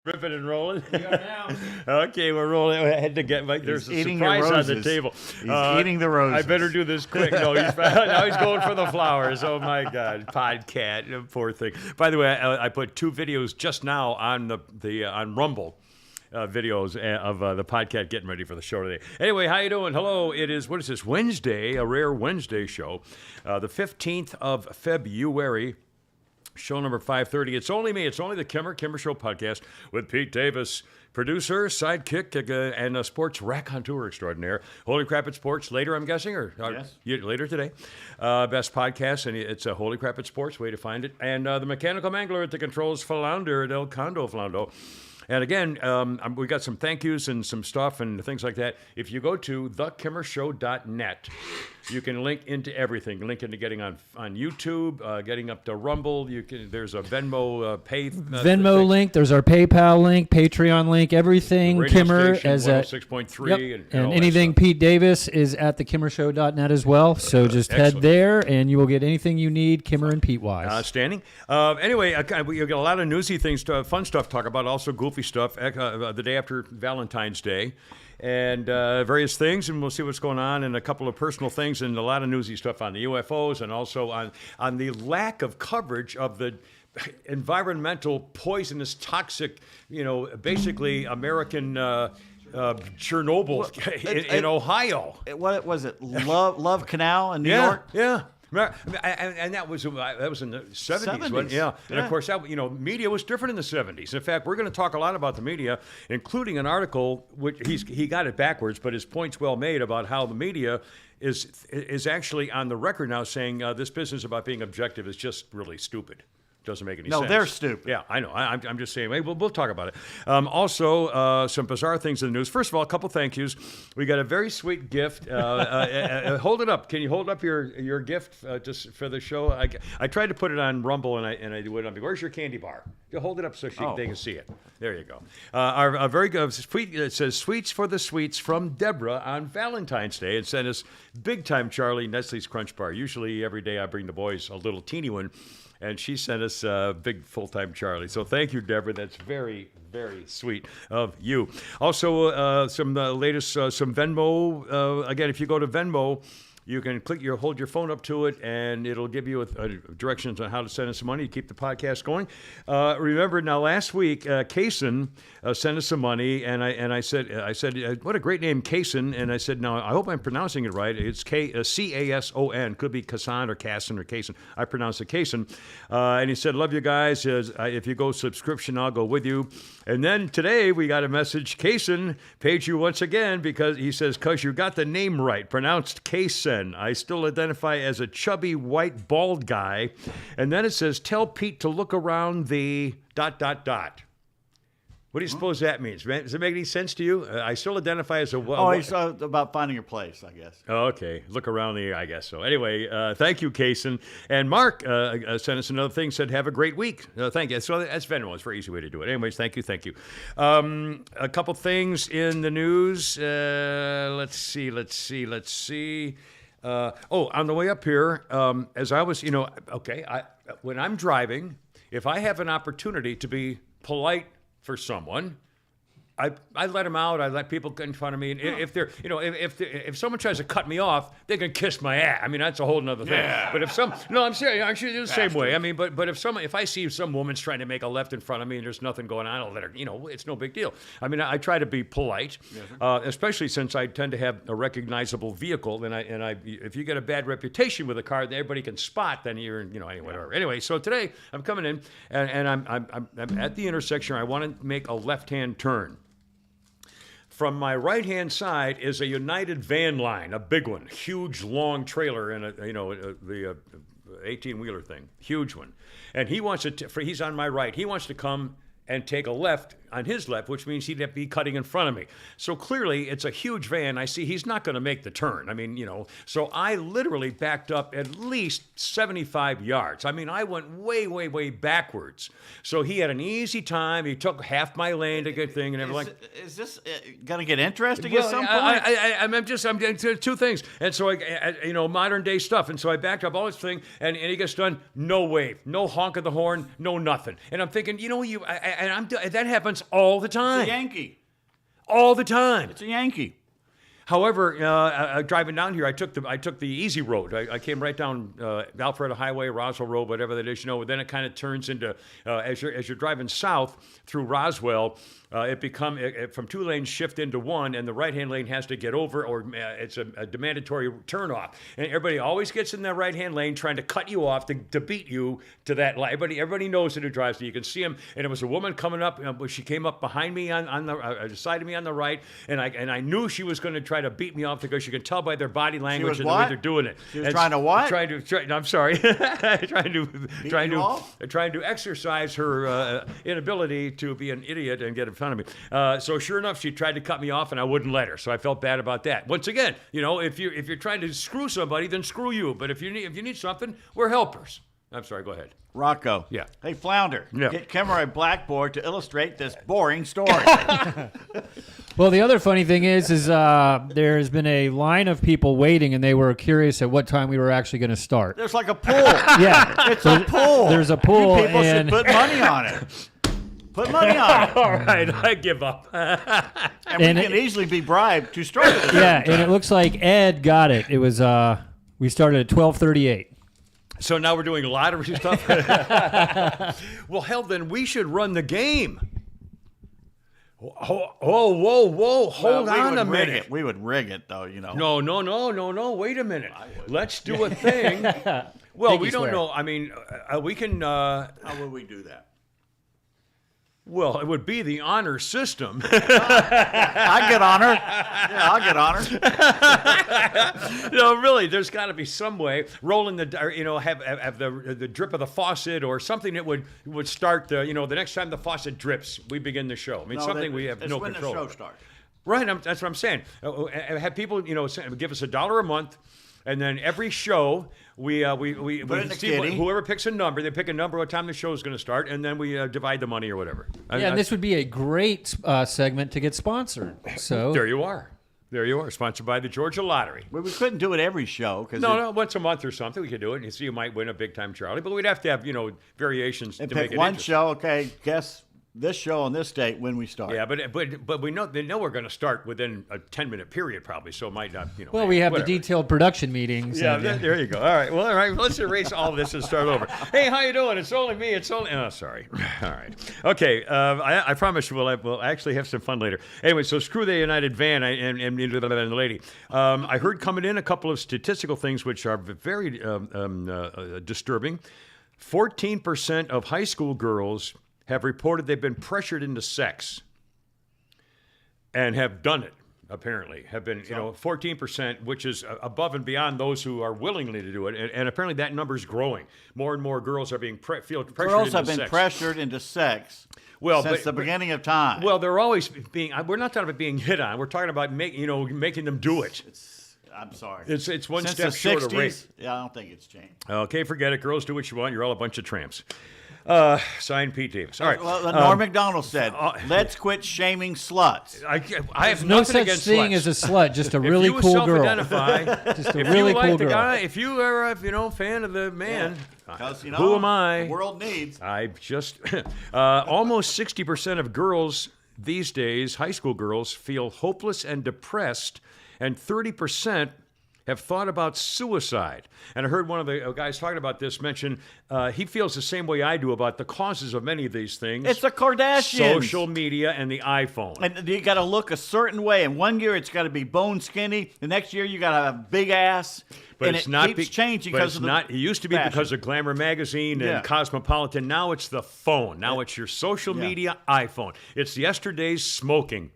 Ripping and rolling. We are now. Okay, we're rolling. I had to get there's a surprise on the table. He's eating the roses. I better do this quick. No, now he's going for the flowers. Oh my God, podcat, poor thing. By the way, I put 2 videos just now on on Rumble. Videos of the podcast getting ready for the show today. Anyway, how you doing? Hello. It is, what is this, Wednesday, a rare Wednesday show, the 15th of February. Show number 530. It's only me. It's only the Kimmer Show podcast with Pete Davis, producer, sidekick, and a sports raconteur extraordinaire. Holy Crap at Sports later, I'm guessing, or yes. Later today. Best podcast, and it's a Holy Crap at Sports, way to find it. And the mechanical mangler at the controls, Flounder at El Condo Flando. And again, we got some thank yous and some stuff and things like that. If you go to thekimmershow.net, you can link into everything. Link into getting on YouTube, getting up to Rumble. There's a Venmo pay. Venmo link. There's our PayPal link, Patreon link, everything. Radio Kimmer station, as at 106.3 and anything Pete Davis is at thekimmershow.net as well. So just head there, and you will get anything you need, Kimmer and Pete wise. Outstanding. Anyway, we got a lot of newsy things, fun stuff to talk about. Also goofy stuff. The day after Valentine's Day. And various things, and we'll see what's going on, and a couple of personal things, and a lot of newsy stuff on the UFOs, and also on the lack of coverage of the environmental, poisonous, toxic, basically American Chernobyl in Ohio. What was it? Love Canal in New York? Yeah. And that was in the 70s. Wasn't it? Yeah. And of course, media was different in the 70s. In fact, we're going to talk a lot about the media, including an article which he got it backwards, but his point's well made about how the media is actually on the record now saying this business about being objective is just really stupid. Doesn't make any sense. No, they're stupid. Yeah, I know. I'm just saying. Hey, we'll talk about it. Also, some bizarre things in the news. First of all, a couple thank yous. We got a very sweet gift. Hold it up. Can you hold up your gift just for the show? I tried to put it on Rumble and I do it on. Where's your candy bar? You hold it up so they can see it. There you go. Our very good sweet. It says sweets for the sweets from Deborah on Valentine's Day, and sent us big time Charlie Nestle's Crunch Bar. Usually every day I bring the boys a little teeny one. And she sent us big full-time Charlie. So thank you, Deborah. That's very, very sweet of you. Also, some latest, some Venmo. Again, if you go to Venmo, you can hold your phone up to it, and it'll give you directions on how to send us some money to keep the podcast going. Remember, now last week, Kaysen sent us some money, and I said, what a great name, Kaysen. And I said, now I hope I'm pronouncing it right. It's Cason. Could be Kassan or Casson or Kaysen. I pronounce it Kaysen. And he said, love you guys. If you go subscription, I'll go with you. And then today we got a message. Kaysen paid you once again because he says, because you got the name right, pronounced Kaysen. I still identify as a chubby, white, bald guy. And then it says, tell Pete to look around the ... What do you suppose that means? Does it make any sense to you? I still identify as a... it's about finding your place, I guess. Okay. Look around the... I guess so. Anyway, thank you, Kaysen. And Mark sent us another thing, said, have a great week. Thank you. So that's Venmo. It's a very easy way to do it. Anyways, thank you. A couple things in the news. Let's see. On the way up here, as I was, when I'm driving, if I have an opportunity to be polite for someone, I let them out. I let people get in front of me. And if they're, if someone tries to cut me off, they can kiss my ass. I mean, that's a whole nother thing. Yeah. But I'm serious. I should do the same way. I mean, but if I see some woman's trying to make a left in front of me and there's nothing going on, I'll let her. It's no big deal. I mean, I try to be polite, especially since I tend to have a recognizable vehicle. And if you get a bad reputation with a car that everybody can spot, then you're, whatever. Anyway, so today I'm coming in and I'm at the intersection. I want to make a left-hand turn. From my right-hand side is a United van line, a big one, huge, long trailer, and the 18-wheeler thing, huge one. And he's on my right. He wants to come and take a left on his left, which means he'd be cutting in front of me. So clearly, it's a huge van. I see he's not going to make the turn. I mean, so I literally backed up at least 75 yards. I mean, I went way, way, way backwards. So he had an easy time. He took half my lane to get thing and everything. Is this going to get interesting at some point? I'm getting two things. And so, modern day stuff. And so I backed up all this thing, and he gets done, no wave, no honk of the horn, no nothing. And I'm thinking, that happens happens all the It's time. a Yankee. All the time. It's a Yankee. However, driving down here, I took the easy road. I came right down Alpharetta Highway, Roswell Road, whatever that is, Then it kind of turns into as you're driving south through Roswell, it from 2 lanes shift into 1, and the right-hand lane has to get over, or it's a mandatory turnoff. And everybody always gets in that right-hand lane trying to cut you off to beat you to that line. Everybody knows it who drives. So you can see them. And it was a woman coming up. She came up behind me on the side of me on the right, and I knew she was going to try to beat me off because you can tell by their body language and the way they're doing it. She was trying to what? I'm sorry. trying to exercise her inability to be an idiot and get in front of me. So sure enough, she tried to cut me off, and I wouldn't let her. So I felt bad about that. Once again, if you're trying to screw somebody, then screw you. But if you need something, we're helpers. I'm sorry. Go ahead. Rocco. Yeah. Hey, Flounder. Yeah. Get Kimmer a blackboard to illustrate this boring story. Well, the other funny thing is there's been a line of people waiting, and they were curious at what time we were actually going to start. There's like a pool. Yeah, It's a pool. There's a pool, You people and should put money on it. Put money on it. All right, I give up. And we And can easily be bribed to start it. yeah, and it looks like Ed got it. It was we started at 12:38. So now we're doing lottery stuff? Well, hell, then we should run the game. Whoa. Hold on a minute. We would rig it, though, No. Wait a minute. Let's do a thing. Well, Pinky we don't swear. know. I mean, we can. How would we do that? Well, it would be the honor system. I get honor. Yeah, I'll get honor. No, really, there's got to be some way. Rolling have the drip of the faucet or something that would start the next time the faucet drips, we begin the show. I mean, something we have no when control the show over. starts. Right, that's what I'm saying. Have people, give us $1 a month, and then every show we Put it in the see kitty. whoever picks a number, they pick a number what time the show is going to start, and then we divide the money or whatever. Yeah, and this would be a great segment to get sponsored. So There you are. Sponsored by the Georgia Lottery. Well, we couldn't do it every show. No, once a month or something we could do it. And you see, you might win a big time Charlie, but we'd have to have variations And to pick make it one interesting. show, okay, guess this show on this date when we start. Yeah, but we know they know we're going to start within a 10-minute period probably, so it might not. well, we have whatever. the detailed production meetings. Yeah, and, there you go. All right. Well, all right. Let's erase all of this and start over. Hey, how you doing? It's only me. Oh, sorry. All right. Okay. I promise you we'll actually have some fun later. Anyway, so screw the United van and the lady. I heard coming in a couple of statistical things which are very disturbing. 14% of high school girls have reported they've been pressured into sex and have done it. Apparently, have been 14%, which is above and beyond those who are willingly to do it, and apparently that number is growing. More and more girls are being pressured into sex. Girls have been pressured into sex since the beginning of time. Well, they're always being. We're not talking about being hit on. We're talking about making them do it. I'm sorry. It's one Since step the short 60s, of rape. Yeah, I don't think it's changed. Okay, forget it. Girls do what you want. You're all a bunch of tramps. Signed, Pete Davis. All right. Well, Norm Macdonald said, "Let's quit shaming sluts." I have no nothing such against thing sluts. as a slut, just a really if you cool girl. self-identify, Just a if really you like cool the girl. guy, if you are a fan of the man, Because who am I? The world needs. I just almost 60% of girls these days, high school girls, feel hopeless and depressed, and 30% have thought about suicide. And I heard one of the guys talking about this mention he feels the same way I do about the causes of many of these things. It's the Kardashians. Social media and the iPhone. And you got to look a certain way. And one year it's got to be bone skinny. The next year you got to have a big ass. But and it's it not keeps changing because of the It used to be fashion. because of Glamour magazine Yeah. and Cosmopolitan. Now it's the phone. Now it's your social media iPhone. It's yesterday's smoking.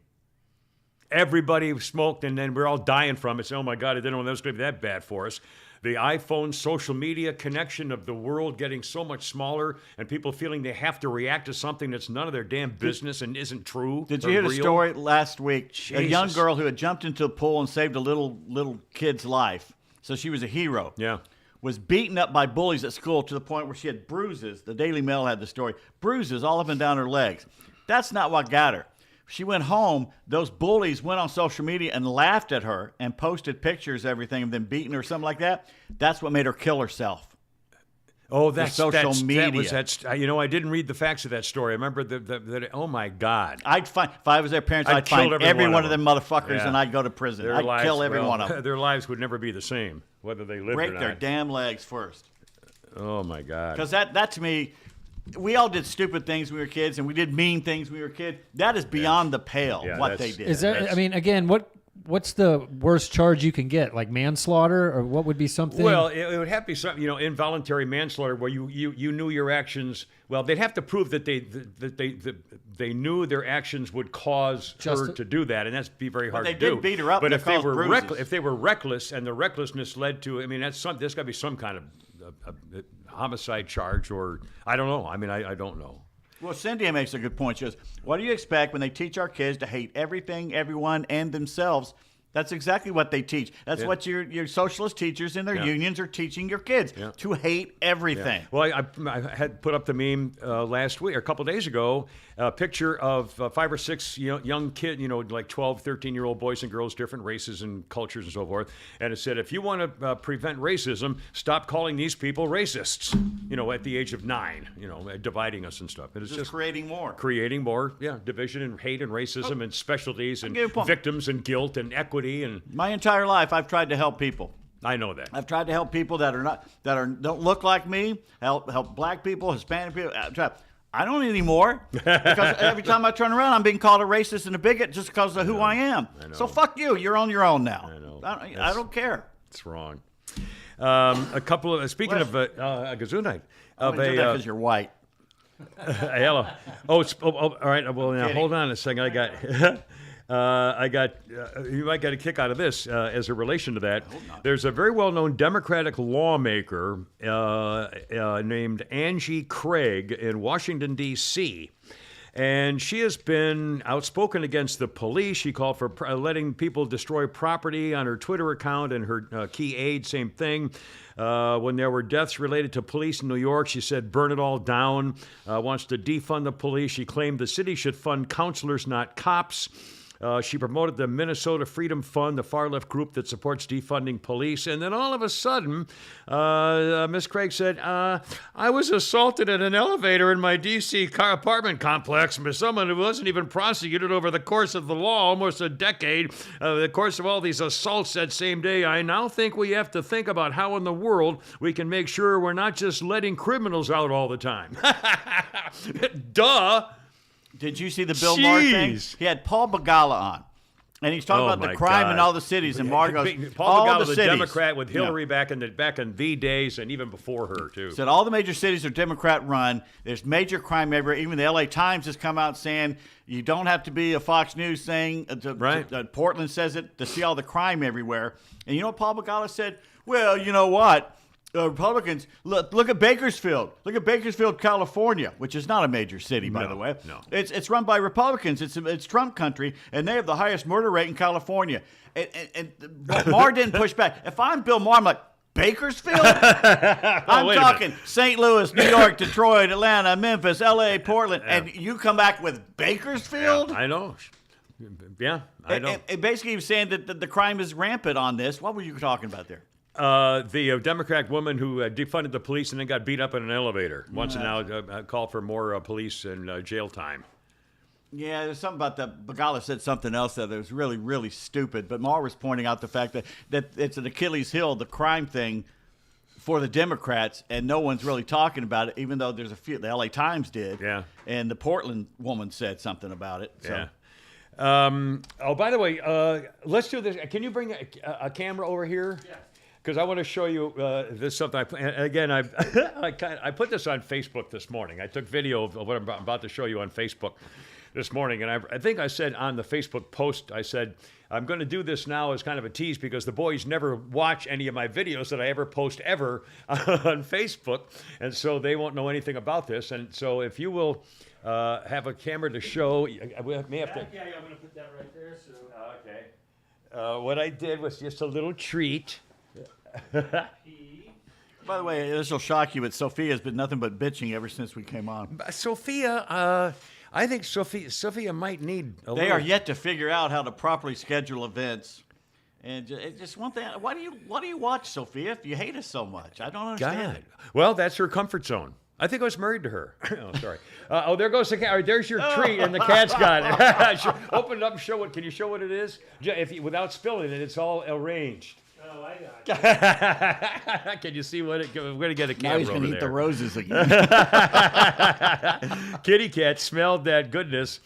Everybody smoked, and then we're all dying from it. So, oh my God, I didn't know that was going to be that bad for us. The iPhone social media connection of the world getting so much smaller, and people feeling they have to react to something that's none of their damn business and isn't true. Did or you hear the real. story last week? A young Jesus. girl who had jumped into a pool and saved a little kid's life. So she was a hero. Yeah. Was beaten up by bullies at school to the point where she had bruises. The Daily Mail had the story. Bruises all up and down her legs. That's not what got her. She went home. Those bullies went on social media and laughed at her and posted pictures, everything of them beating her or something like that. That's what made her kill herself. Oh, social media. I didn't read the facts of that story. I remember that. Oh my God! If I was their parents, I'd I'd find kill every one of them motherfuckers, Yeah. and I'd go to prison. Their I'd lives, kill every one of them. Their lives would never be the same, whether they lived or Break not. their damn legs first. Oh my God! Because that to me, we all did stupid things when we were kids, and we did mean things when we were kids. That is beyond the pale, Yeah, what that's- they did. Is there? I mean, again, what's the worst charge you can get? Like manslaughter, or what would be something? Well, it would have to be something, involuntary manslaughter, where you knew your actions. Well, they'd have to prove that they knew their actions would cause her to do that, and that's be very hard they to do. did beat her up But and if they caused were bruises. if they were reckless, and the recklessness led to, I mean, there's got to be some kind of homicide charge, or I don't know. I mean, I don't know. Well, Cynthia makes a good point. She goes, what do you expect when they teach our kids to hate everything, everyone, and themselves? That's exactly what they teach. That's what your socialist teachers in their unions are teaching your kids, to hate everything. Yeah. Well, I had put up the meme last week, or a couple days ago, a picture of 5 or 6 young kids, like 12, 13-year-old boys and girls, different races and cultures and so forth. And it said, if you want to prevent racism, stop calling these people racists, at the age of 9, dividing us and stuff. And it's just creating more. Creating more, division and hate and racism and specialties and give you a point. victims and guilt and equity. And My entire life, I've tried to help people. I know that. I've tried to help people that don't look like me. Help black people, Hispanic people. I don't anymore because every time I turn around, I'm being called a racist and a bigot just because of who I am. So fuck you. You're on your own now. I know. I don't care. It's wrong. A couple of speaking of Gesundheit, of Because you're white. hello. All right. Well, now hold on a second. I got. You might get a kick out of this as a relation to that. There's a very well-known Democratic lawmaker named Angie Craig in Washington, D.C., and she has been outspoken against the police. She called for letting people destroy property on her Twitter account, and her key aide, same thing. When there were deaths related to police in New York, she said, burn it all down, wants to defund the police. She claimed the city should fund counselors, not cops. She promoted the Minnesota Freedom Fund, the far-left group that supports defunding police. And then all of a sudden, Miss Craig said, I was assaulted in an elevator in my D.C. apartment complex by someone who wasn't even prosecuted over the course of the law, almost a decade. The course of all these assaults that same day, I now think we have to think about how in the world we can make sure we're not just letting criminals out all the time. Duh! Did you see the Bill Maher thing? He had Paul Begala on. And he's talking about the crime in all the cities. And Maher goes, Paul all Begala, the the cities. Democrat with Hillary back in the days and even before her, too. Said all the major cities are Democrat run. There's major crime everywhere. Even the LA Times has come out saying you don't have to be a Fox News thing. Portland says it to see all the crime everywhere. And you know what Paul Begala said? Well, you know what? Republicans, look at Bakersfield. Look at Bakersfield, California, which is not a major city, by the way. No. It's run by Republicans. It's Trump country, and they have the highest murder rate in California. And Maher didn't push back. If I'm Bill Maher, I'm like, Bakersfield? I'm talking St. Louis, New York, Detroit, Atlanta, Memphis, L.A., Portland, and you come back with Bakersfield? Yeah, I know. Yeah, I know. And basically, he was saying that the crime is rampant on this. What were you talking about there? The Democrat woman who defunded the police and then got beat up in an elevator wants to now call for more police and jail time. Yeah, there's something about that. Begala said something else that was really, really stupid. But Maher was pointing out the fact that it's an Achilles heel, the crime thing for the Democrats, and no one's really talking about it, even though there's a few. The LA Times did. Yeah. And the Portland woman said something about it. So. Yeah. By the way, let's do this. Can you bring a camera over here? Yeah. Because I want to show you this something. I put this on Facebook this morning. I took video of what I'm about to show you on Facebook this morning, and I think I said on the Facebook post, I said I'm going to do this now as kind of a tease because the boys never watch any of my videos that I ever post ever on Facebook, and so they won't know anything about this. And so if you will have a camera to show, we may have to. Yeah, I'm going to put that right there. So Okay. What I did was just a little treat. By the way, this will shock you, but Sophia's been nothing but bitching ever since we came on. Sophia, I think Sophia might need a They are yet to figure out how to properly schedule events And it's just one thing. Why do you watch, Sophia, if you hate us so much? I don't understand. God. Well, that's her comfort zone. I think I was married to her. Oh, sorry. There goes the cat. All right, there's your treat, and the cat's got it. Open it up and show it. Can you show what it is? Without spilling it, it's all arranged. Oh, I got it. Can you see what it? We're gonna get a Now camera he's over going to eat there. the roses again. Kitty cat smelled that goodness.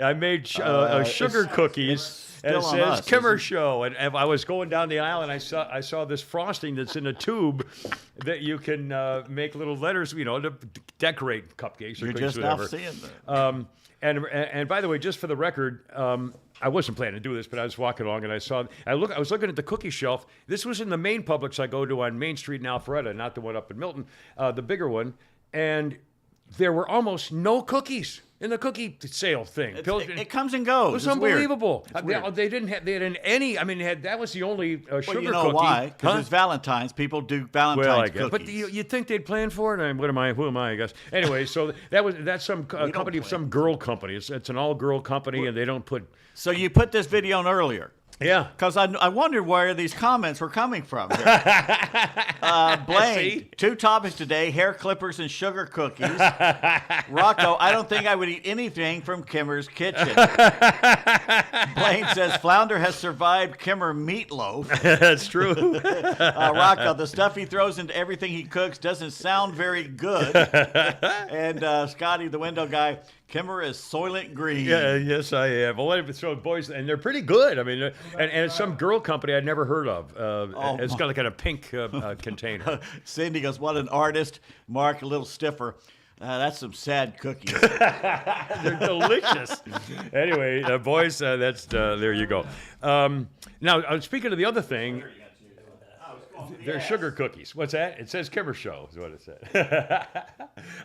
I made sugar cookies. And it still on says us, Kimmer isn't it? Show. And I was going down the aisle, and I saw this frosting that's in a tube that you can make little letters, to decorate cupcakes or You're cookies, just now whatever. seeing that. And by the way, just for the record, I wasn't planning to do this, but I was walking along and I was looking at the cookie shelf. This was in the main Publix I go to on Main Street in Alpharetta, not the one up in Milton, the bigger one. And there were almost no cookies in the cookie sale thing. It comes and goes. It was It's weird. unbelievable. It's weird. They hadn't any. I mean, that was the only sugar Well, you know cookie. why? Because Huh? it's Valentine's. People do Valentine's Well, I guess. cookies. But you'd think they'd plan for it. Who am I? I guess. Anyway, so that's some company, plan. some girl company. It's an all-girl company, and they don't put. So you put this video on earlier. Yeah. Because I wondered where these comments were coming from. Blaine, See? 2 topics today, hair clippers and sugar cookies. Rocco, I don't think I would eat anything from Kimmer's kitchen. Blaine says, Flounder has survived Kimmer meatloaf. That's true. Rocco, the stuff he throws into everything he cooks doesn't sound very good. And Scotty, the window guy, Kimmer is Soylent Green. Yeah, yes, I have. Well, so boys, and they're pretty good. I mean, and it's some girl company I'd never heard of. It's got like a pink container. Cindy goes, what an artist. Mark, a little stiffer. That's some sad cookies. They're delicious. Anyway, boys, there you go. Now, speaking of the other thing, they're sugar cookies. What's that? It says Kimmer Show is what it said.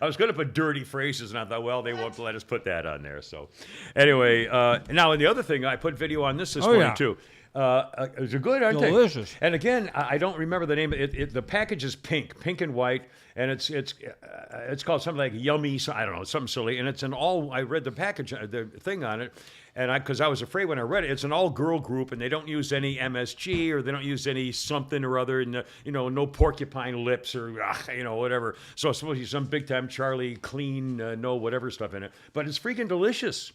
I was going to put dirty phrases, and I thought, well, they won't let us put that on there. So anyway, now, and the other thing, I put video on this morning, yeah. too. They're good, aren't they? Delicious. And again, I don't remember the name. The package is pink and white, and it's called something like Yummy. I don't know, something silly. And it's an all. I read the package, the thing on it, and because I was afraid when I read it, it's an all girl group, and they don't use any MSG or they don't use any something or other, and no porcupine lips or whatever. So it's supposed to be some big time Charlie clean, no whatever stuff in it, but it's freaking delicious.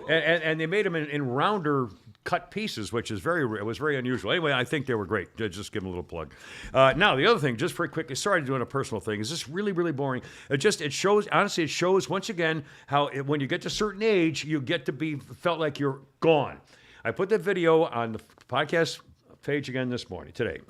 And they made them in rounder cut pieces, which is it was very unusual. Anyway, I think they were great. Just give them a little plug. Now, the other thing, just very quickly, sorry to doing a personal thing, is this really, really boring. It shows once again how when you get to a certain age, you get to be felt like you're gone. I put the video on the podcast page again today.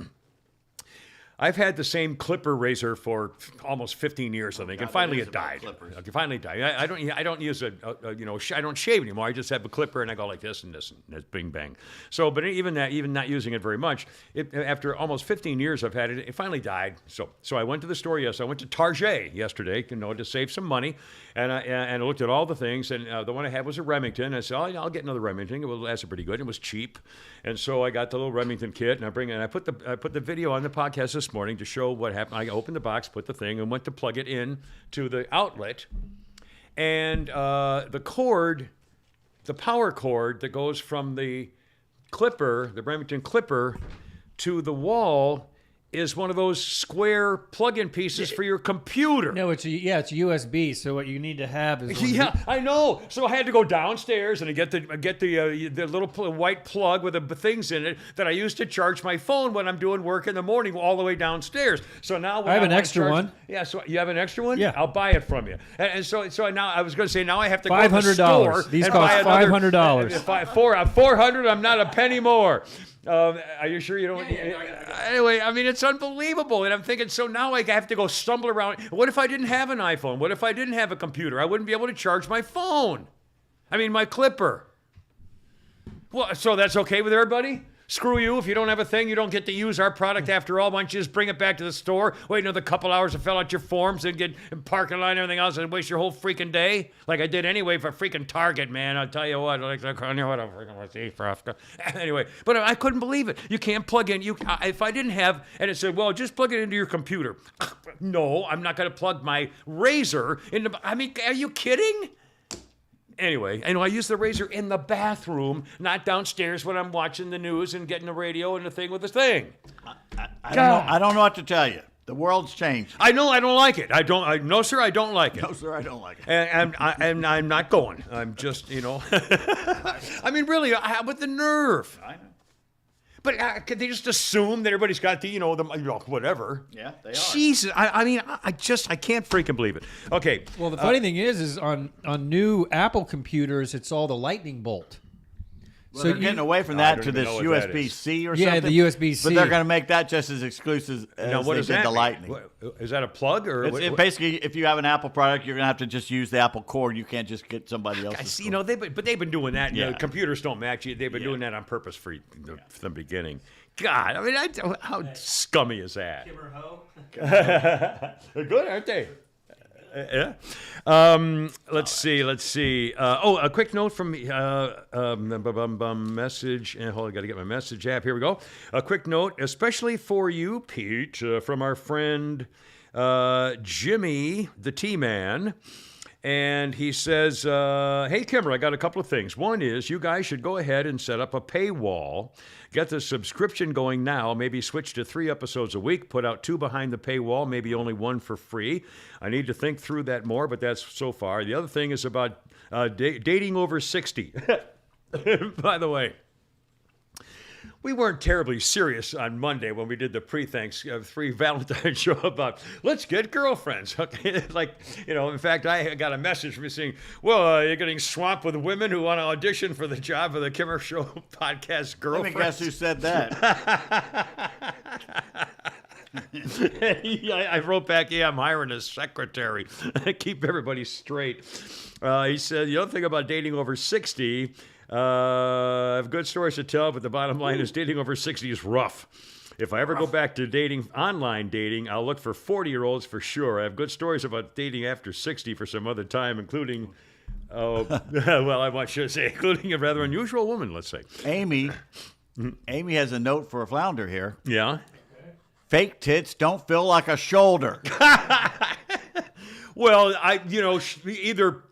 I've had the same clipper razor for almost 15 years, I think, and finally it died. Okay, finally it died. I don't use I don't shave anymore. I just have a clipper and I go like this and this, and it's bing bang. So, but even not using it very much, after almost 15 years I've had it, it finally died. So I went to the store I went to Target yesterday, to save some money, and I looked at all the things, and the one I had was a Remington. I said, I'll get another Remington. It lasted pretty good. It was cheap, and so I got the little Remington kit, and I put the video on the podcast this morning to show what happened. I opened the box, put the thing, and went to plug it in to the outlet, and the power cord that goes from the Remington clipper, to the wall is one of those square plug-in pieces for your computer. No, it's USB. So what you need to have is Yeah, I know. So I had to go downstairs and get the little white plug with the things in it that I use to charge my phone when I'm doing work in the morning, all the way downstairs. So now when I have an want to extra charge- one. Yeah, so you have an extra one? Yeah. I'll buy it from you. And so now I was going to say now I have to go to the $500. store. These and cost buy another- $500. 400. I'm not a penny more. Are you sure you don't? Anyway, I mean, it's unbelievable. And I'm thinking, so now I have to go stumble around. What if I didn't have an iPhone? What if I didn't have a computer? I wouldn't be able to charge my phone. I mean, my clipper. Well, so that's okay with everybody? Screw you. If you don't have a thing, you don't get to use our product after all. Why don't you just bring it back to the store, wait another couple hours to fill out your forms and get in parking line and everything else and waste your whole freaking day? Like I did anyway for freaking Target, man. I'll tell you what. Anyway, but I couldn't believe it. You can't plug in. If I didn't have, and it said, well, just plug it into your computer. No, I'm not going to plug my razor into, I mean, are you kidding? Anyway, I use the razor in the bathroom, not downstairs when I'm watching the news and getting the radio and the thing with the thing. I don't know what to tell you. The world's changed. I know I don't like it. No, sir, I don't like it. No, sir, I don't like it. And I'm not going. I'm just, I mean, really, with the nerve. I know. But could they just assume that everybody's got the, whatever? Yeah, they are. Jesus, I can't freaking believe it. Okay. Well, the funny thing is on new Apple computers, it's all the lightning bolt. Well, they're getting away from that to this USB-C or something. Yeah, the USB-C. But they're going to make that just as exclusive as they did the Lightning. Is that a plug? Or Basically, if you have an Apple product, you're going to have to just use the Apple cord. You can't just get somebody else's cord. They've been doing that. Yeah. Computers don't match you. They've been doing that on purpose from the beginning. God, I mean, how scummy is that? They're good, aren't they? Yeah. Let's see. A quick note from message. Hold on, I got to get my message app. Here we go. A quick note, especially for you, Pete, from our friend Jimmy, the T-Man. And he says, hey, Kimmer, I got a couple of things. One is you guys should go ahead and set up a paywall. Get the subscription going now. Maybe switch to 3 episodes a week. Put out 2 behind the paywall. Maybe only 1 for free. I need to think through that more, but that's so far. The other thing is about dating over 60. By the way, we weren't terribly serious on Monday when we did the pre-Valentine show about let's get girlfriends. Okay, in fact, I got a message from you saying, well, you're getting swamped with women who want to audition for the job of the Kimmer Show podcast girlfriends. Let me guess who said that. I wrote back, I'm hiring a secretary. Keep everybody straight. He said, the other thing about dating over 60, I have good stories to tell, but the bottom line is dating over 60 is rough. If I ever go back to online dating, I'll look for 40-year-olds for sure. I have good stories about dating after 60 for some other time, including, including a rather unusual woman, let's say. Amy has a note for a flounder here. Yeah? Fake tits don't feel like a shoulder. Well, either,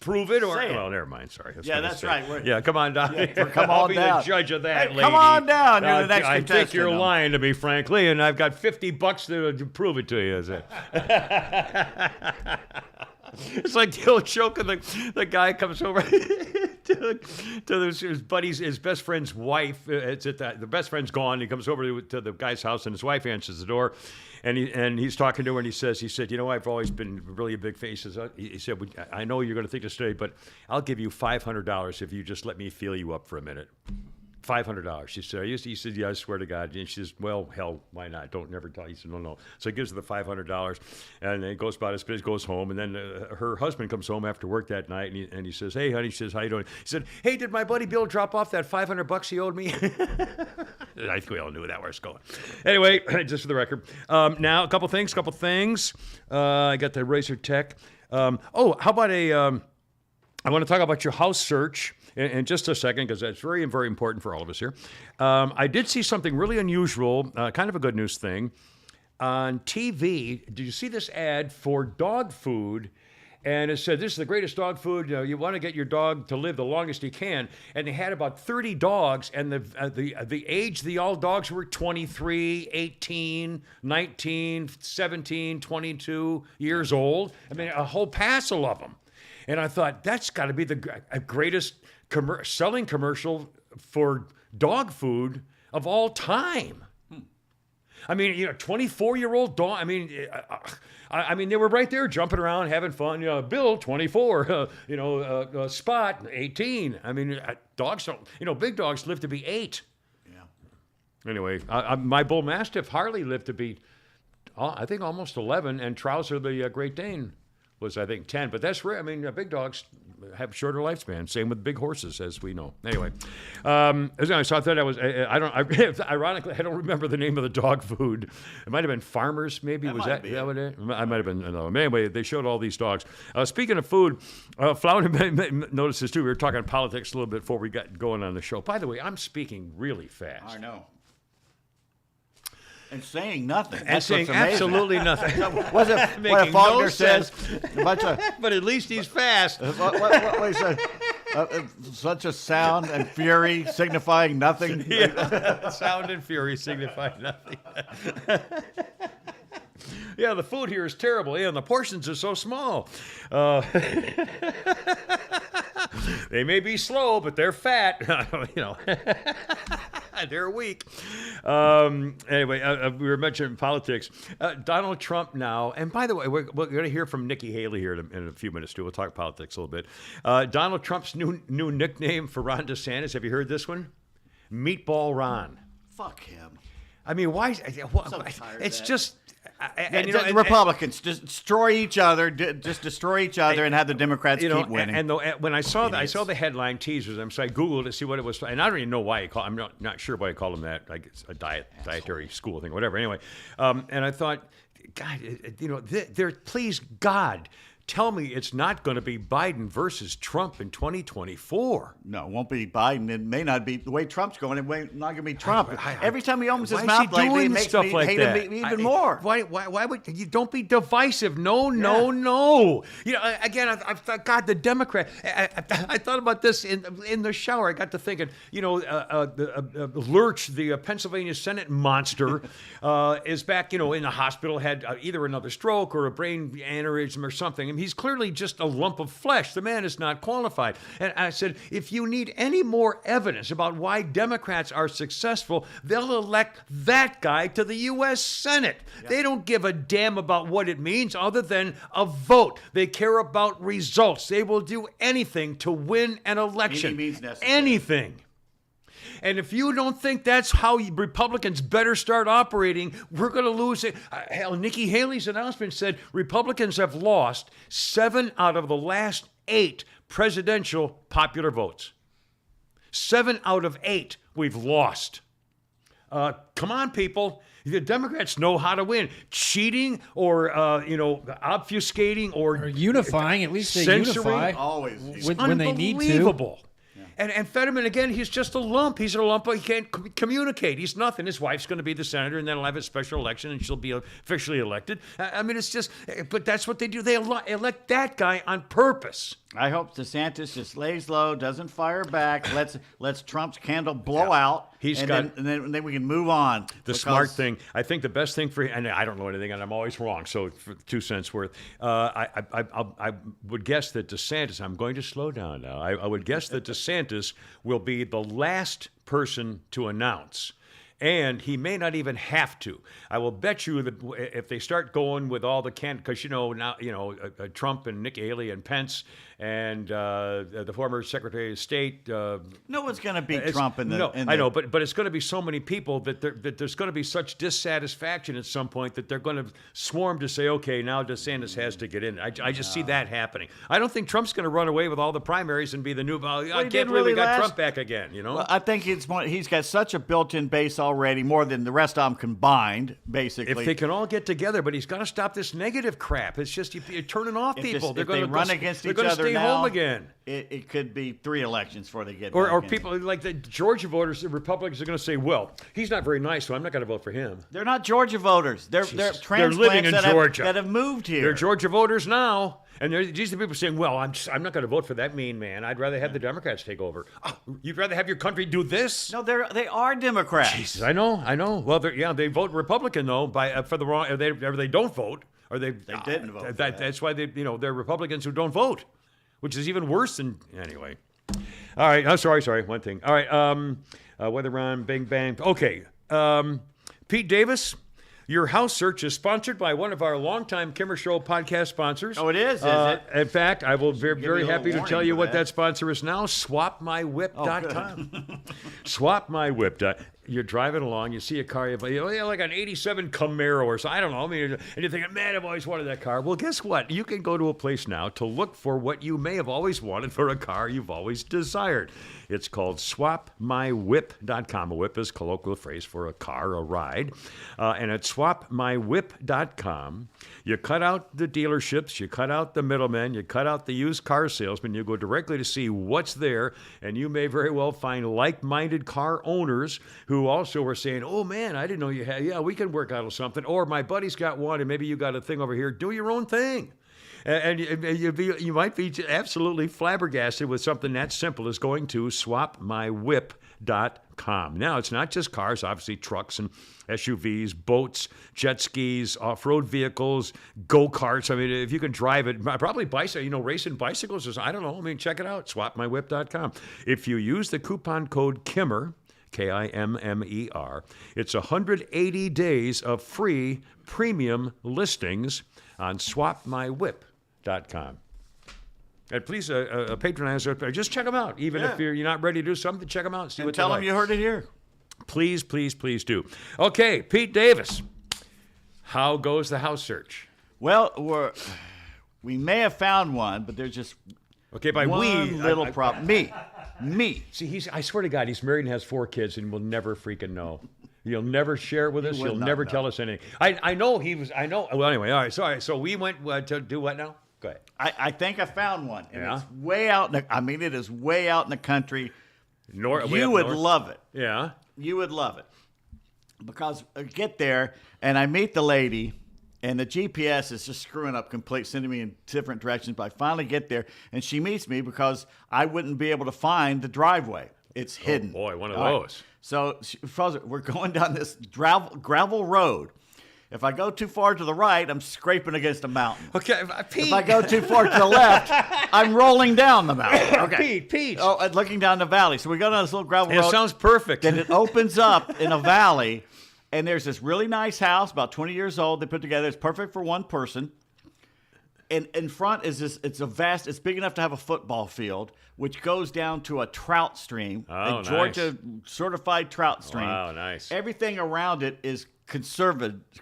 prove it or... Well, never mind. Sorry. That's right. Yeah, come on down. Come I'll on be down. the judge of that, lady. Come on down. You're the next contestant. I think you're lying to me, frankly, and I've got $50 to prove it to you. Is it? It's like the old joke of the guy comes over to his buddy's, his best friend's wife. The best friend's gone. He comes over to the guy's house, and his wife answers the door. And he's talking to her, and he said, I've always been really a big face. He said, I know you're going to think this today, but I'll give you $500 if you just let me feel you up for a minute. $500. She said, he said, yeah, I swear to God. And she says, well, hell, why not? Don't never tell. He said, no. So he gives her the $500, and then he goes about his business, goes home, and then her husband comes home after work that night, and he says, hey, honey, she says, how you doing? He said, hey, did my buddy Bill drop off that $500 he owed me? I think we all knew that where it's going. Anyway, just for the record. Now, a couple things. I got the Razor Tech. How about I want to talk about your house search in just a second, because that's very, very important for all of us here. I did see something really unusual, kind of a good news thing. On TV, did you see this ad for dog food? And it said, this is the greatest dog food. You want to get your dog to live the longest he can. And they had about 30 dogs, and the age of all dogs were 23, 18, 19, 17, 22 years old. I mean, a whole passel of them. And I thought, that's got to be the greatest selling commercial for dog food of all time. I mean, 24-year-old dog. I mean, they were right there jumping around, having fun. Bill, 24. Spot, 18. I mean, dogs don't. Big dogs live to be 8. Yeah. Anyway, my bull mastiff Harley lived to be, I think, almost 11, and Trouser, the Great Dane, was, I think, 10. But that's rare. I mean, big dogs have shorter lifespan. Same with big horses, as we know. Anyway, so I thought that ironically, I don't remember the name of the dog food. It might have been Farmers, maybe. Was that what it? I might have been. No. Anyway, they showed all these dogs. Speaking of food, Flower noticed this too. We were talking politics a little bit before we got going on the show. By the way, I'm speaking really fast. I know. And saying nothing. And That's saying what's amazing. absolutely nothing. Was it what Making Faulkner no says? sense. A bunch of, But at least he's fast. what he said? Such a sound and fury signifying nothing. Yeah. Sound and fury signify nothing. Yeah, the food here is terrible. Yeah, and the portions are so small. They may be slow, but they're fat. They're weak. Anyway, we were mentioning politics. Donald Trump now, and by the way, we're going to hear from Nikki Haley here in a few minutes too. We'll talk politics a little bit. Donald Trump's new nickname for Ron DeSantis. Have you heard this one? Meatball Ron. Fuck him. I mean, why? It's just. The Republicans destroy each other, just destroy each other, and have the Democrats keep winning. And when I saw the headline teasers, so I Googled to see what it was, and I don't even know why I'm not sure why I called them that. Like it's a dietary school thing, or whatever. Anyway, and I thought, God, please God. Tell me it's not going to be Biden versus Trump in 2024. No, it won't be Biden. It may not be the way Trump's going. It may not going to be Trump. Every time he opens his mouth lately, it makes stuff me like hate that. him even more. Why would you? Don't be divisive. No. Again, I thought, God, the Democrat. I thought about this in the shower. I got to thinking, Lurch, the Pennsylvania Senate monster, is back, in the hospital, had either another stroke or a brain aneurysm or something. He's clearly just a lump of flesh. The man is not qualified. And I said, if you need any more evidence about why Democrats are successful, they'll elect that guy to the U.S. Senate. Yep. They don't give a damn about what it means other than a vote. They care about results. They will do anything to win an election. Any means necessary. Anything. And if you don't think that's how Republicans better start operating, we're going to lose it. Hell, Nikki Haley's announcement said Republicans have lost 7 out of the last 8 presidential popular votes. 7 out of 8 we've lost. Come on, people. The Democrats know how to win. Cheating or, obfuscating or unifying. At least they unify. Always. When they need to. Unbelievable. And Fetterman, again, he's just a lump. He's a lump, but he can't communicate. He's nothing. His wife's going to be the senator, and then he'll have a special election, and she'll be officially elected. I mean, it's just, but that's what they do. They elect that guy on purpose. I hope DeSantis just lays low, doesn't fire back, lets Trump's candle blow out, and then we can move on. Smart thing, I think the best thing for him, and I don't know anything, and I'm always wrong, so for 2 cents worth, I would guess that DeSantis, I'm going to slow down now, I would guess that DeSantis will be the last person to announce. And he may not even have to. I will bet you that if they start going with all the because now Trump and Nikki Haley and Pence and the former Secretary of State. No one's going to beat Trump in the. I know, but it's going to be so many people that there's going to be such dissatisfaction at some point that they're going to swarm to say, okay, now DeSantis has to get in. I just see that happening. I don't think Trump's going to run away with all the primaries and be the new. I can't believe we got Trump back again. Well, I think he's got such a built-in base already, more than the rest of them combined, basically. If they can all get together, but he's got to stop this negative crap. It's just you're turning off people. They're going to run against each other stay now, home again. It could be 3 elections before they get or people like the Georgia voters, the Republicans are going to say, well, he's not very nice, so I'm not going to vote for him. They're not Georgia voters. They're transplants living in Georgia. that have moved here. They're Georgia voters now. And these are the people saying, well, I'm not going to vote for that mean man. I'd rather have the Democrats take over. Oh, you'd rather have your country do this? No, they are Democrats. Jesus, I know. Well, they vote Republican, though, for the wrong, or they don't vote. Or they didn't vote. That's why they're Republicans who don't vote, which is even worse than, anyway. All right, I'm sorry, one thing. All right, Weather on, Bing Bang. Okay, Pete Davis. Your house search is sponsored by one of our longtime Kimmer Show podcast sponsors. Oh, it is it? In fact, I will be very happy to tell you what that sponsor is now, swapmywhip.com. Swapmywhip. You're driving along, you see a car, you like an 87 Camaro or something, I don't know, and you're thinking, man, I've always wanted that car. Well, guess what? You can go to a place now to look for what you may have always wanted for a car you've always desired. It's called swapmywhip.com. A whip is a colloquial phrase for a car, a ride. And at swapmywhip.com, you cut out the dealerships, you cut out the middlemen, you cut out the used car salesman, you go directly to see what's there, and you may very well find like-minded car owners who who also were saying, oh man, I didn't know you had, yeah, we can work out something. Or my buddy's got one and maybe you got a thing over here. Do your own thing. And you might be absolutely flabbergasted with something that simple as going to swapmywhip.com. Now, it's not just cars, obviously trucks and SUVs, boats, jet skis, off-road vehicles, go-karts. I mean, if you can drive it, probably bicycle, racing bicycles. I don't know. I mean, check it out, swapmywhip.com. If you use the coupon code KIMMER, KIMMER, it's 180 days of free premium listings on swapmywhip.com. And please patronize it. Just check them out. Even if you're not ready to do something, check them out. See what tell they them like. you heard it here. Please, please, please do. Okay, Pete Davis. How goes the house search? Well, we may have found one, but there's just one little problem. Me. See, I swear to God, he's married and has 4 kids and will never freaking know. He'll never share it with us. He'll never tell us anything. I know. Well, anyway, all right. Sorry. So we went to do what now? Go ahead. I think I found one. And Yeah? it's way out. It is way out in the country. You would love it. Yeah. You would love it. Because I get there, and I meet the lady, and the GPS is just screwing up completely, sending me in different directions. But I finally get there, and she meets me because I wouldn't be able to find the driveway. It's hidden. Oh, boy, one of All those. So we're going down this gravel road. If I go too far to the right, I'm scraping against a mountain. Okay, Pete. If I go too far to the left, I'm rolling down the mountain. Okay. Pete. Oh, and looking down the valley. So we go down this little gravel road. It sounds perfect. Then it opens up in a valley, and there's this really nice house, about 20 years old. They put together. It's perfect for one person. And in front is this. It's big enough to have a football field, which goes down to a trout stream, Oh, a Georgia certified trout stream. Wow, nice. Everything around it is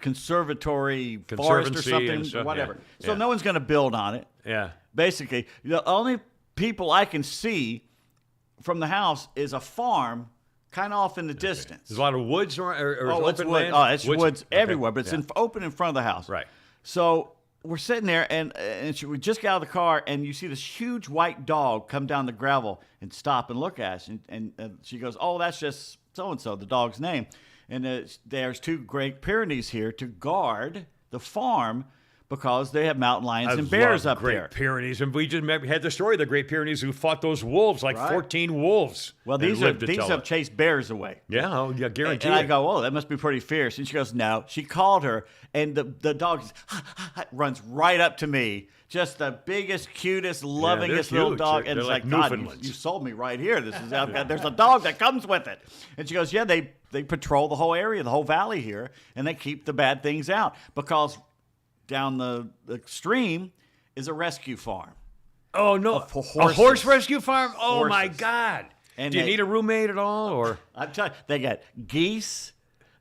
conservatory forest or Conservancy and something, stuff, whatever. yeah. So no one's going to build on it. Yeah. Basically, the only people I can see from the house is a farm kind of off in the distance. There's a lot of woods or It's open wood. land? Oh, it's woods Okay. everywhere, but it's Yeah. open in front of the house. Right. So we're sitting there, and we just get out of the car, and you see this huge white dog come down the gravel and stop and look at us. And she goes, oh, that's just so-and-so, the dog's name. And there's 2 Great Pyrenees here to guard the farm because they have mountain lions and bears up Great there. Pyrenees, and we just had the story of the Great Pyrenees who fought those wolves, like Right. 14 wolves. Well, and these lived to have tell it. chased bears away. Yeah, guarantee And I it. go, oh, that must be pretty fierce. And she goes, no. She called her, and the dog runs right up to me. Just the biggest, cutest, lovingest they're little huge. dog. They're And it's like like, God, Newfoundlands. you sold me right here. There's a dog that comes with it. And she goes, yeah, they patrol the whole area, the whole valley here, and they keep the bad things out. Because down the stream is a rescue farm. Oh, no. For A horses. horse rescue farm? Oh, my Horses. God. And Do you they- need a roommate at all? Or I'm telling you, they got geese,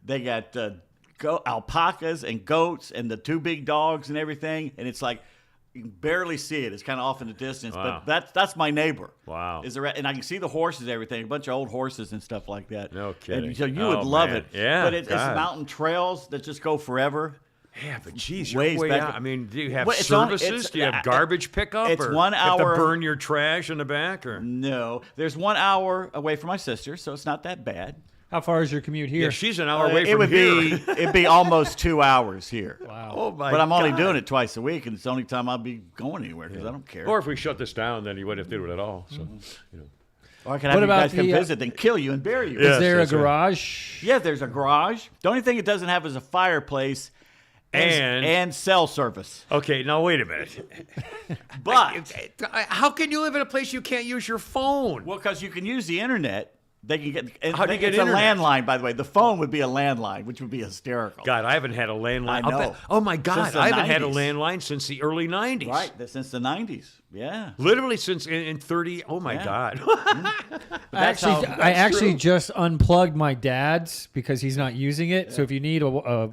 they got alpacas and goats and the 2 big dogs and everything. And it's like, you can barely see it. It's kind of off in the distance, Wow. but that's my neighbor. Wow. And I can see the horses, everything, a bunch of old horses and stuff like that. No kidding. And so you Oh, would love man. it. Yeah, But it's God. mountain trails that just go forever. Yeah, but geez, you're Ways way back- out. I mean, do you have Well, it's only- services? it's- Do you have garbage pickup? it's or 1 you have hour- to burn your trash in the back? Or No, there's 1 hour away from my sister, so it's not that bad. How far is your commute here? yeah, she's an hour away It from would here. it'd be almost 2 hours here. Wow. Oh my! But I'm only God. doing it twice a week, and it's the only time I'll be going anywhere because I don't care. Or if we shut this down, then you wouldn't have to do it at all. So, Or I can have What you about guys come the, visit and kill you and bury you. Yeah. Is there a that's right. garage? Yeah, there's a garage. The only thing it doesn't have is a fireplace and cell service. okay, now wait a minute. But How can you live in a place you can't use your phone? well, because you can use the internet, they can get. And How do you get it's internet? a landline, by the way. The phone would be a landline, which would be hysterical. God, I haven't had a landline. I know. I'll bet- Oh my God, Since the I haven't had a 90s. landline since the early '90s. Right, since the '90s. Yeah. Literally since in 30. Oh my Yeah. God. That's I actually true. just unplugged my dad's because he's not using it. So if you need A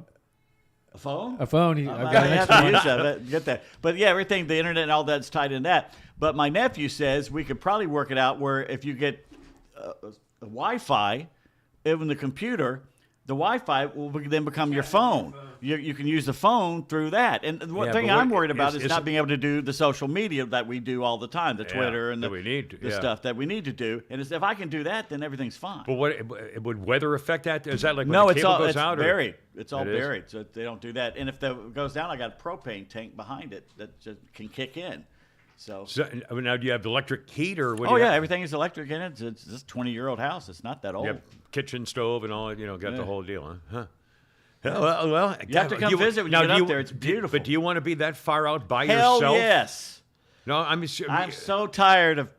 phone. a phone, I've I got an have extra to one. use that. Get that. But yeah, everything, the internet and all that's tied in that. But my nephew says we could probably work it out where if you get Wi-Fi, even the computer, the Wi-Fi will then become your phone. You can use the phone through that. And the Yeah, thing but I'm worried about is is not being able to do the social media that we do all the time, the Twitter and that we need to, the stuff that we need to do. And if I can do that, then everything's fine. But would weather affect that? Is that like when No, the it's cable all goes it's out? buried. It's all It is? buried, so they don't do that. And if it goes down, I got a propane tank behind it that just can kick in. So Now, do you have electric heat or what? oh yeah, everything is electric in it. It's this 20-year-old house. It's not that old. You have kitchen stove and all. Got the whole deal, huh? You You have to come visit when you get up there. It's beautiful. But do you want to be that far out by Hell yourself? yes. No, I'm so tired of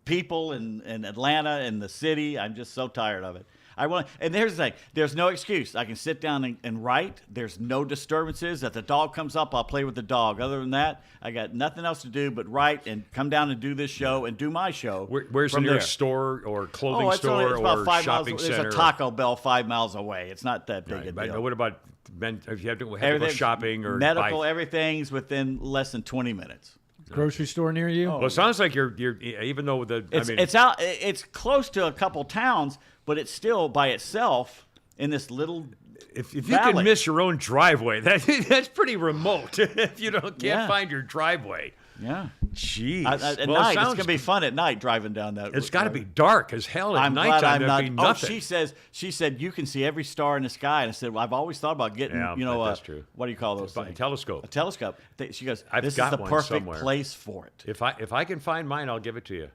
people in Atlanta and the city. I'm just so tired of it. And here's the thing. There's no excuse. I can sit down and write. There's no disturbances. If the dog comes up, I'll play with the dog. Other than that, I got nothing else to do but write and come down and do this show and do my show. Where's the nearest store or clothing store it's about or 5 shopping miles. center? There's a Taco Bell 5 miles away. It's not that big a But deal. what about if you have to go Everything's shopping or medical? buy? Everything's within less than 20 minutes. Grocery store near you? Well, it sounds like you're even though It's close to a couple towns, but it's still by itself in this little. if you valley. can miss your own driveway, that's pretty remote. If you can't find your driveway, Yeah. jeez. At night, it's gonna be fun at night driving down that. It's got to be dark as hell at I'm nighttime. glad I'm There'd not. be Oh, nothing. she said you can see every star in the sky, and I said, well, I've always thought about getting, that's true. what do you call those A things? telescope. A telescope. She goes, I've this is got the one perfect somewhere. place for it. If I can find mine, I'll give it to you.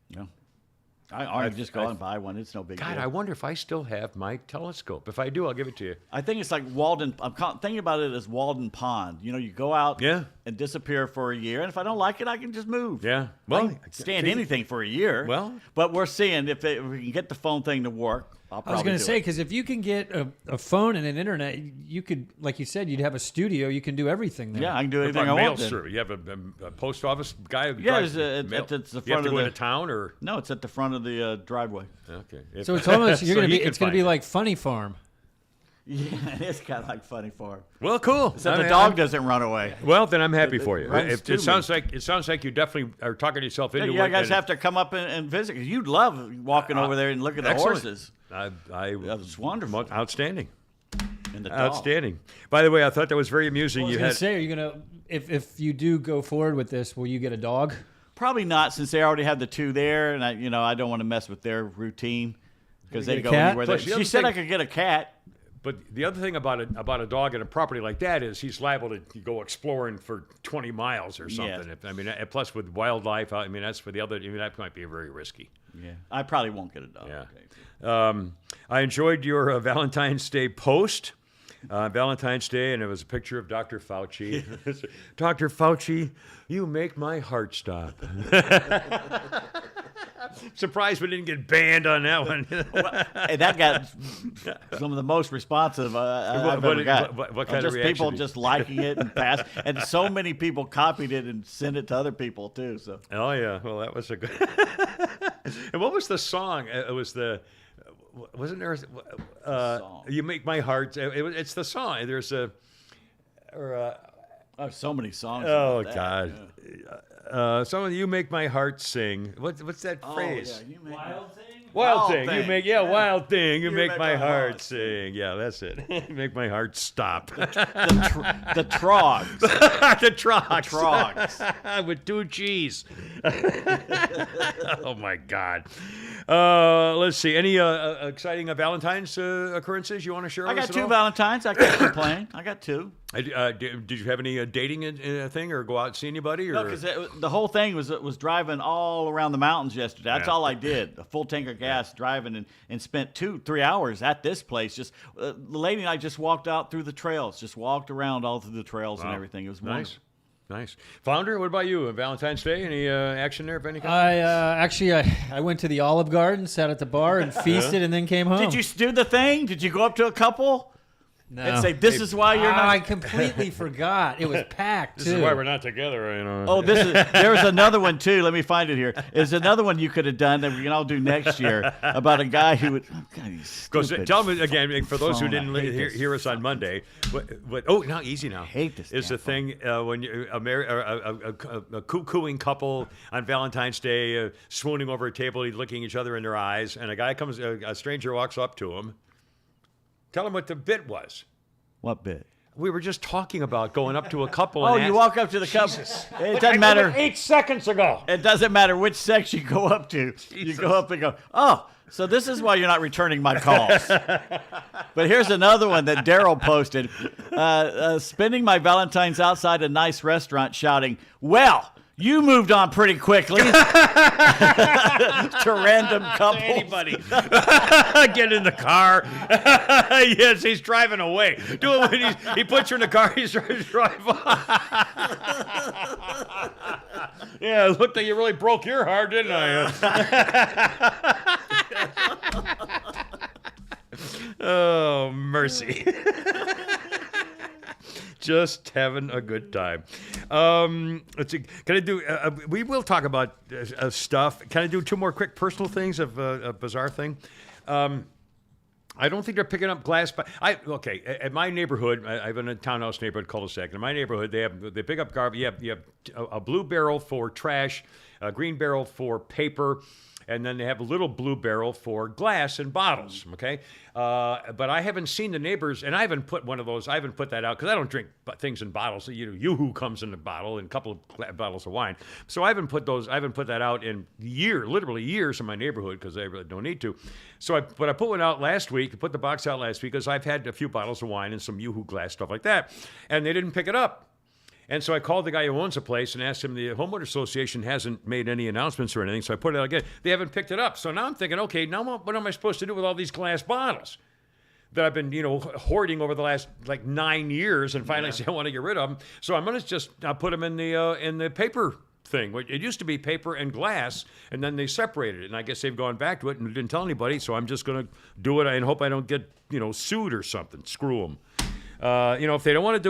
Yeah. I just go out and buy one. It's no big God, deal. I wonder if I still have my telescope. If I do, I'll give it to you. I think it's like Walden. I'm thinking about it as Walden Pond. You go out and disappear for a year, and if I don't like it, I can just move. Yeah. Well, I Well, can stand anything for a year. Well. But we're seeing if we can get the phone thing to work. I was going to say, because if you can get a phone and an internet, you could, like you said, you'd have a studio. You can do everything there. Yeah, I can do If anything I mail want. then. through, you have a post office guy. Who Yeah, drives mail. it's the You have front to of go the into town, or No, it's at the front of the driveway. okay. So it's almost So he it's can going to be find like Funny Farm. Yeah, it's kind of like funny farm. Well, cool. Except I the mean, dog doesn't run away. Well, then I'm happy for you. runs to It me. sounds like you definitely are talking yourself into You it. guys and- have to come up and visit because you'd love walking over there and look at the Excellent. horses It's wonderful. Outstanding. and the dog. Outstanding. By the way, I thought that was very amusing. I was You going had to say, are you going to, if you do go forward with this, will you get a dog? Probably not, since they already have the two there, and I don't want to mess with their routine because You they get a go cat? anywhere. Plus, the She other said thing- I could get a cat. But the other thing about a dog in a property like that is he's liable to go exploring for 20 miles or something. Yeah. Plus with wildlife, that's for the other. that might be very risky. Yeah, I probably won't get a dog. Yeah. I enjoyed your Valentine's Day post. Valentine's Day, and it was a picture of Dr. Fauci. Dr. Fauci, you make my heart stop. Surprised we didn't get banned on that one. And that got some of the most responsive I've ever got. What kind of just reaction people did- just liking it and pass, and so many people copied it and sent it to other people too. So Oh yeah, well that was a good. And what was the song? It was the. Wasn't there? Song. You make my heart. It's the song. There's a. oh, so many songs. Oh about that. God. Yeah. Some of you make my heart sing. What's that Oh, phrase? yeah, you make Wild thing? Wild thing. You thing. make wild thing. You make my heart heart sing. Yeah, that's it. Make my heart stop. the trogs. The trogs. Trogs. With 2 G's. Oh my God. Let's see. Any exciting Valentine's occurrences you want to share I with us got at 2 all? Valentines. I can't complain. I got 2. Did you have any dating thing or go out and see anybody? Or? No, because the whole thing was driving all around the mountains yesterday. That's Yeah. all I did. A full tank of gas, driving and spent 2-3 hours at this place. Just the lady and I just walked out through the trails, just walked around all through the trails and Wow. everything. It was Nice. wonderful. Nice. Flounder, what about you? Valentine's Day? Any action there of any kind? I went to the Olive Garden, sat at the bar, and feasted, and then came home. Did you do the thing? Did you go up to a couple No. and say, "This is why you're I not"? completely forgot. It was packed This too. is why we're not together. Oh, there was another one too. Let me find it here. There's another one you could have done that we can all do next year about a guy who would. Oh, God, he's Go, stupid. tell me again, for those who phone. I didn't hate this hear us on Monday. Now easy now. hate this Is damn the thing when you a coo-cooing couple on Valentine's Day swooning over a table, looking each other in their eyes, and a stranger walks up to him. Tell them what the bit was. What bit? We were just talking about going up to a couple. Oh, and you walk up to the couple. It doesn't matter. 8 seconds ago. It doesn't matter which sex you go up to. You go up and go, oh, so this is why you're not returning my calls. But here's another one that Daryl posted. Spending my Valentine's outside a nice restaurant shouting, well, you moved on pretty quickly. To random couples. Anybody. Get in the car. Yes, he's driving away. Do it when he puts her in the car, he's trying to drive off. Yeah, it looked like you really broke your heart, didn't I? Oh, mercy. Just having a good time. Let's see. Can I do? We will talk about stuff. Can I do 2 more quick personal things of a bizarre thing? I don't think they're picking up glass. But at my neighborhood, I have in a townhouse neighborhood cul-de-sac. In my neighborhood, they pick up garbage. You have a blue barrel for trash, a green barrel for paper. And then they have a little blue barrel for glass and bottles, okay? But I haven't seen the neighbors, and I haven't put one of those, I haven't put that out, because I don't drink things in bottles. Yoo-hoo comes in a bottle and a couple of bottles of wine. So I haven't put that out in literally years in my neighborhood, because I really don't need to. So I put one out last week, put the box out last week, because I've had a few bottles of wine and some Yoo-hoo glass, stuff like that, and they didn't pick it up. And so I called the guy who owns the place and asked him, the homeowner association hasn't made any announcements or anything, so I put it out again. They haven't picked it up. So now I'm thinking, okay, now what am I supposed to do with all these glass bottles that I've been, hoarding over the last 9 years, and finally say I want to get rid of them. So I'm going to just put them in the paper thing. It used to be paper and glass, and then they separated it. And I guess they've gone back to it and didn't tell anybody, so I'm just going to do it and hope I don't get, sued or something. Screw them. If they don't want to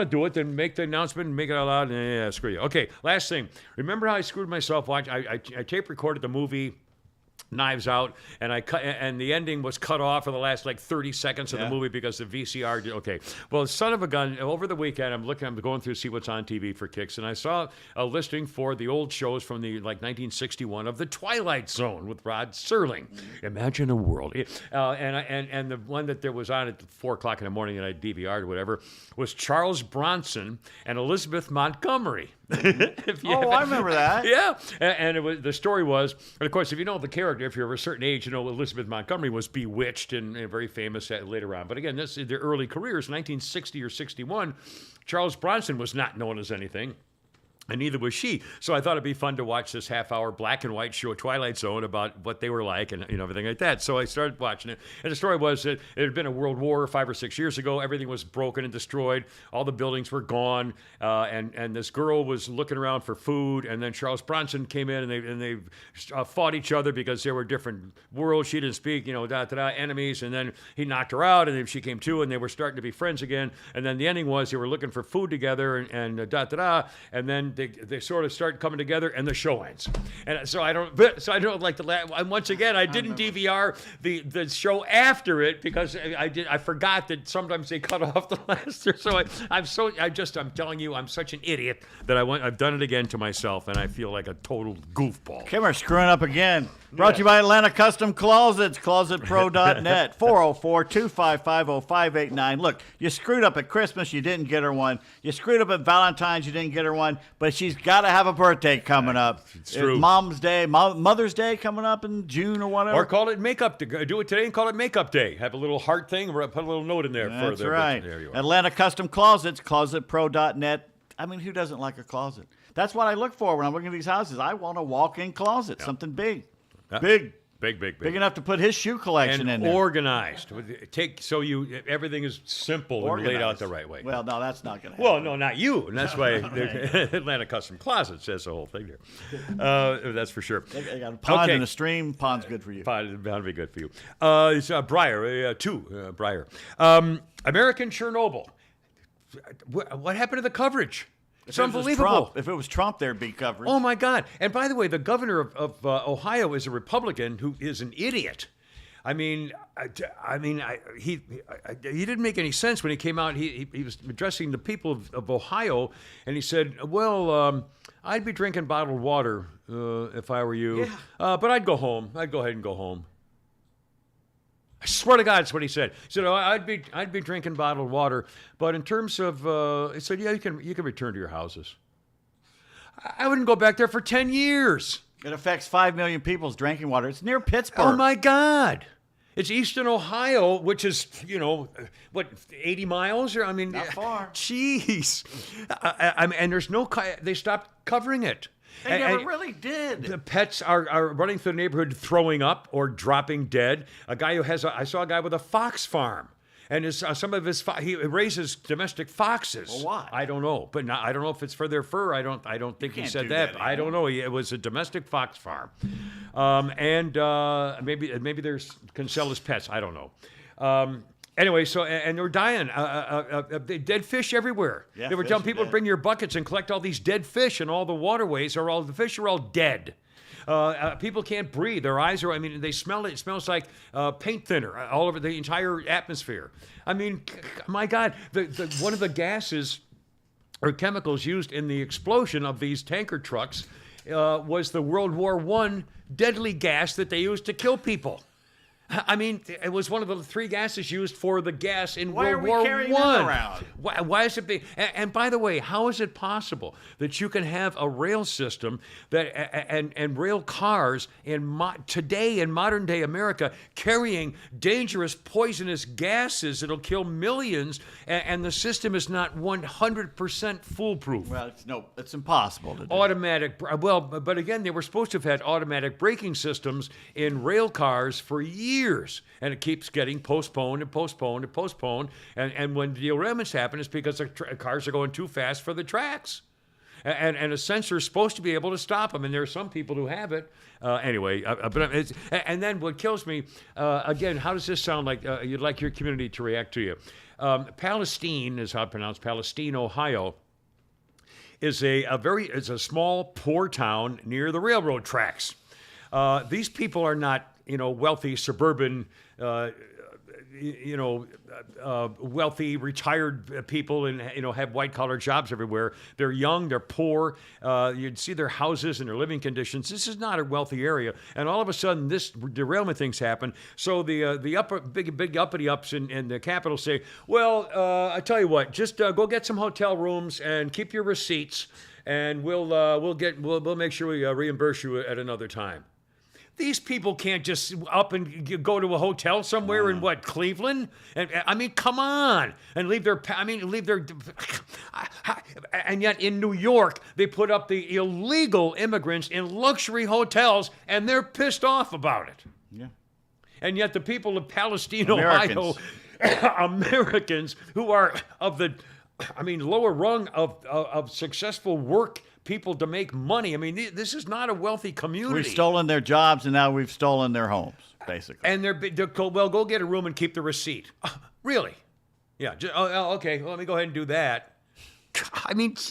do it, then make the announcement and make it out loud. Yeah, screw you. Okay, last thing. Remember how I screwed myself? I tape recorded the movie Knives Out, and the ending was cut off for the last 30 seconds of the movie because the VCR did. Okay, well, son of a gun, over the weekend I'm going through to see what's on TV for kicks, and I saw a listing for the old shows from the 1961 of The Twilight Zone with Rod Serling. Imagine a world. And the one that there was on at 4 o'clock in the morning that I DVR'd or whatever was Charles Bronson and Elizabeth Montgomery. I remember that. Yeah, and the story was, and of course, if you know the character, if you're of a certain age, Elizabeth Montgomery was bewitched and very famous later on. But again, this is their early careers, 1960 or 61. Charles Bronson was not known as anything. And neither was she. So I thought it'd be fun to watch this half-hour black and white show, Twilight Zone, about what they were like and everything like that. So I started watching it. And the story was that it had been a world war 5 or 6 years ago. Everything was broken and destroyed. All the buildings were gone. And this girl was looking around for food. And then Charles Bronson came in and they fought each other because there were different worlds. She didn't speak, enemies. And then he knocked her out. And then she came to and they were starting to be friends again. And then the ending was they were looking for food together and And then they sort of start coming together, and the show ends. And so I don't like the last. Once again, I didn't DVR the show after it because I forgot that sometimes they cut off the last. So I'm telling you, I'm such an idiot that I've done it again to myself, and I feel like a total goofball. Kimmer screwing up again. Brought to you by Atlanta Custom Closets, closetpro.net, 404-255-0589. Look, you screwed up at Christmas, you didn't get her one. You screwed up at Valentine's, you didn't get her one. But she's got to have a birthday coming up. It's true. Mom's Day, Mother's Day coming up in June or whatever. Or call it makeup. Do it today and call it makeup day. Have a little heart thing, or put a little note in there. That's right. There you are. Atlanta Custom Closets, closetpro.net. I mean, who doesn't like a closet? That's what I look for when I'm looking at these houses. I want a walk-in closet, something big. Big enough to put his shoe collection in there. Organized. Everything is simple and laid out the right way. Well, no, that's not going to happen. Well, no, not you. And that's why Atlanta Custom Closet says the whole thing there. That's for sure. I got a pond and a stream. Pond's good for you. Pond would be good for you. It's Breyer, Breyer. American Chernobyl. What happened to the coverage? It's unbelievable. If it was Trump, there'd be coverage. Oh, my God. And by the way, the governor of Ohio is a Republican who is an idiot. I mean, he didn't make any sense when he came out. He was addressing the people of Ohio, and he said, well, I'd be drinking bottled water if I were you. Yeah. But I'd go home. I'd go ahead and go home. I swear to God, that's what he said. He said, I'd be drinking bottled water, but in terms of, he said, yeah, you can return to your houses. I wouldn't go back there for 10 years. It affects 5 million people's drinking water. It's near Pittsburgh. Oh, my God. It's eastern Ohio, which is, 80 miles? Or, Not far. Jeez. And there's no, they stopped covering it. They never really did. The pets are running through the neighborhood throwing up or dropping dead. I saw a guy with a fox farm. And he raises domestic foxes. Well, why? I don't know, but I don't know if it's for their fur. I don't think he said that. I don't know. It was a domestic fox farm, and maybe there's can sell as pets. I don't know. Anyway, and they're dying. Dead fish everywhere. Yeah, they were telling people to bring your buckets and collect all these dead fish, and all the waterways the fish are all dead. People can't breathe. Their eyes are, they smell it. It smells like paint thinner all over the entire atmosphere. I mean, my God, one of the gases or chemicals used in the explosion of these tanker trucks was the World War I deadly gas that they used to kill people. I mean, it was one of the 3 gases used for the gas in World War I. Why are we carrying that around? Why is it being... And by the way, how is it possible that you can have a rail system that and rail cars today in modern day America carrying dangerous, poisonous gases that'll kill millions, and the system is not 100% foolproof? Well, it's impossible to do. Automatic... Well, but again, they were supposed to have had automatic braking systems in rail cars for years. And it keeps getting postponed and postponed and postponed. And when derailments happen, it's because the cars are going too fast for the tracks. And a sensor is supposed to be able to stop them. And there are some people who have it. And then what kills me, again, how does this sound like you'd like your community to react to you? Palestine is how it's pronounced, Palestine, Ohio, is a small, poor town near the railroad tracks. These people are not wealthy suburban, wealthy retired people and have white collar jobs everywhere. They're young, they're poor. You'd see their houses and their living conditions. This is not a wealthy area, and all of a sudden this derailment things happen. So the big uppity ups in the capital say, well, I tell you what, just go get some hotel rooms and keep your receipts, and we'll make sure we reimburse you at another time. These people can't just up and go to a hotel somewhere in Cleveland? And come on, and leave their. And yet in New York they put up the illegal immigrants in luxury hotels, and they're pissed off about it. Yeah. And yet the people of Palestine, Ohio, Americans who are of the, lower rung of successful work. People to make money. This is not a wealthy community. We've stolen their jobs, and now we've stolen their homes, basically. And they're go get a room and keep the receipt. Really? Yeah. Okay. Well, let me go ahead and do that.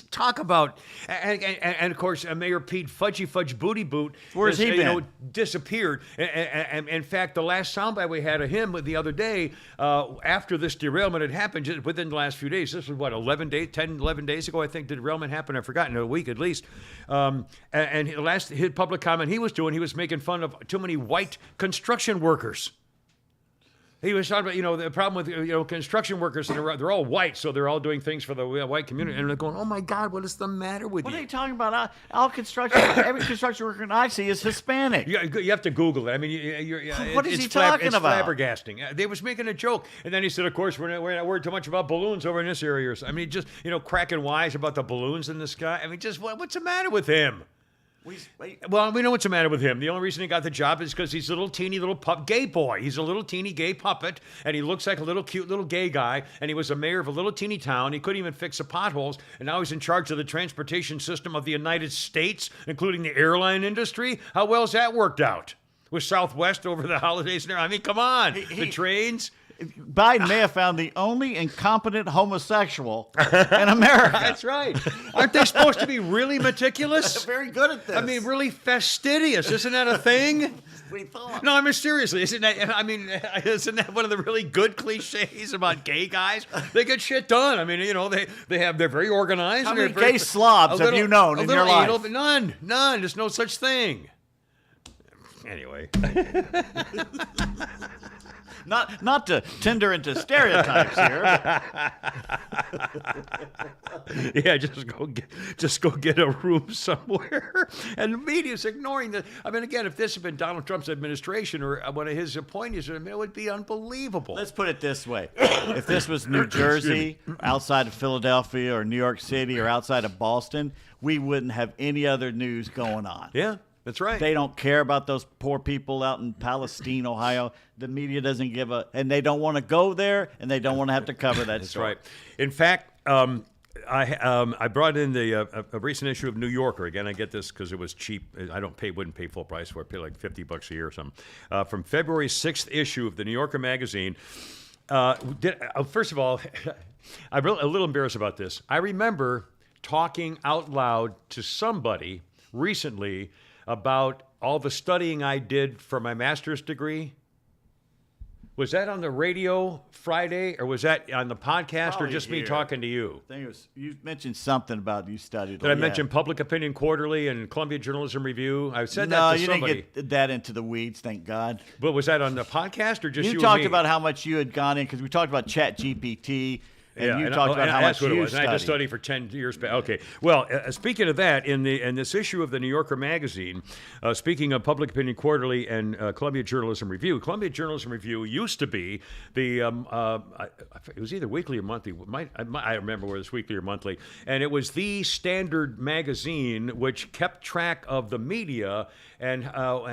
Talk about and of course Mayor Pete Fudgy Booty Boot. Where's he been? Disappeared. And in fact, the last soundbite we had of him the other day, after this derailment had happened, just within the last few days. This was 11 days ago, I think. The derailment happened. I've forgotten, a week at least. And his public comment he was making fun of too many white construction workers. He was talking about, the problem with, construction workers, and they're all white, so they're all doing things for the white community. And they're going, oh, my God, what is the matter with you? What are you talking about? All construction, every construction worker I see is Hispanic. You have to Google it. What is he talking it's about? Flabbergasting. They was making a joke. And then he said, of course, we're not worried too much about balloons over in this area. Just, cracking wise about the balloons in the sky. What's the matter with him? Well, we know what's the matter with him. The only reason he got the job is because he's a little teeny little gay boy. He's a little teeny gay puppet, and he looks like a little cute little gay guy, and he was a mayor of a little teeny town. He couldn't even fix the potholes, and now he's in charge of the transportation system of the United States, including the airline industry. How well's that worked out? With Southwest over the holidays there? Come on. The trains... Biden may have found the only incompetent homosexual in America. That's right. Aren't they supposed to be really meticulous? They're very good at this. Really fastidious. Isn't that a thing? We thought. No, seriously. Isn't that one of the really good cliches about gay guys? They get shit done. They're very organized. How many gay slobs have you known in your life? None. There's no such thing. Anyway. Not to tender into stereotypes here. Yeah, just go get a room somewhere. And the media's ignoring that. I mean, again, if this had been Donald Trump's administration or one of his appointees, I mean, it would be unbelievable. Let's put it this way. If this was New Jersey, outside of Philadelphia or New York City or outside of Boston, we wouldn't have any other news going on. Yeah, that's right. They don't care about those poor people out in Palestine, Ohio. The media doesn't give a, and they don't want to go there, and they don't want to have to cover that That's story. right. In fact, I brought in a recent issue of New Yorker. Again, I get this because it was cheap. I wouldn't pay full price for it. I pay like $50 a year or something. From February 6th issue of the New Yorker magazine. First of all, I'm a little embarrassed about this. I remember talking out loud to somebody recently about all the studying I did for my master's degree. Was that on the radio Friday, or was that on the podcast, Probably or just me here. talking to you? I think it was, you mentioned something about you studied. Did I mention Public Opinion Quarterly and Columbia Journalism Review? I said No, that to you somebody. didn't get that into the weeds, thank God. But was that on the podcast or just you You and talked me? about how much you had gone in, because we talked about Chat GPT, and you talked about how that's much what it you was. And I had to studied. study for 10 years back. Okay. Well, speaking of that, in this issue of the New Yorker magazine, speaking of Public Opinion Quarterly and Columbia Journalism Review, Columbia Journalism Review used to be the it was either weekly or monthly. I remember whether it was weekly or monthly, and it was the standard magazine which kept track of the media and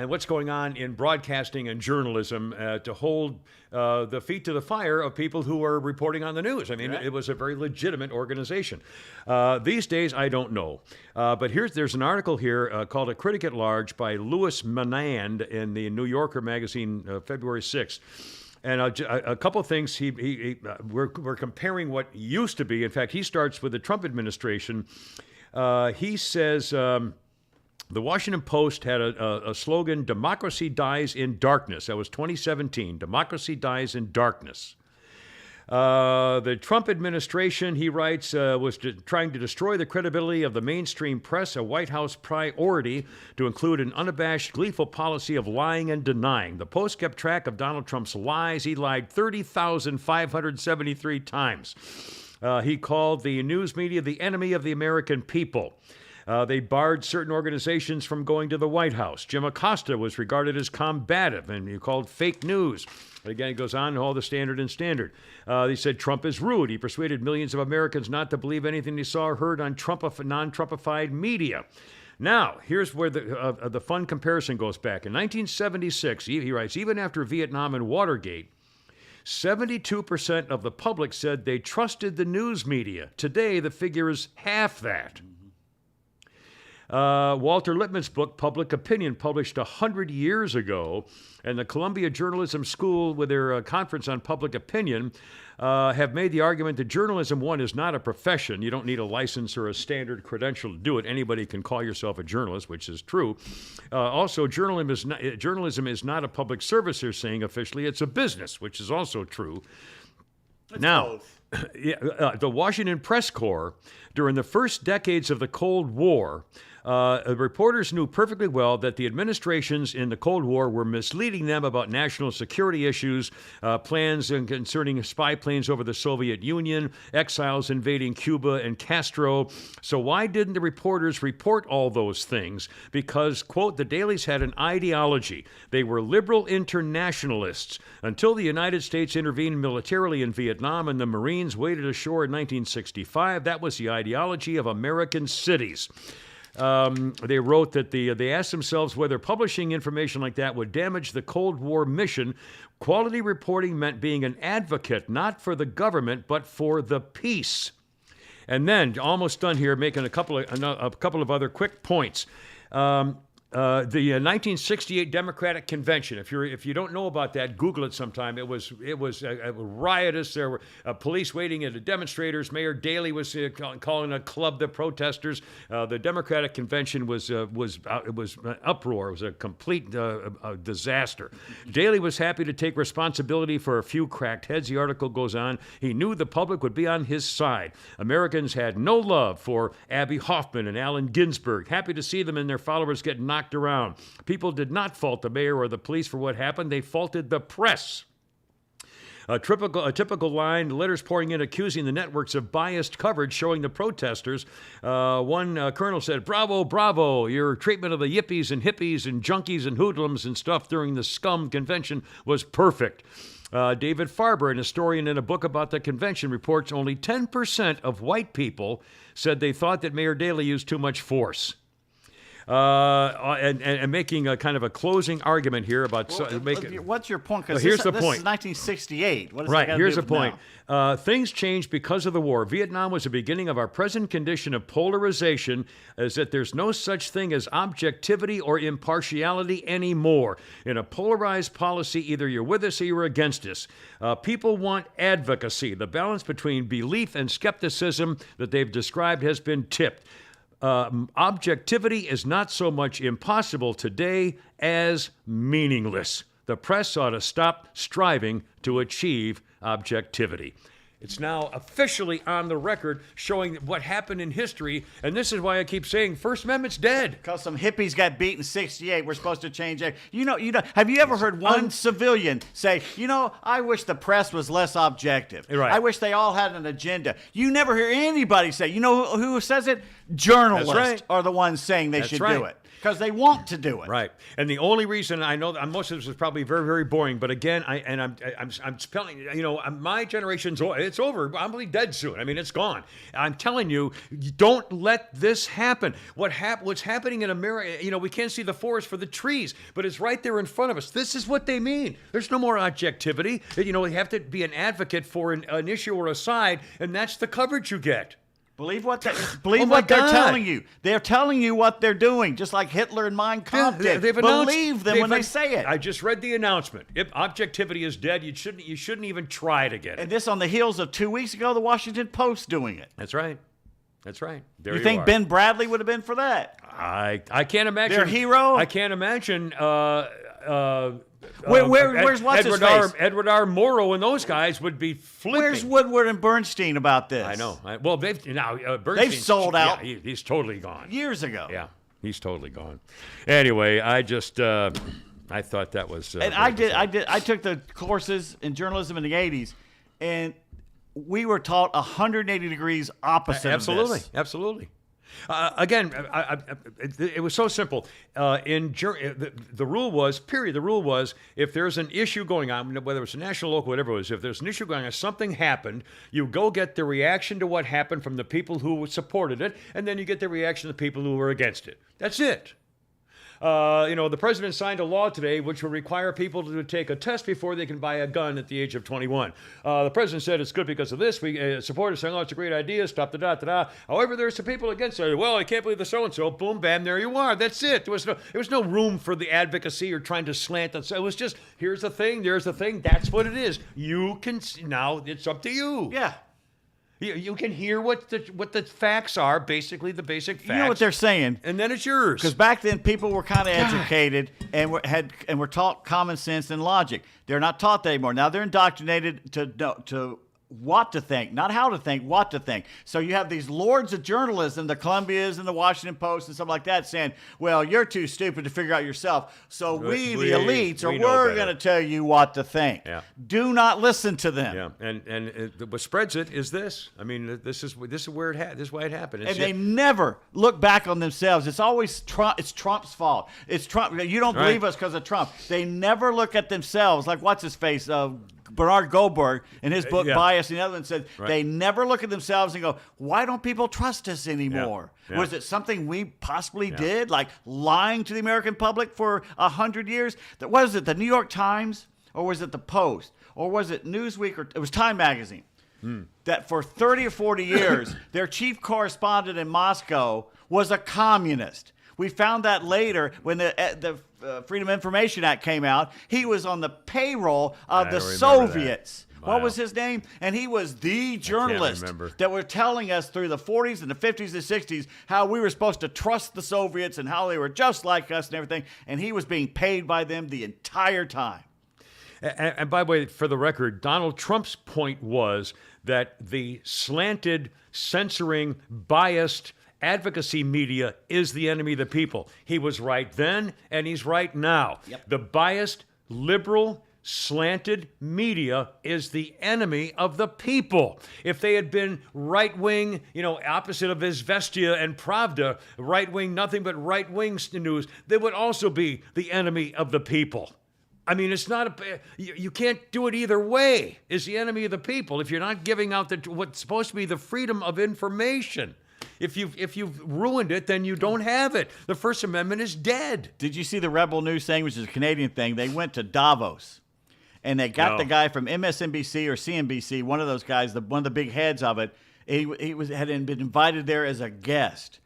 what's going on in broadcasting and journalism to hold the feet to the fire of people who are reporting on the news. I mean, it was a very legitimate organization. These days, I don't know. But there's an article here called A Critic at Large by Louis Menand in the New Yorker magazine, February 6th. And a couple of things we're comparing what used to be. In fact, he starts with the Trump administration. He says... the Washington Post had a slogan, "Democracy dies in darkness." That was 2017. Democracy dies in darkness. The Trump administration, he writes, was trying to destroy the credibility of the mainstream press, a White House priority to include an unabashed, gleeful policy of lying and denying. The Post kept track of Donald Trump's lies. He lied 30,573 times. He called the news media the enemy of the American people. They barred certain organizations from going to the White House. Jim Acosta was regarded as combative and he called fake news. Again, it goes on, all the standard and standard. They said Trump is rude. He persuaded millions of Americans not to believe anything they saw or heard on non-Trumpified media. Now, here's where the fun comparison goes back. In 1976, he writes, even after Vietnam and Watergate, 72% of the public said they trusted the news media. Today, the figure is half that. Walter Lippmann's book, Public Opinion, published 100 years ago, and the Columbia Journalism School, with their conference on public opinion, have made the argument that journalism, one, is not a profession. You don't need a license or a standard credential to do it. Anybody can call yourself a journalist, which is true. Also, journalism is not a public service, they're saying officially. It's a business, which is also true. Now, the Washington Press Corps, during the first decades of the Cold War, reporters knew perfectly well that the administrations in the Cold War were misleading them about national security issues, plans concerning spy planes over the Soviet Union, exiles invading Cuba and Castro. So why didn't the reporters report all those things? Because, quote, the dailies had an ideology. They were liberal internationalists. Until the United States intervened militarily in Vietnam and the Marines waded ashore in 1965, that was the ideology of American cities. They wrote that they asked themselves whether publishing information like that would damage the Cold War mission. Quality reporting meant being an advocate, not for the government, but for the peace. And then, almost done here, making a couple of other quick points. The 1968 Democratic Convention. If you don't know about that, Google it sometime. It was riotous. There were police waiting at the demonstrators. Mayor Daley was calling a club the protesters. The Democratic Convention was an uproar. It was a complete disaster. Daley was happy to take responsibility for a few cracked heads. The article goes on. He knew the public would be on his side. Americans had no love for Abby Hoffman and Allen Ginsberg. Happy to see them and their followers get knocked knocked around. People did not fault the mayor or the police for what happened. They faulted the press. A typical line, letters pouring in accusing the networks of biased coverage showing the protesters. One colonel said, "Bravo, bravo, your treatment of the yippies and hippies and junkies and hoodlums and stuff during the scum convention was perfect." David Farber, an historian in a book about the convention, reports only 10% of white people said they thought that Mayor Daley used too much force. And making a kind of a closing argument here about what's your point? Because here's the this point. is 1968. What does Right, that here's do the point. now? Things changed because of the war. Vietnam was the beginning of our present condition of polarization, is that there's no such thing as objectivity or impartiality anymore. In a polarized policy, either you're with us or you're against us. People want advocacy. The balance between belief and skepticism that they've described has been tipped. Objectivity is not so much impossible today as meaningless. The press ought to stop striving to achieve objectivity. It's now officially on the record showing what happened in history, and this is why I keep saying First Amendment's dead. Because some hippies got beat in 68, we're supposed to change it. You know, have you ever heard one civilian say, I wish the press was less objective. Right. I wish they all had an agenda. You never hear anybody say, who says it? Journalists right. are the ones saying they That's should right. do it. Because they want to do it. Right. And the only reason I know that most of this is probably very, very boring, but again, I'm telling you, my generation's it's over. I'm really dead soon. I mean, it's gone. I'm telling you, don't let this happen. What's happening in America, we can't see the forest for the trees, but it's right there in front of us. This is what they mean. There's no more objectivity. You have to be an advocate for an issue or a side, and that's the coverage you get. Believe what they're God. telling you. They're telling you what they're doing, just like Hitler and Mein Kampf did. Believe them when they say it. I just read the announcement. If objectivity is dead, you shouldn't even try to get it. And this on the heels of 2 weeks ago, the Washington Post doing it. That's right. That's right. There you think are. Ben Bradley would have been for that? I can't imagine. Their hero? I can't imagine. Where's what's his face? Edward R. Morrow and those guys would be flipping. Where's Woodward and Bernstein about this? I know. Bernstein's, They've sold out. Yeah, he's totally gone. Years ago. Yeah, he's totally gone. Anyway, I just I thought that was. And I took the courses in journalism in the 80s, and we were taught 180 degrees opposite Absolutely, of this. absolutely. Again, it was so simple. The rule was, the rule was, if there's an issue going on, whether it's a national, local, whatever it was, if there's an issue going on, something happened, you go get the reaction to what happened from the people who supported it, and then you get the reaction of the people who were against it. That's it. The president signed a law today which will require people to take a test before they can buy a gun at the age of 21. The president said it's good because of this. We supporters saying, it's a great idea, stop the da-da-da. However, there's some people against it. Well, I can't believe the so-and-so. Boom, bam, there you are. That's it. There was no room for the advocacy or trying to slant it. So it was just, here's the thing, there's the thing. That's what it is. Now it's up to you. Yeah. You can hear what the facts are, basically the basic facts. You know what they're saying? And then it's yours. Because back then people were kind of educated and were taught common sense and logic. They're not taught that anymore. Now they're indoctrinated to what to think, not how to think, what to think. So you have these lords of journalism, the Columbias and the Washington Post and stuff like that, saying, well, you're too stupid to figure out yourself. So we the elites, we're going to tell you what to think. Yeah. Do not listen to them. Yeah, and what spreads it is this. I mean, this is where this is why it happened. And they never look back on themselves. It's always Trump. It's Trump's fault. It's Trump. You don't believe us because of Trump. They never look at themselves. Like what's his face? Bernard Goldberg in his book Bias and the other one said they never look at themselves and go, why don't people trust us anymore? Yeah. Was it something we possibly did, like lying to the American public for 100 years? Was it the New York Times or was it the Post or was it Newsweek or it was Time Magazine? That for 30 or 40 years, their chief correspondent in Moscow was a communist. We found that later when the Freedom of Information Act came out. He was on the payroll of the Soviets. Wow. What was his name? And he was the journalist that were telling us through the 40s and the 50s and 60s how we were supposed to trust the Soviets and how they were just like us and everything. And he was being paid by them the entire time. And by the way, for the record, Donald Trump's point was that the slanted, censoring, biased advocacy media is the enemy of the people. He was right then, and he's right now. Yep. The biased, liberal, slanted media is the enemy of the people. If they had been right-wing, opposite of Izvestia and Pravda, right-wing, nothing but right-wing news, they would also be the enemy of the people. I mean, it's not you can't do it either way. Is the enemy of the people if you're not giving out what's supposed to be the freedom of information. If you've ruined it, then you don't have it. The First Amendment is dead. Did you see the Rebel News thing, which is a Canadian thing? They went to Davos, and they got the guy from MSNBC or CNBC, one of those guys, one of the big heads of it. He had been invited there as a guest.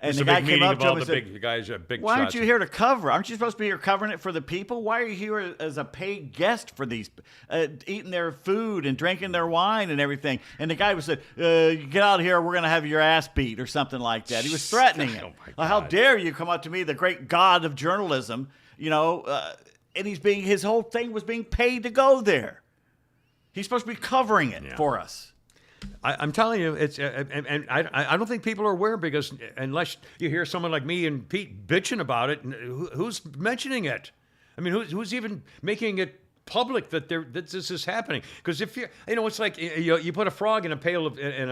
And the guy came up to him and said, "Why aren't you here to cover? Aren't you supposed to be here covering it for the people? Why are you here as a paid guest for these, eating their food and drinking their wine and everything?" And the guy said, "Get out of here, we're going to have your ass beat," or something like that. He was threatening him. How dare you come up to me, the great god of journalism, and his whole thing was being paid to go there. He's supposed to be covering it for us. I'm telling you, it's and I don't think people are aware, because unless you hear someone like me and Pete bitching about it, who's mentioning it? I mean, who's even making it public that this is happening? Because if it's like you put a frog in a pail in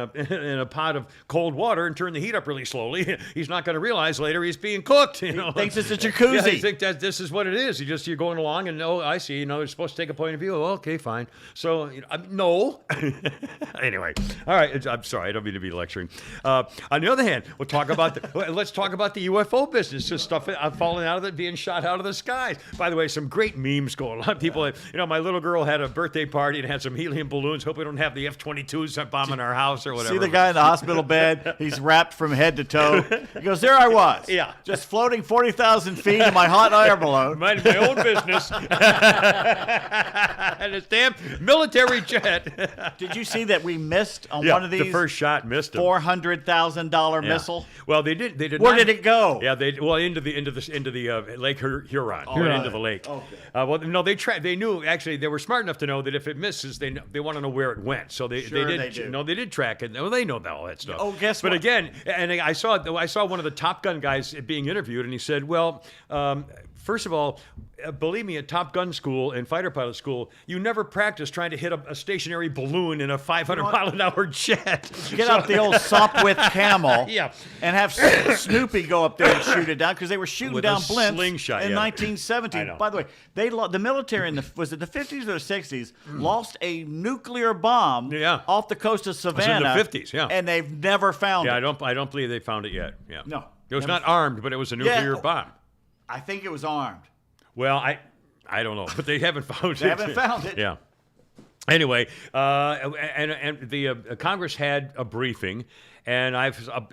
a pot of cold water and turn the heat up really slowly. He's not going to realize later he's being cooked. He thinks it's a jacuzzi. Yeah, he thinks that this is what it is. You're going along and I see. They're supposed to take a point of view. Oh, okay, fine. So no. Anyway, all right. I'm sorry. I don't mean to be lecturing. On the other hand, let's talk about the UFO business. Just stuff falling out of it, being shot out of the skies. By the way, some great memes going on. People. My little girl had a birthday party and had some helium balloons. Hope we don't have the F-22s bombing our house or whatever. See the guy in the hospital bed? He's wrapped from head to toe. He goes, "There I was. Yeah. Just floating 40,000 feet in my hot air balloon. Minding my own business." And this damn military jet. Did you see that we missed on one of these? The first shot missed him. $400,000 missile. Well, they did. Where did it go? Yeah, into the Lake Huron, into the lake. Okay. Well, no, they tried. They knew, actually. They were smart enough to know that if it misses, they want to know where it went. So they did. No, they did track it. Well, they know all that stuff. Oh, guess what? But again, and I saw one of the Top Gun guys being interviewed, and he said, "Well, first of all, believe me, at Top Gun school and fighter pilot school, you never practice trying to hit a stationary balloon in a 500-mile-an-hour jet. Get out the old Sopwith Camel Yeah. and have Snoopy go up there and shoot it down, because they were shooting With down a blimps slingshot, in yeah. 1917. I know. By the way, the military was it the 50s or the 60s lost a nuclear bomb off the coast of Savannah. It was in the 50s, yeah. And they've never found it. Yeah, I don't believe they found it yet. Yeah. No. It was not armed, but it was a nuclear bomb. I think it was armed. Well, I don't know, but they haven't found it. They haven't found it. Yeah. Anyway, and the Congress had a briefing, and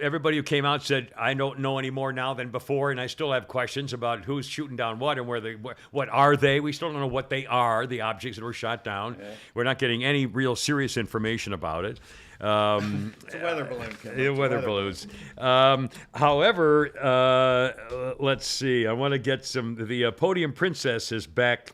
everybody who came out said, "I don't know any more now than before, and I still have questions about who's shooting down what and what are they. We still don't know what they are, the objects that were shot down. Yeah. We're not getting any real serious information about it." It's a weather balloon. Weather balloons. However, let's see. I want to get the Podium Princess is back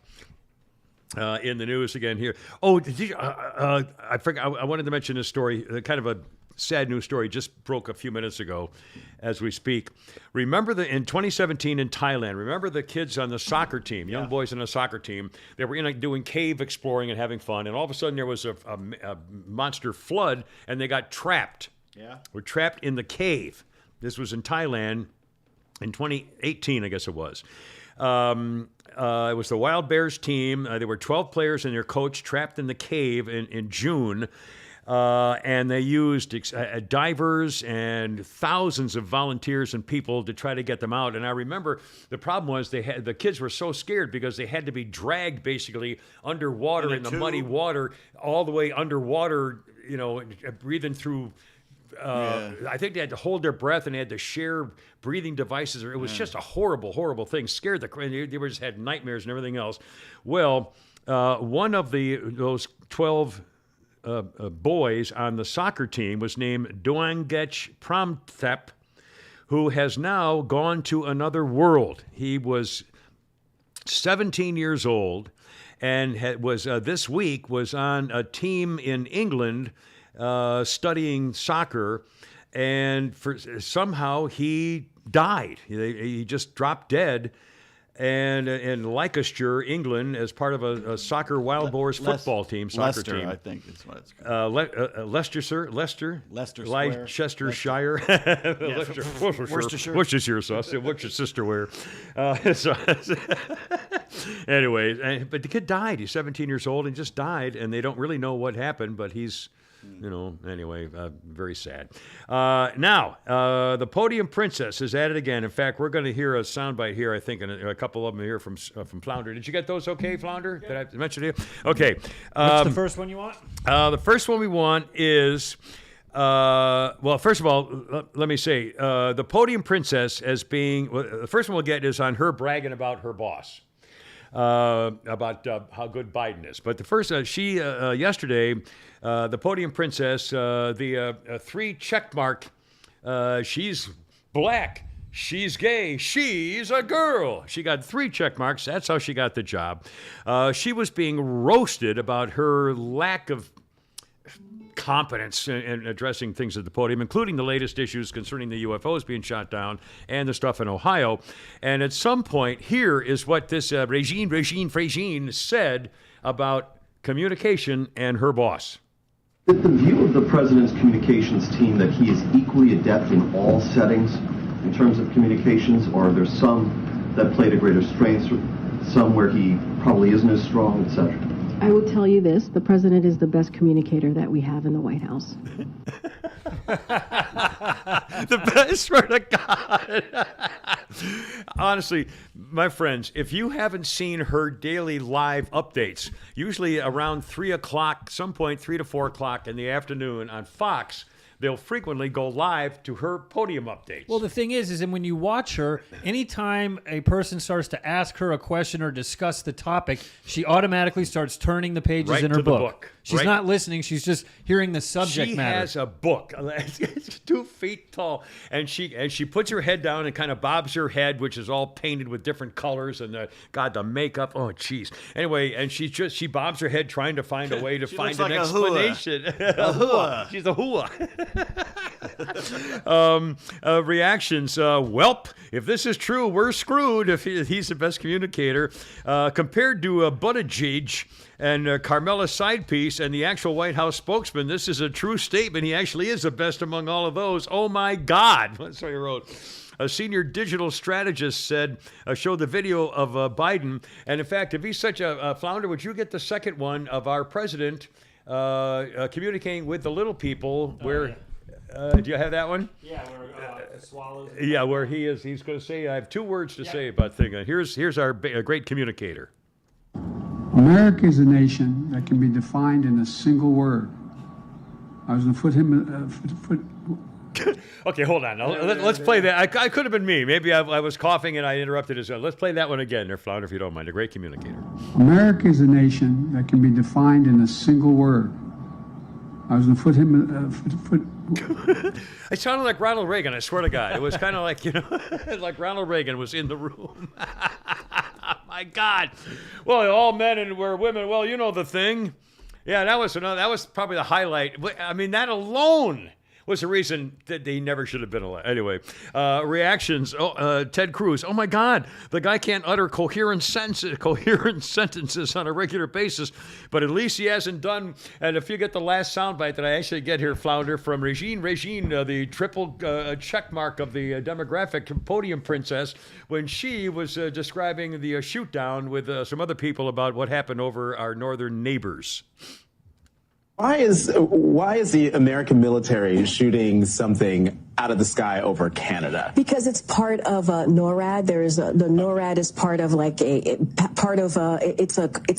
in the news again here. Oh, did you? I forgot. I wanted to mention this story. Kind of a sad news story just broke a few minutes ago as we speak. Remember in 2017 in Thailand, remember the kids on the soccer team, young boys on the soccer team, they were doing cave exploring and having fun, and all of a sudden there was a monster flood, and they got trapped. Yeah. Were trapped in the cave. This was in Thailand in 2018, I guess it was. It was the Wild Bears team. There were 12 players and their coach trapped in the cave in June. And they used divers and thousands of volunteers and people to try to get them out. And I remember the problem was the kids were so scared because they had to be dragged basically underwater in the muddy water, all the way underwater, breathing through. I think they had to hold their breath and they had to share breathing devices. It was just a horrible, horrible thing. Scared they just had nightmares and everything else. Well, one of those 12 boys on the soccer team was named Doangech Pramthep, who has now gone to another world. He was 17 years old and this week was on a team in England studying soccer, and somehow he died. He just dropped dead. And in Leicester, England, as part of a soccer wild boars football team, soccer team. I think is what it's called. Leicestershire, Leicestershire, Worcestershire. Worcestershire sauce. What's your sister wear? Anyway, but the kid died. He's 17 years old and just died, and they don't really know what happened, but he's. Anyway, very sad. Now, the Podium Princess is at it again. In fact, we're going to hear a soundbite here, I think, and a couple of them here from Flounder. Did you get those okay, Flounder? Did I mention it? Okay. What's the first one you want? The first one we want is, well, first of all, let me say, the Podium Princess as being, the first one we'll get is on her bragging about her boss. About how good Biden is. But the first, yesterday, the Podium Princess, the 3 check mark, she's black, she's gay, she's a girl. She got 3 check marks. That's how she got the job. She was being roasted about her lack of competence in addressing things at the podium, including the latest issues concerning the UFOs being shot down and the stuff in Ohio. And at some point, here is what this Regine said about communication and her boss. Is the view of the president's communications team that he is equally adept in all settings in terms of communications, or are there some that play to greater strengths, some where he probably isn't as strong, etc.? I will tell you this, the president is the best communicator that we have in the White House. The best, swear to God. Honestly, my friends, if you haven't seen her daily live updates, usually around 3 o'clock, some point 3 to 4 o'clock in the afternoon on Fox, they'll frequently go live to her podium updates. Well, the thing is and when you watch her, anytime a person starts to ask her a question or discuss the topic, she automatically starts turning the pages right in her to the book. She's Right. not listening. She's just hearing the subject matter. She has a book. It's 2 feet tall, and she puts her head down and kind of bobs her head, which is all painted with different colors, and the makeup. Oh, jeez. Anyway, and she bobs her head trying to find a way to find an explanation. A hua. She's a hua. Reactions. Welp, if this is true, we're screwed. If he's the best communicator, compared to Buttigieg and Carmela's side piece and the actual White House spokesman, this is a true statement. He actually is the best among all of those. Oh my God! That's what he wrote. A senior digital strategist said, showed the video of Biden, and in fact, if he's such a flounder, would you get the second one of our president communicating with the little people? Where? Do you have that one? Yeah, where swallows. Yeah, where he's going to say, I have 2 words to say about things. Here's our great communicator. America is a nation that can be defined in a single word. I was going to put him. Okay, hold on. Let's play that. I could have been me. Maybe I was coughing and I interrupted his. Let's play that one again, there, Flounder, if you don't mind. A great communicator. America is a nation that can be defined in a single word. I was going to put him. It sounded like Ronald Reagan, I swear to God. It was kind of like, like Ronald Reagan was in the room. My God. Well, all men and we're women. Well, you know the thing. Yeah, that was probably the highlight. I mean, that alone was the reason that they never should have been elected. Anyway, reactions. Ted Cruz. Oh my God, the guy can't utter coherent sentences on a regular basis. But at least he hasn't done. And if you get the last soundbite that I actually get here, Flounder, from Regine, the triple check mark of the demographic Podium Princess, when she was describing the shoot down with some other people about what happened over our northern neighbors. Why is the American military shooting something out of the sky over Canada? Because it's part of NORAD. The NORAD is part of it's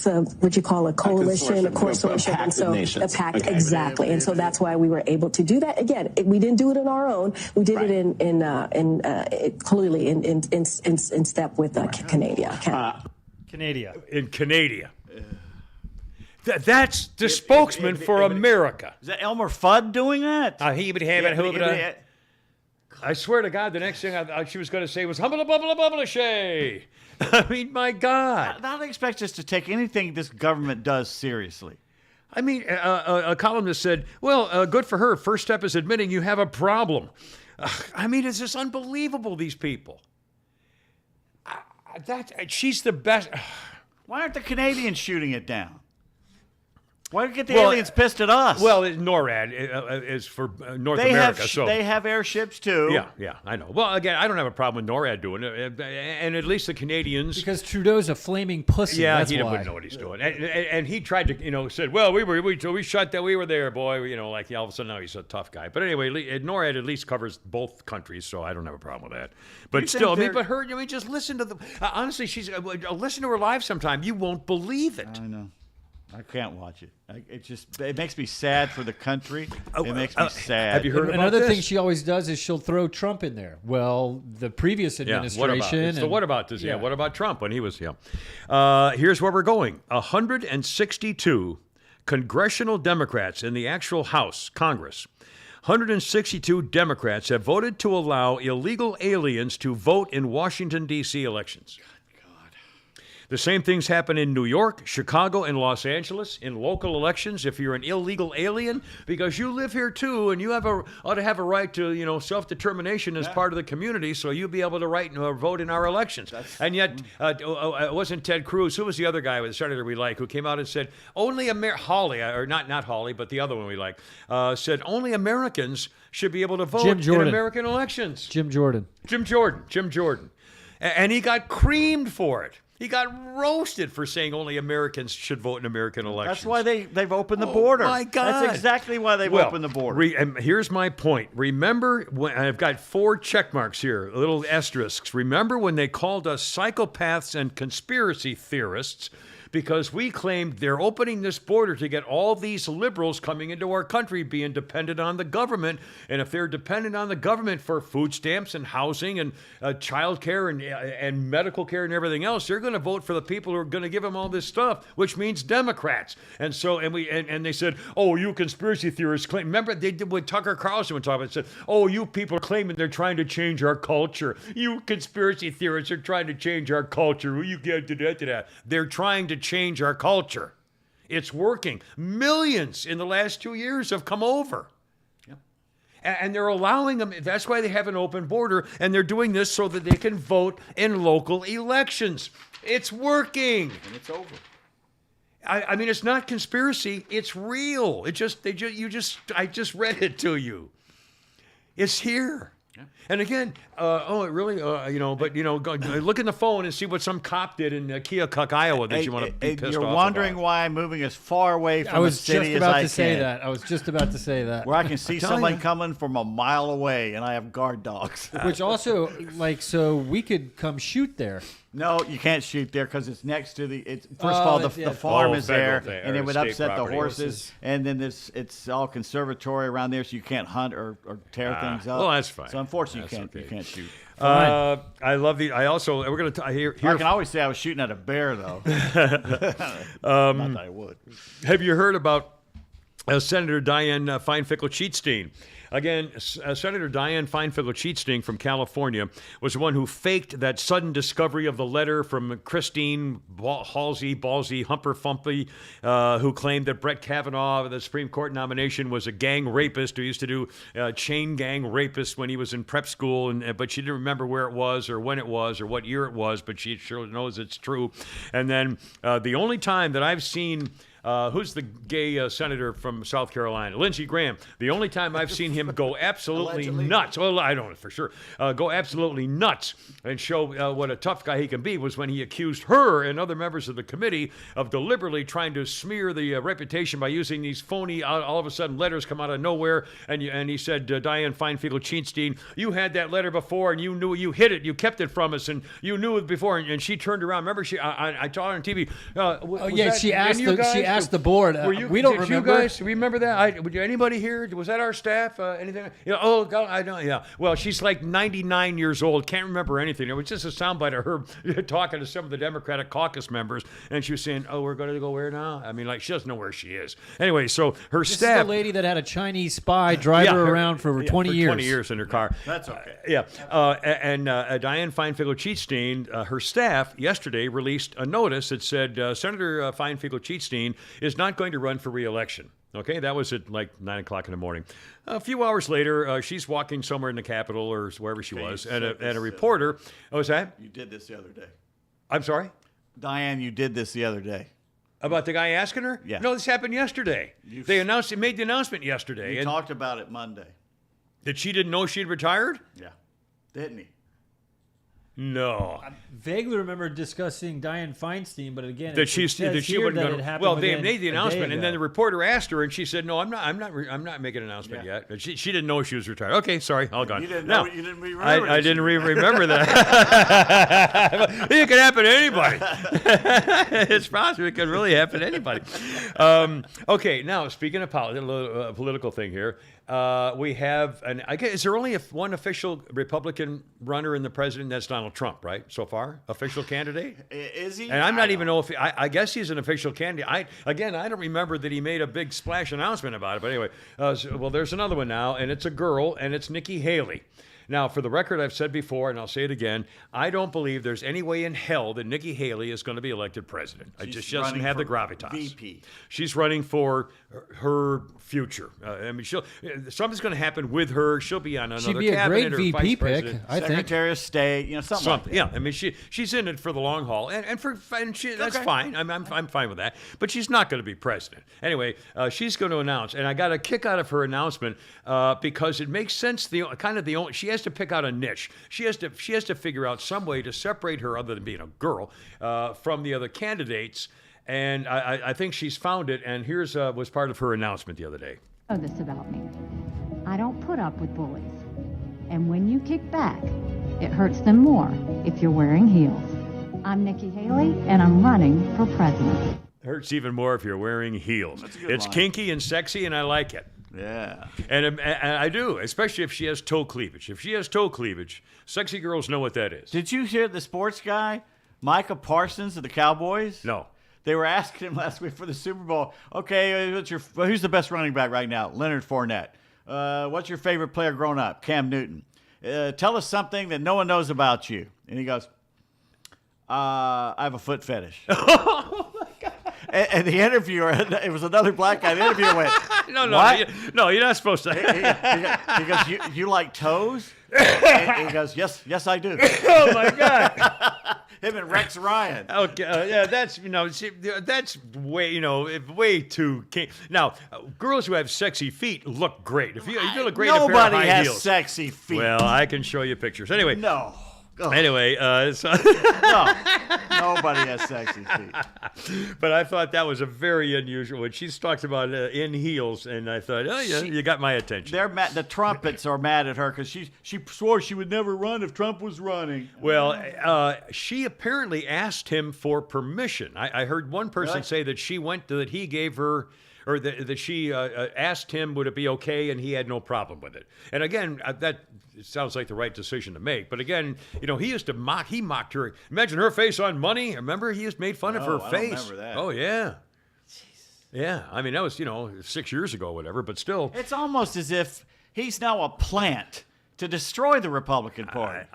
a what you call a coalition, a consortium, and so a pact, okay. Exactly. And so that's why we were able to do that. Again, we didn't do it on our own. We did it clearly in step with Canada. In Canada. That's the spokesman for America. Is that Elmer Fudd doing that? I swear to God, the next thing she was going to say was "humbla bubbla bubbla shay." I mean, my God. I don't expect us to take anything this government does seriously. I mean, a columnist said, well, good for her. First step is admitting you have a problem. I mean, it's just unbelievable, these people. She's the best. Why aren't the Canadians shooting it down? Why get the aliens pissed at us? Well, NORAD is for North America. They have airships too. Yeah, I know. Well, again, I don't have a problem with NORAD doing it, and at least the Canadians. Because Trudeau's a flaming pussy. Yeah, that's he why. wouldn't know what he's doing, and he tried to, said, well, we shot that, we were there, boy, like all of a sudden now he's a tough guy. But anyway, NORAD at least covers both countries, so I don't have a problem with that. But still, I mean, but her, just listen to the. Honestly, listen to her live sometime. You won't believe it. I know. I can't watch it. It makes me sad for the country. It makes me sad. Have you heard about Another this? thing she always does is she'll throw Trump in there. Well, the previous administration. So what about this? Yeah, what about Trump when he was? Here's where we're going. 162 congressional Democrats in the actual House, Congress. 162 Democrats have voted to allow illegal aliens to vote in Washington, D.C. elections. The same things happen in New York, Chicago, and Los Angeles in local elections if you're an illegal alien, because you live here too, and you ought to have a right to self-determination as part of the community, so you'll be able to vote in our elections. And yet, it wasn't Ted Cruz. Who was the other guy, the senator we like, who came out and said only Hawley, or not Hawley, but the other one we like, said only Americans should be able to vote in American elections. Jim Jordan. And he got creamed for it. He got roasted for saying only Americans should vote in American elections. That's why they've opened the border. My God. That's exactly why they've opened the border. And here's my point. Remember, when I've got 4 check marks here, little asterisks. Remember when they called us psychopaths and conspiracy theorists because we claimed they're opening this border to get all these liberals coming into our country being dependent on the government. And if they're dependent on the government for food stamps and housing and child care and medical care and everything else, they're going to vote for the people who are going to give them all this stuff, which means Democrats. And so, and they said, oh, you conspiracy theorists claim. Remember, they did what Tucker Carlson would talk about. Said, oh, you people are claiming they're trying to change our culture. You conspiracy theorists are trying to change our culture. You get that. They're trying to change our culture. It's working. Millions in the last 2 years have come over. Yep. And they're allowing them. That's why they have an open border. And they're doing this so that they can vote in local elections. It's working. And it's over. I mean, it's not conspiracy. It's real. I just read it to you. It's here. Yeah. And again, it really, look in the phone and see what some cop did in Keokuk, Iowa that you want to be pissed off You're wondering about. why I'm moving as far away from the city as I can. I was just about to say that. Where I can see somebody coming from a mile away and I have guard dogs. Which also, so we could come shoot there. No, you can't shoot there because it's next to first of all, the farm is there, and it would upset the horses. And then it's all conservatory around there, so you can't hunt or tear things up. Well, that's fine. So unfortunately, you can't shoot. I love the. I also we're going to hear. I can always say I was shooting at a bear though. Not that I would. Have you heard about Senator Dianne Feinstein-Cheatstein? Again, Senator Dianne Feinstein-Cheatstein from California was the one who faked that sudden discovery of the letter from Christine Ballsy, Humper-Fumpy, who claimed that Brett Kavanaugh, the Supreme Court nomination, was a gang rapist who used to do chain gang rapist when he was in prep school, but she didn't remember where it was or when it was or what year it was, but she sure knows it's true. And then the only time that I've seen... who's the gay senator from South Carolina? Lindsey Graham. The only time I've seen him go absolutely nuts, well, I don't know for sure, go absolutely nuts and show what a tough guy he can be was when he accused her and other members of the committee of deliberately trying to smear the reputation by using these phony, all of a sudden letters come out of nowhere. And he said, Dianne Feinstein-Cheatstein, you had that letter before and you knew you hid it. You kept it from us and you knew it before. And she turned around. Remember, I saw her on TV. She asked the board. We don't remember. You guys remember that? Anybody here? Was that our staff? Anything? Oh, God, I don't. Yeah. Well, she's like 99 years old. Can't remember anything. It was just a soundbite of her talking to some of the Democratic caucus members, and she was saying, "Oh, we're going to go where now?" I mean, like she doesn't know where she is. Anyway, so her staff. This is the lady that had a Chinese spy drive her around for 20 years. 20 years in her car. That's okay. And Dianne Feinstein-Cheatstein, her staff yesterday released a notice that said Senator Feinstein-Cheatstein is not going to run for re-election. Okay, that was at like 9 o'clock in the morning. A few hours later, she's walking somewhere in the Capitol or wherever she was, and a reporter. Oh, was that? You did this the other day. I'm sorry? Diane, you did this the other day. About the guy asking her? Yeah. No, this happened yesterday. They made the announcement yesterday. You talked about it Monday. That she didn't know she'd retired? Yeah. Didn't he? No. I vaguely remember discussing Dianne Feinstein, but again, That she wasn't going to. Well, they made the announcement, and then the reporter asked her, and she said, "No, I'm not making an announcement yet." And she didn't know she was retired. Okay, sorry, all gone. You didn't now, know. You didn't remember. I didn't remember that. It could happen to anybody. It's possible. It could really happen to anybody. Okay, now speaking of political thing here, we have I guess is there only one official Republican runner in the president? That's Donald Trump, right? So far, official candidate. Is he? And I'm not even know if I guess he's an official candidate. I don't remember that he made a big splash announcement about it. But anyway, well, there's another one now, and it's a girl, and it's Nikki Haley. Now, for the record, I've said before, and I'll say it again, I don't believe there's any way in hell that Nikki Haley is going to be elected president. She doesn't have the gravitas. VP. She's running for her future. I mean, something's going to happen with her. She'll be on another She'd be a cabinet great or VP vice president. pick, I think. Secretary of State, something. Like that. Yeah, I mean, she's in it for the long haul, and that's fine. I'm fine with that. But she's not going to be president anyway. She's going to announce, and I got a kick out of her announcement because it makes sense. She has to pick out a niche. She has to figure out some way to separate her, other than being a girl, from the other candidates. And I think she's found it. And here's was part of her announcement the other day. Know this about me. I don't put up with bullies. And when you kick back, it hurts them more if you're wearing heels. I'm Nikki Haley, and I'm running for president. Hurts even more if you're wearing heels. That's a good It's line. Kinky and sexy, and I like it. Yeah. And I do, especially if she has toe cleavage. If she has toe cleavage, sexy girls know what that is. Did you hear the sports guy, Micah Parsons of the Cowboys? No. They were asking him last week for the Super Bowl, okay, who's the best running back right now? Leonard Fournette. What's your favorite player growing up? Cam Newton. Tell us something that no one knows about you. And he goes, I have a foot fetish. Oh, my God. And the interviewer, it was another black guy, the interviewer went, No, you're not supposed to. he goes, you like toes? And he goes, yes, I do. Oh, my God. Him and Rex Ryan. Okay, yeah, that's way too. Now, girls who have sexy feet look great. If you look great, Nobody in a pair of high has heels. sexy feet. Well, I can show you pictures. Anyway, No. Ugh. Anyway, No, nobody has sexy feet. But I thought that was a very unusual one. She talks about in heels, and I thought, oh yeah, you got my attention. They're mad. The trumpets are mad at her because she swore she would never run if Trump was running. Well, she apparently asked him for permission. I heard one person say that that he gave her. Or that she asked him, would it be okay, and he had no problem with it. And again, that sounds like the right decision to make. But again, he used to he mocked her. Imagine her face on Money. Remember, he just made fun of her face. I don't remember that. Oh, yeah. Yeah, I mean, that was, 6 years ago or whatever, but still. It's almost as if he's now a plant to destroy the Republican Party.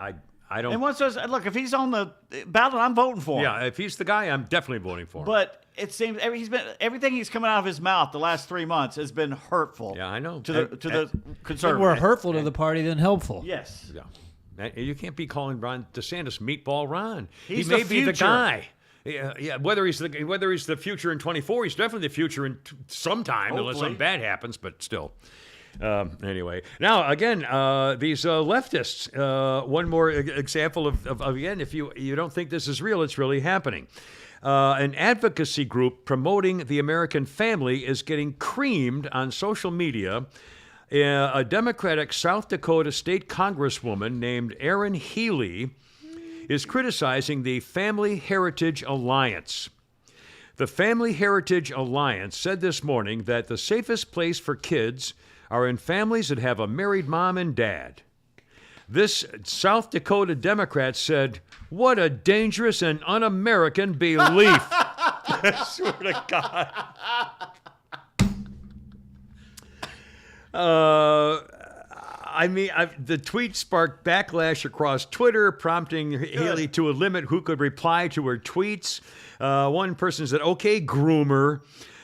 I don't. And one says, look, if he's on the ballot, I'm voting for him. Yeah, if he's the guy, I'm definitely voting for him. But it seems everything he's coming out of his mouth the last 3 months has been hurtful. Yeah, I know. To the conservatives. More hurtful to the party than helpful. Yes. Yeah. You can't be calling Ron DeSantis Meatball Ron. He's he may the be the future. guy. Yeah. Whether he's the future in 24, he's definitely the future in sometime, unless Hopefully. something bad happens. But still. Anyway, now again, these leftists. One more example of again, if you don't think this is real, it's really happening. An advocacy group promoting the American family is getting creamed on social media. A Democratic South Dakota state congresswoman named Erin Healy is criticizing the Family Heritage Alliance. The Family Heritage Alliance said this morning that the safest place for kids are in families that have a married mom and dad. This South Dakota Democrat said, "What a dangerous and un-American belief." I swear to God. The tweet sparked backlash across Twitter, prompting Haley to limit who could reply to her tweets. One person said, "Okay, groomer."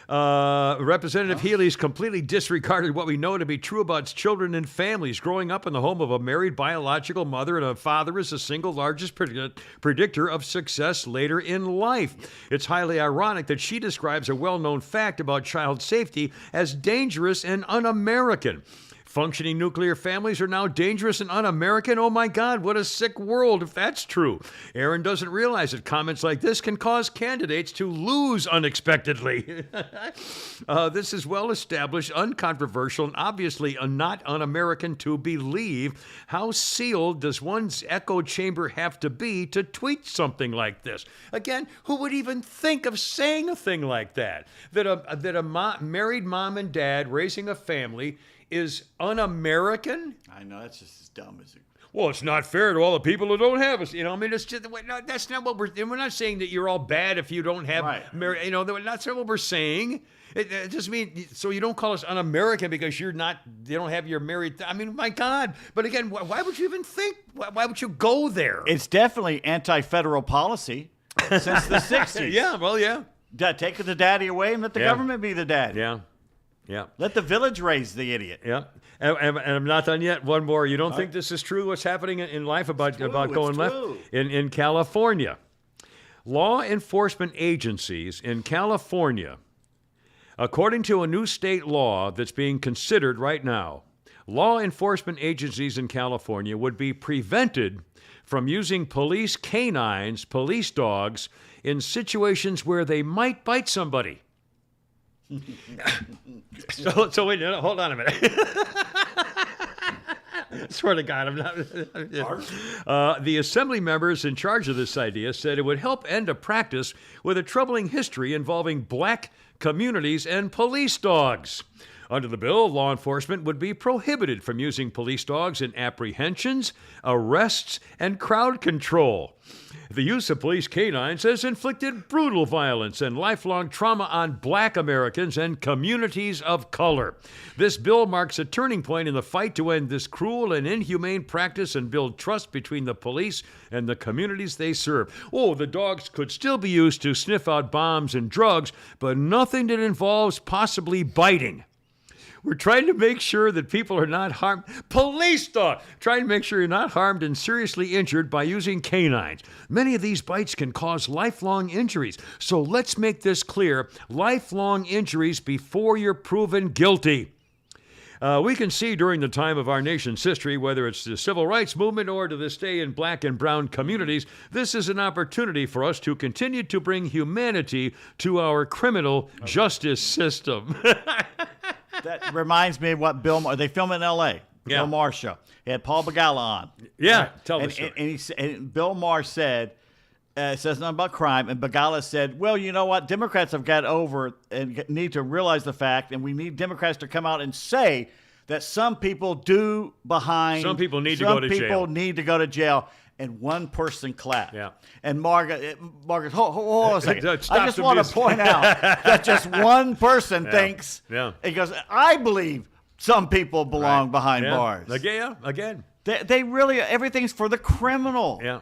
Representative Healy's completely disregarded what we know to be true about children and families. Growing up in the home of a married biological mother and a father is the single largest predictor of success later in life. It's highly ironic that she describes a well-known fact about child safety as dangerous and un-American. Functioning nuclear families are now dangerous and un-American? Oh my God, what a sick world if that's true. Aaron doesn't realize that comments like this can cause candidates to lose unexpectedly. This is well-established, uncontroversial, and obviously not un-American to believe. How sealed does one's echo chamber have to be to tweet something like this? Again, who would even think of saying a thing like that? That a married mom and dad raising a family is un-American? I know, that's just as dumb as it. Well, it's not fair to all the people who don't have us. You know, I mean, it's just no, that's not what we're not saying that you're all bad if you don't have. Right. You know, that's not what we're saying. It just means so you don't call us un-American because you don't have your married. I mean, my God! But again, why would you even think? Why would you go there? It's definitely anti-federal policy since the 60s. Yeah, well, yeah. Take the daddy away and let the government be the daddy. Yeah. Yeah. Let the village raise the idiot. Yeah. And I'm not done yet. One more. You don't think this is true, what's happening in life about going left? In California. Law enforcement agencies in California, according to a new state law that's being considered right now, law enforcement agencies in California would be prevented from using police canines, police dogs, in situations where they might bite somebody. So wait, hold on a minute. Swear to God, I'm not. The assembly members in charge of this idea said it would help end a practice with a troubling history involving black communities and police dogs. Under the bill, law enforcement would be prohibited from using police dogs in apprehensions, arrests, and crowd control. The use of police canines has inflicted brutal violence and lifelong trauma on black Americans and communities of color. This bill marks a turning point in the fight to end this cruel and inhumane practice and build trust between the police and the communities they serve. Oh, the dogs could still be used to sniff out bombs and drugs, but nothing that involves possibly biting. We're trying to make sure that people are not harmed. Police dog! Trying to make sure you're not harmed and seriously injured by using canines. Many of these bites can cause lifelong injuries. So let's make this clear. Lifelong injuries before you're proven guilty. We can see during the time of our nation's history, whether it's the civil rights movement or to this day in black and brown communities, this is an opportunity for us to continue to bring humanity to our criminal justice system. That reminds me of what they film in L.A. Yeah. Bill Maher show. He had Paul Begala on. Yeah, right? tell the story. And Bill Maher said, it says nothing about crime, and Begala said, well, you know what? Democrats have got over and need to realize the fact, and we need Democrats to come out and say that some people do behind. Some people need to go to jail. Some people need to go to jail. And one person clapped. Yeah. And Margaret, hold on a second. I just want to abuse. point out that just one person thinks. Yeah. He goes, I believe some people belong behind bars. Again. They really, everything's for the criminal. Yeah.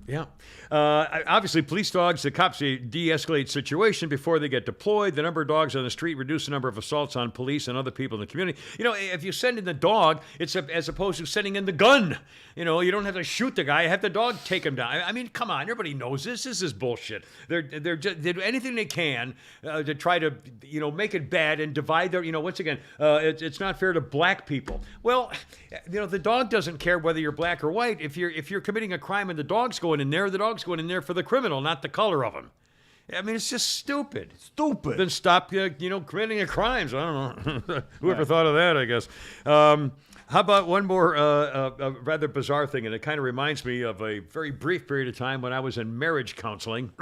Yeah. Obviously, police dogs, the cops de-escalate situation before they get deployed. The number of dogs on the street reduce the number of assaults on police and other people in the community. You know, if you send in the dog, it's as opposed to sending in the gun. You know, you don't have to shoot the guy. Have the dog take him down. I mean, come on. Everybody knows this. This is bullshit. They do anything they can to try to, make it bad and divide their, once again, it's not fair to black people. Well, the dog doesn't care whether you're black or white. If you're committing a crime and the dog's going in there, the dog's going in there for the criminal, not the color of him. I mean, it's just stupid. Stupid. Then stop, committing a crimes. I don't know. Whoever thought of that, I guess. How about one more rather bizarre thing, and it kind of reminds me of a very brief period of time when I was in marriage counseling.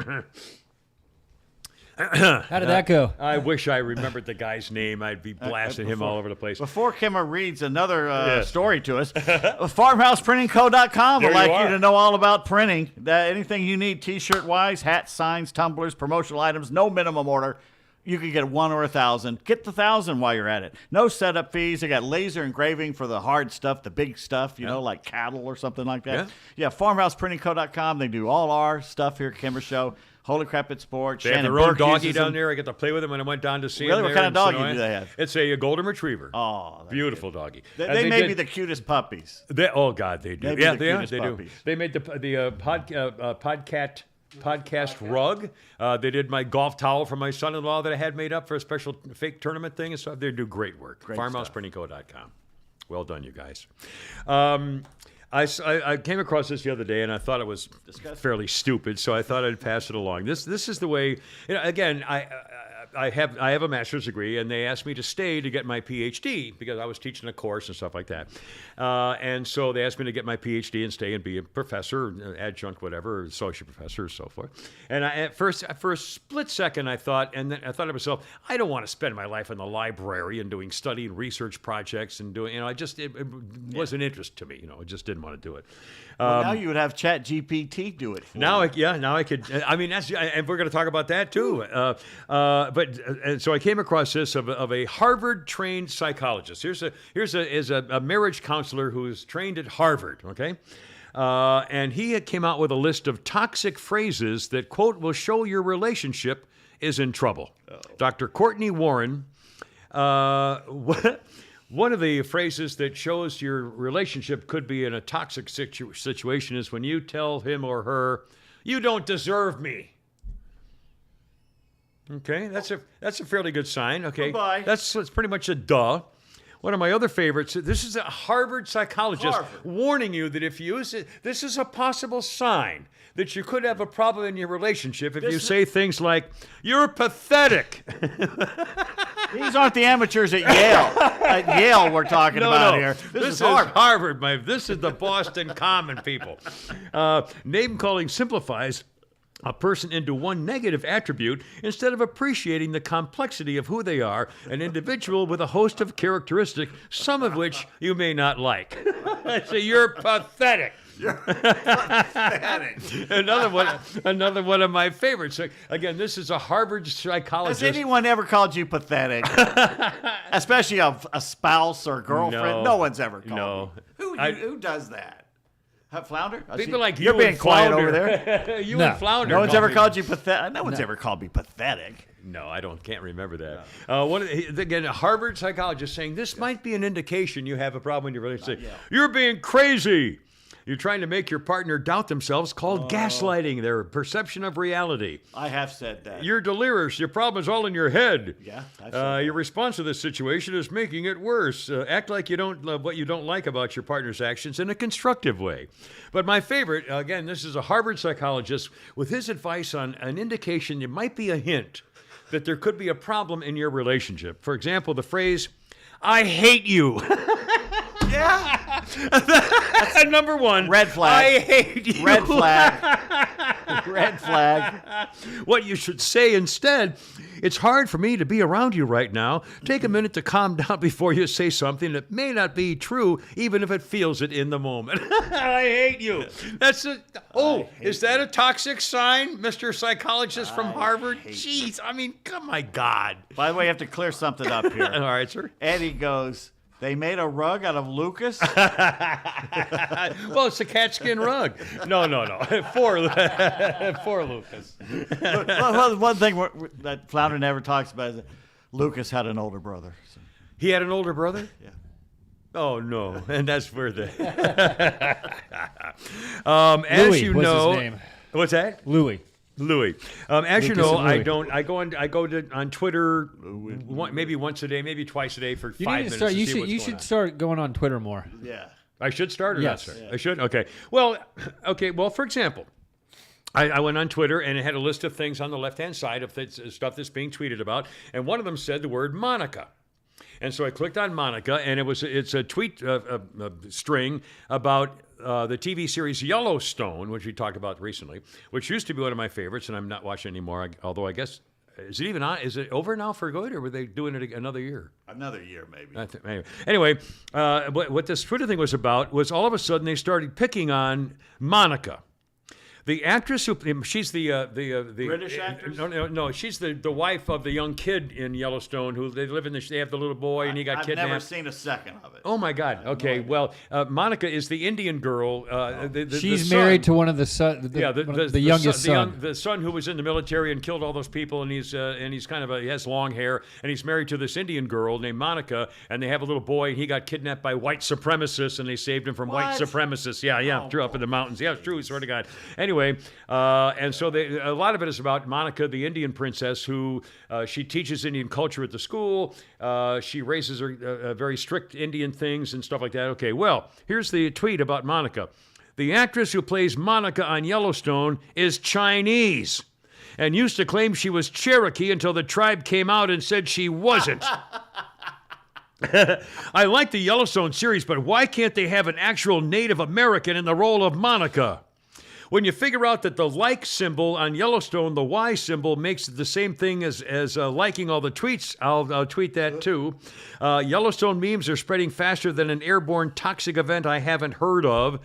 How did that go? I wish I remembered the guy's name. I'd be blasting him all over the place. Before Kimmer reads another story to us, FarmhousePrintingCo.com would like you to know all about printing. Anything you need T-shirt-wise, hats, signs, tumblers, promotional items, no minimum order. You can get 1 or 1,000. Get the 1,000 while you're at it. No setup fees. They got laser engraving for the hard stuff, the big stuff, like cattle or something like that. Yeah, FarmhousePrintingCo.com. They do all our stuff here at Kimmer Show. Holy Crap at Sports. They have Shannon their own Burke doggy uses down them. there. I get to play with them when I went down to see Really? them. What kind of there in doggy Sonoma. do they have? It's a golden retriever. Oh, that's Beautiful doggy. And They may did- be the cutest puppies. Oh God, they do. Maybe Yeah, the they are. cutest They do. puppies. They made the podcast rug. They did my golf towel for my son-in-law that I had made up for a special fake tournament thing and stuff. They do great work. FarmhousePernico.com. Well done, you guys. I came across this the other day, and I thought it was fairly stupid, so I thought I'd pass it along. This is the way. Again, I have a master's degree, and they asked me to stay to get my PhD because I was teaching a course and stuff like that. And so they asked me to get my PhD and stay and be a professor, adjunct, whatever, associate professor, or so forth. And for a split second, I thought to myself, I don't want to spend my life in the library and doing study and research projects and doing, it wasn't interest to me. I just didn't want to do it. Well, now you would have ChatGPT do it for you. Now I could. I mean, and we're going to talk about that too. And so I came across this of a Harvard-trained psychologist. Here's a marriage counselor who's trained at Harvard. Okay, and he came out with a list of toxic phrases that, quote, will show your relationship is in trouble. Dr. Courtney Warren. One of the phrases that shows your relationship could be in a toxic situation is when you tell him or her, "You don't deserve me." Okay, that's a fairly good sign. Okay, Goodbye. That's pretty much a duh. One of my other favorites, this is a Harvard psychologist warning you that if you use it, this is a possible sign that you could have a problem in your relationship if you say things like, "You're pathetic." These aren't the amateurs at Yale. At Yale, we're talking about here. This is Harvard. This is the Boston Common people. Name calling simplifies a person into one negative attribute instead of appreciating the complexity of who they are, an individual with a host of characteristics, some of which you may not like. So you're pathetic. Another one of my favorites. Again, this is a Harvard psychologist. Has anyone ever called you pathetic? Especially a spouse or girlfriend? No one's ever called me. Who does that? Flounder? People like you're you being and quiet Flounder. over there. And Flounder. No one's ever called you pathetic. No one's ever called me pathetic. No, I can't remember that. No. Again, a Harvard psychologist saying this might be an indication you have a problem in your relationship. You're being crazy. You're trying to make your partner doubt themselves, called gaslighting their perception of reality. I have said that. You're delirious. Your problem is all in your head. Yeah, I've said that. Your response to this situation is making it worse. Act like you don't love what you don't like about your partner's actions in a constructive way. But my favorite, again, this is a Harvard psychologist with his advice on an indication, it might be a hint that there could be a problem in your relationship. For example, the phrase, "I hate you." Yeah. Number one. Red flag. I hate you. Red flag. Red flag. What you should say instead, "It's hard for me to be around you right now. Take a minute to calm down before you say something that may not be true, even if it feels it in the moment." I hate you. That's it. Oh, is that a toxic sign, Mr. Psychologist from Harvard? Jeez, I mean, come my God. By the way, you have to clear something up here. All right, sir. Eddie goes, "They made a rug out of Lucas?" Well, it's a catskin rug. No. For Lucas. Well, one thing that Flounder never talks about is that Lucas had an older brother. So. He had an older brother? Yeah. Oh, no. And that's where the... Louis as you was know... his name. What's that? Louis. As you Lucas know, and Louis. I go on Twitter maybe once a day, maybe twice a day for 5 minutes. You should start going on Twitter more. Yeah. I should start or Yes. not, sir? I should? Okay. Well, for example, I went on Twitter and it had a list of things on the left-hand side of stuff that's being tweeted about, and one of them said the word Monica. And so I clicked on Monica, and it's a tweet string about the TV series Yellowstone, which we talked about recently, which used to be one of my favorites, and I'm not watching anymore. Although I guess is it even on? Is it over now for good, or were they doing it another year? Another year, maybe. Anyway, what this Twitter thing was about was all of a sudden they started picking on Monica. The actress who she's the British actress? No, she's the wife of the young kid in Yellowstone who they live in. They have the little boy and he got kidnapped. I've never seen a second of it. Oh my God! Okay, well, Monica is the Indian girl. She's married to one of the the youngest son. The son who was in the military and killed all those people, and he's kind of he has long hair, and he's married to this Indian girl named Monica, and they have a little boy, and he got kidnapped by white supremacists, and they saved him from white supremacists. Yeah, drew up in the mountains. Yeah, it's true. Swear to God. Anyway, and so a lot of it is about Monica, the Indian princess, who she teaches Indian culture at the school. She raises her very strict Indian things and stuff like that. Okay, well, here's the tweet about Monica. The actress who plays Monica on Yellowstone is Chinese and used to claim she was Cherokee until the tribe came out and said she wasn't. I like the Yellowstone series, but why can't they have an actual Native American in the role of Monica? When you figure out that the like symbol on Yellowstone, the Y symbol, makes the same thing as liking all the tweets, I'll tweet that too. Yellowstone memes are spreading faster than an airborne toxic event I haven't heard of.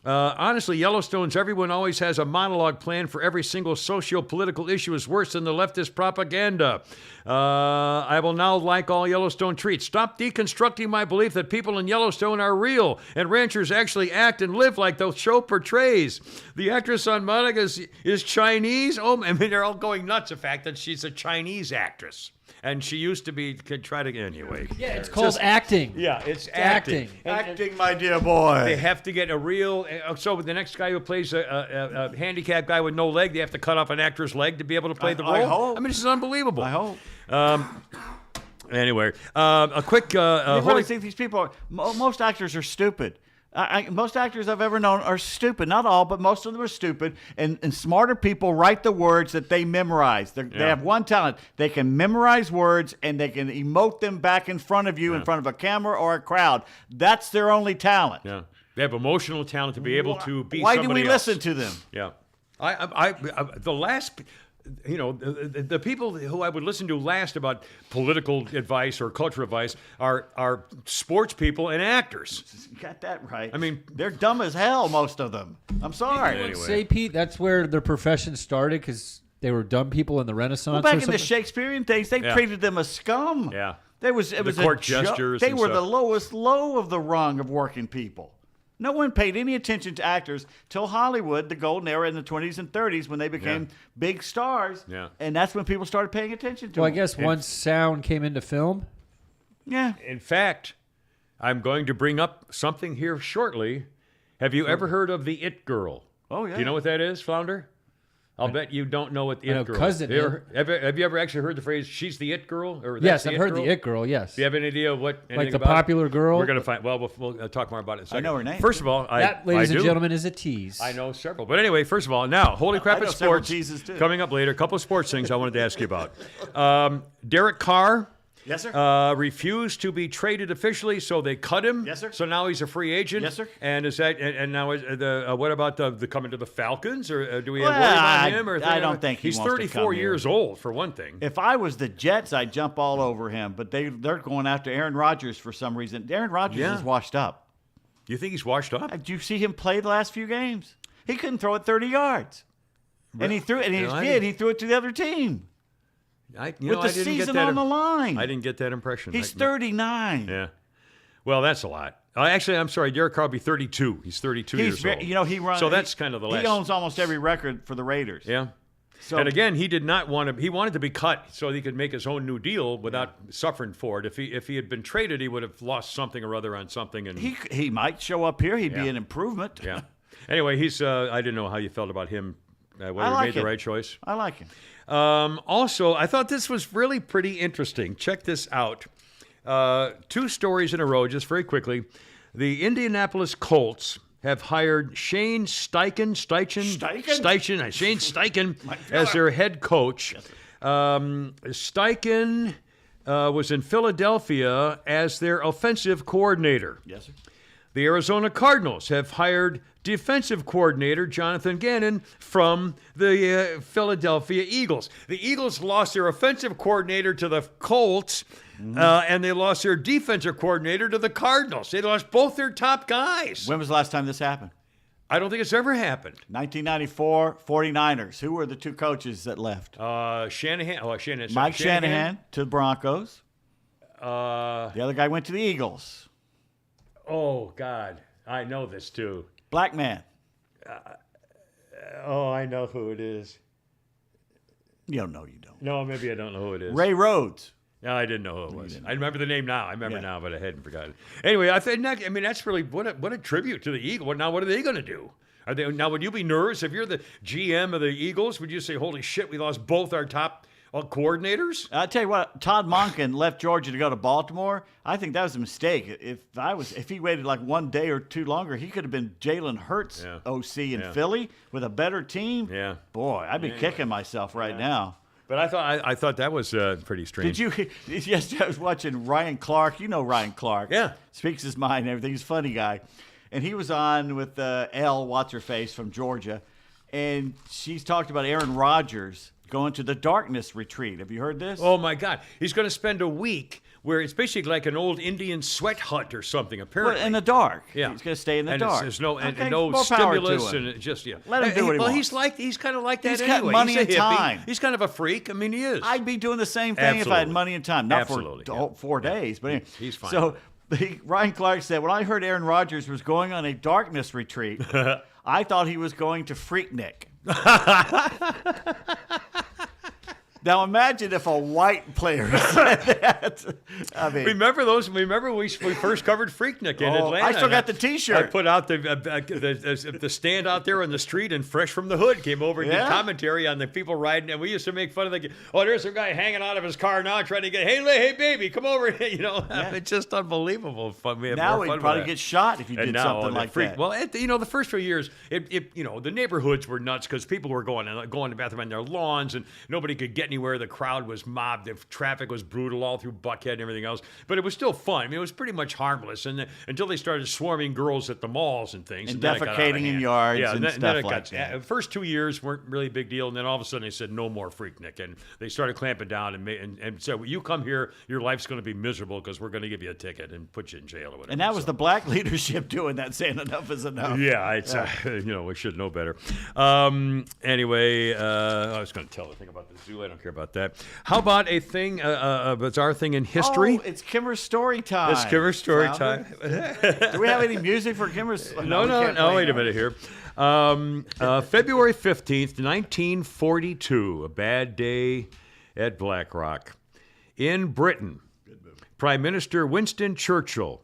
Honestly, Yellowstone's everyone always has a monologue plan for every single socio-political issue is worse than the leftist propaganda. I will now like all Yellowstone treats. Stop deconstructing my belief that people in Yellowstone are real and ranchers actually act and live like the show portrays. The actress on Monica is Chinese. Oh, I mean, they're all going nuts the fact that she's a Chinese actress. And she used to be, could try to, anyway. Yeah, it's called acting. Yeah, it's acting. Acting, my dear boy. They have to get a real, so the next guy who plays a handicapped guy with no leg, they have to cut off an actor's leg to be able to play the role? I hope. I mean, this is unbelievable. I hope. Anyway, a quick... I really think these people most actors are stupid. Most actors I've ever known are stupid. Not all, but most of them are stupid. And smarter people write the words that they memorize. They have one talent. They can memorize words, and they can emote them back in front of you, in front of a camera or a crowd. That's their only talent. Yeah. They have emotional talent to be able to be Why somebody do we else. listen to them? Yeah. The last... You know, the people who I would listen to last about political advice or cultural advice are sports people and actors. You got that right. I mean, they're dumb as hell, most of them. I'm sorry. Anyway. Say, Pete, that's where their profession started because they were dumb people in the Renaissance. Well, back in the Shakespearean days, they treated them as scum. Yeah. It was the court gestures. They were the lowest low of the rung of working people. No one paid any attention to actors till Hollywood, the golden era in the 20s and 30s, when they became big stars. Yeah. And that's when people started paying attention to them. Well, I guess once sound came into film. Yeah. In fact, I'm going to bring up something here shortly. Have you ever heard of the It Girl? Oh, yeah. Do you know what that is, Flounder? I'll bet you don't know what the It Girl is. Cousin. Have you ever actually heard the phrase, she's the It Girl? Or yes, I've heard the It Girl, yes. Do you have any idea what like the about popular girl? We're going to find, well, we'll talk more about it in a second. I know her name. First of all, that, ladies and gentlemen, is a tease. I know several. But anyway, first of all, now, holy crap, it's sports. Teases too. Coming up later, a couple of sports things I wanted to ask you about. Derek Carr. Yes, sir. Refused to be traded officially, so they cut him. Yes, sir. So now he's a free agent. Yes, sir. And is that and now what about the coming to the Falcons, or do we have Well, worry about him? Or I don't think he's he wants to 34 come years here. old for one thing. If I was the Jets, I'd jump all over him. But they're going after Aaron Rodgers for some reason. Aaron Rodgers is washed up. You think he's washed up? Did you see him play the last few games? He couldn't throw it 30 yards, and he threw it. And he threw it to the other team. With the season on the line. I didn't get that impression. He's 39. Yeah. Well, that's a lot. Actually, I'm sorry. Derek Carr will be 32. He's 32 years old. You know, he runs. So that's kind of the last. He owns almost every record for the Raiders. Yeah. So, and again, he did not want to. He wanted to be cut so he could make his own new deal without suffering for it. If he had been traded, he would have lost something or other on something. And he might show up here. He'd be an improvement. Yeah. Anyway, he's. I didn't know how you felt about him. Whether he made the right choice. I like him. Also, I thought this was really pretty interesting. Check this out. 2 stories in a row, just very quickly. The Indianapolis Colts have hired Shane Steichen as their head coach. Steichen was in Philadelphia as their offensive coordinator. Yes, sir. The Arizona Cardinals have hired defensive coordinator Jonathan Gannon from the Philadelphia Eagles. The Eagles lost their offensive coordinator to the Colts, and they lost their defensive coordinator to the Cardinals. They lost both their top guys. When was the last time this happened? I don't think it's ever happened. 1994 49ers. Who were the two coaches that left? Shanahan. Oh, Shanahan. Mike Shanahan to the Broncos. The Uh, other guy went to the Eagles. oh, God. I know this, too. Black man. Oh, I know who it is. You don't know. You don't. No, maybe I don't know who it is. Ray Rhodes. No, I didn't know who it was. I remember the name now. I remember now, but I hadn't forgotten. Anyway, I mean, that's really what a tribute to the Eagles. Now, what are they going to do? Are they now? Would you be nervous if you're the GM of the Eagles? Would you say, "Holy shit, we lost both our top coordinators"? I'll tell you what. Todd Monken left Georgia to go to Baltimore. I think that was a mistake. If he waited like one day or two longer, he could have been Jalen Hurts OC in Philly with a better team. Yeah, boy, I'd be kicking myself right now. But I thought that was pretty strange. Did you? Yesterday I was watching Ryan Clark. You know Ryan Clark. Yeah. Speaks his mind and everything. He's a funny guy. And he was on with Elle, what's-her-face from Georgia. And she's talked about Aaron Rodgers going to the darkness retreat. Have you heard this? Oh, my God. He's going to spend a week where it's basically like an old Indian sweat hut or something, apparently. Well, in the dark. Yeah. He's going to stay in the and dark. There's no, Okay, no more power to stimulus. him. And it just, Let him do what he wants. He's kind of like that He's anyway. got money He's a and hippie. time. He's kind of a freak. I mean, he is. I'd be doing the same thing if I had money and time. Not Absolutely, for 4 days. But anyway. He's fine. So Ryan Clark said, when I heard Aaron Rodgers was going on a darkness retreat, I thought he was going to Freaknik. Now imagine if a white player said that. I mean, Remember we first covered Freaknik in Atlanta. I still got the T-shirt. I put out the stand out there on the street, and Fresh from the Hood came over and did commentary on the people riding, and we used to make fun of there's some guy hanging out of his car now trying to get, hey baby, come over. It's just unbelievable fun. We have now more we'd fun probably with that. get shot if you did something like that. Well, the first few years, the neighborhoods were nuts because people were going to the bathroom on their lawns, and nobody could get anywhere. The crowd was mobbed. The traffic was brutal all through Buckhead and everything else. But it was still fun. I mean, it was pretty much harmless, and until they started swarming girls at the malls and things, and then it got out of defecating in hand. yards and then stuff it like got, that. The first 2 years weren't really a big deal, and then all of a sudden they said no more Freaknik, and they started clamping down and said, well, you come here, your life's going to be miserable because we're going to give you a ticket and put you in jail or whatever. And that was the black leadership doing that, saying enough is enough. Yeah, it's we should know better. Anyway, I was going to tell the thing about the zoo. I don't care about that. How about a thing, a bizarre thing in history? Oh, it's Kimmer's story time. It's Kimmer's story time. Do we have any music for Kimmer's? No. Wait a minute here. February 15th, 1942, a bad day at Black Rock. In Britain, Prime Minister Winston Churchill,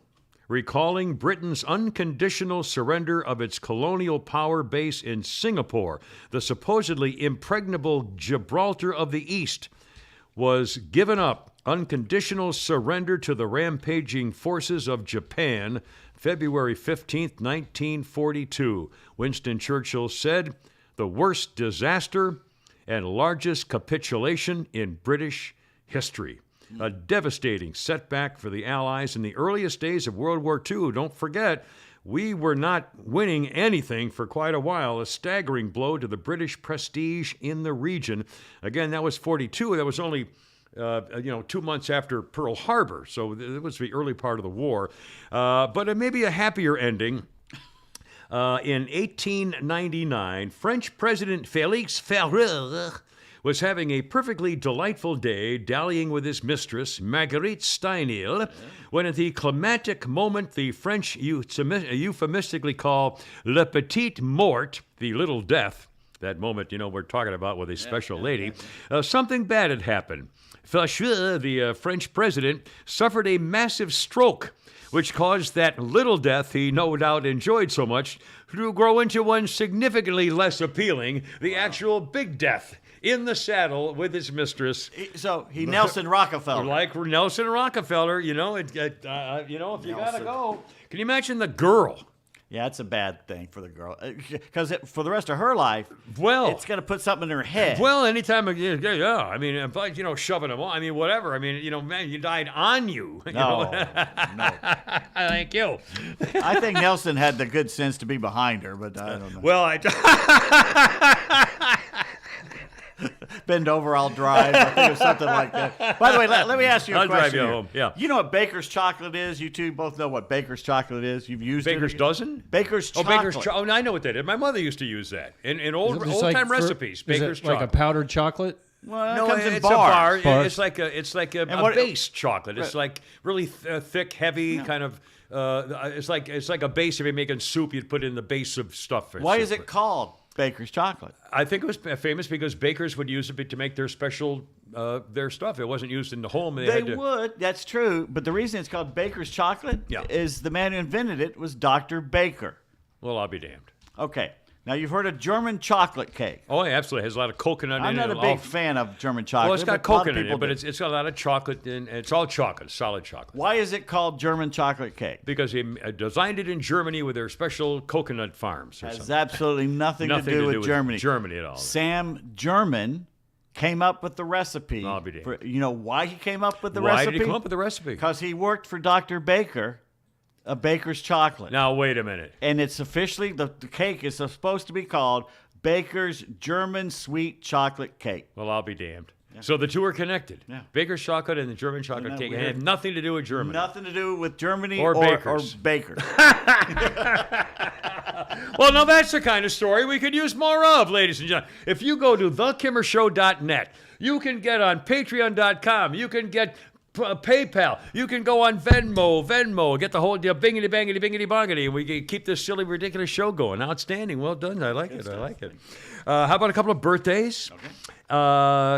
recalling Britain's unconditional surrender of its colonial power base in Singapore, the supposedly impregnable Gibraltar of the East, was given up. Unconditional surrender to the rampaging forces of Japan, February 15th, 1942. Winston Churchill said, the worst disaster and largest capitulation in British history. A devastating setback for the Allies in the earliest days of World War II. Don't forget, we were not winning anything for quite a while. A staggering blow to the British prestige in the region. Again, that was 42. That was only 2 months after Pearl Harbor, so it was the early part of the war. But it may be a happier ending. In 1899, French President Félix Ferrer was having a perfectly delightful day dallying with his mistress, Marguerite Steinil, when at the climactic moment the French euphemistically call le petit mort, the little death, that moment, we're talking about with a special lady, something bad had happened. Ferrer, the French president, suffered a massive stroke, which caused that little death he no doubt enjoyed so much to grow into one significantly less appealing, the actual big death in the saddle with his mistress. So he Nelson Rockefeller. Like Nelson Rockefeller, if you gotta go. Can you imagine the girl? Yeah, it's a bad thing for the girl. Because for the rest of her life, it's going to put something in her head. Well, anytime, I mean, if like, shoving them on, I mean, whatever. I mean, man, you died on you. No. Thank you. I think Nelson had the good sense to be behind her, but I don't know. Well, bend over, I'll drive. I think it was something like that. By the way, let me ask you a I'll question. drive you here. home. Yeah. You know what Baker's chocolate is? You two both know what Baker's chocolate is. You've used Baker's it. dozen? Baker's Oh, chocolate. Oh, I know what that is. My mother used to use that in old Is it just like time for- recipes. is Baker's it like a chocolate. powdered chocolate? Well, it No, comes in it's a bar. Bars. It's like a what- base chocolate. It's like really thick, heavy, kind of. It's like a base. If you're making soup, you'd put in the base of stuff. Why is it called Baker's chocolate? I think it was famous because bakers would use it to make their special their stuff. It wasn't used in the home. They would. That's true. But the reason it's called Baker's chocolate is the man who invented it was Dr. Baker. Well, I'll be damned. Okay. Now, you've heard of German chocolate cake. Oh, yeah, absolutely. It has a lot of coconut I'm in it. not a big fan of German chocolate. Well, it's got but a lot of coconut in people it, but do. it's got a lot of chocolate in it. It's all chocolate, solid chocolate. Why is it called German chocolate cake? Because they designed it in Germany with their special coconut farms. Or Has something. absolutely nothing to do with Germany. Germany at all. Sam German came up with the recipe. I'll be damned. For, you know why he came up with the Why recipe? did he come up with the recipe? Because he worked for Dr. Baker, a Baker's chocolate. Now, wait a minute. And it's officially, the cake is supposed to be called Baker's German Sweet Chocolate Cake. Well, I'll be damned. So the two are connected. Yeah. Baker's chocolate and the German chocolate that cake. weird? It had nothing to do with Germany. Nothing to do with Germany Or Bakers. Or Bakers. Well, now that's the kind of story we could use more of, ladies and gentlemen. If you go to thekimmershow.net, you can get on patreon.com. You can get PayPal. You can go on Venmo, get the whole deal, bingity, bangity, bingity, bongity, and we can keep this silly, ridiculous show going. Outstanding. Well done. I like it. I like it. How about a couple of birthdays? Okay.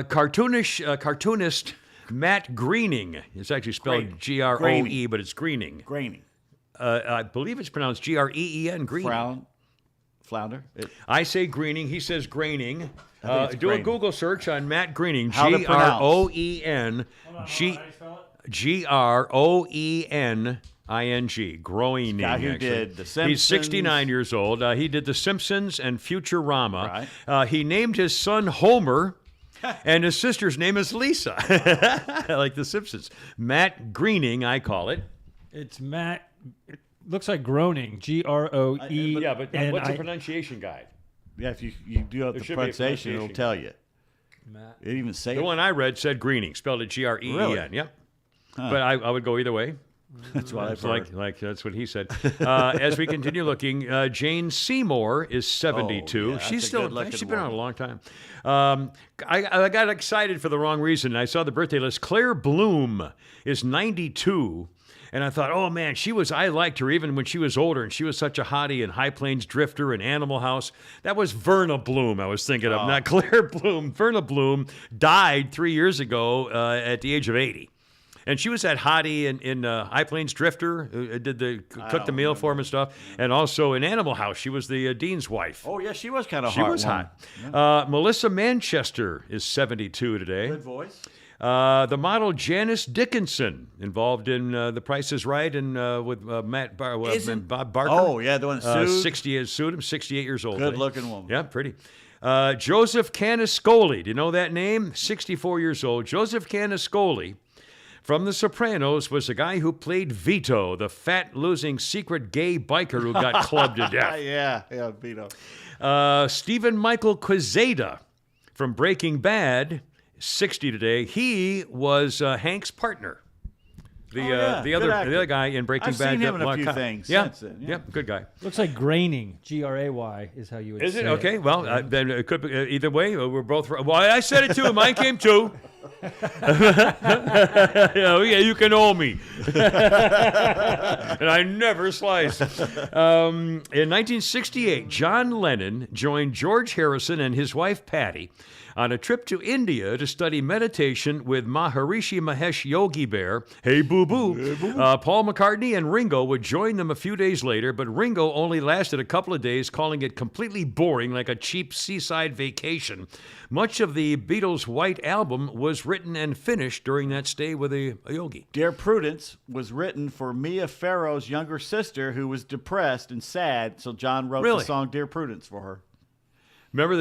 Cartoonist Matt Groening. It's actually spelled G-R-O-E, but it's Greening. Graining. I believe it's pronounced G-R-E-E-N, Greening. Flounder. I say Greening. He says Graining. it's Do a Graining. Google search on Matt Greening. How to pronounce? G-R-O-E-N-G-R-O-E-N-I-N-G. Groening. Guy who actually. did The He's Simpsons. 69 years old. He did The Simpsons and Futurama. Right. He named his son Homer. And his sister's name is Lisa, like The Simpsons. Matt Greening, I call it. It's Matt. It looks like groaning. G-R-O-E. Yeah, but what's the pronunciation guide? Yeah, if you do have There the should be a pronunciation, it'll tell you. Matt. It even say The it. one I read said Greening, spelled it G-R-E-E-N. Really? Yep. But I would go either way. That's what I've It's heard. like that's what he said. As we continue looking, Jane Seymour is 72. Oh, yeah, that's She's a still good-looking she's been on a woman. long time. I got excited for the wrong reason. I saw the birthday list. Claire Bloom is 92. And I thought, oh man, I liked her even when she was older, and she was such a hottie in High Plains Drifter and Animal House. That was Verna Bloom I was thinking of, not Claire Bloom. Verna Bloom died 3 years ago at the age of 80. And she was that hottie in High Plains Drifter, who cooked the meal for him and stuff. And also in Animal House, she was the dean's wife. Oh, yeah, she was kind of She was hot. Melissa Manchester is 72 today. Good voice. The model Janice Dickinson, involved in The Price is Right and with Bob Barker. Oh, yeah, the one that sued. Sued him, 68 years old. today. Good-looking woman. Yeah, pretty. Joseph Caniscoli, do you know that name? 64 years old. Joseph Caniscoli from The Sopranos was the guy who played Vito, the fat, losing, secret gay biker who got clubbed to death. Yeah, Vito. Stephen Michael Quezada from Breaking Bad, 60 today. He was Hank's partner. The other guy in Breaking I've Bad. seen him in a few things since then, yeah. Good guy. Looks like graining. G-R-A-Y is how you would say Is it? it. Okay, well, then it could be either way. We're both right. Well, I said it too. Mine came too. Yeah, you can owe me. And I never slice. In 1968, John Lennon joined George Harrison and his wife Patty on a trip to India to study meditation with Maharishi Mahesh Yogi Bear. Hey, boo-boo. Paul McCartney and Ringo would join them a few days later, but Ringo only lasted a couple of days, calling it completely boring, like a cheap seaside vacation. Much of the Beatles' White Album was written and finished during that stay with a yogi. Dear Prudence was written for Mia Farrow's younger sister who was depressed and sad, so John wrote the song Dear Prudence for her. Remember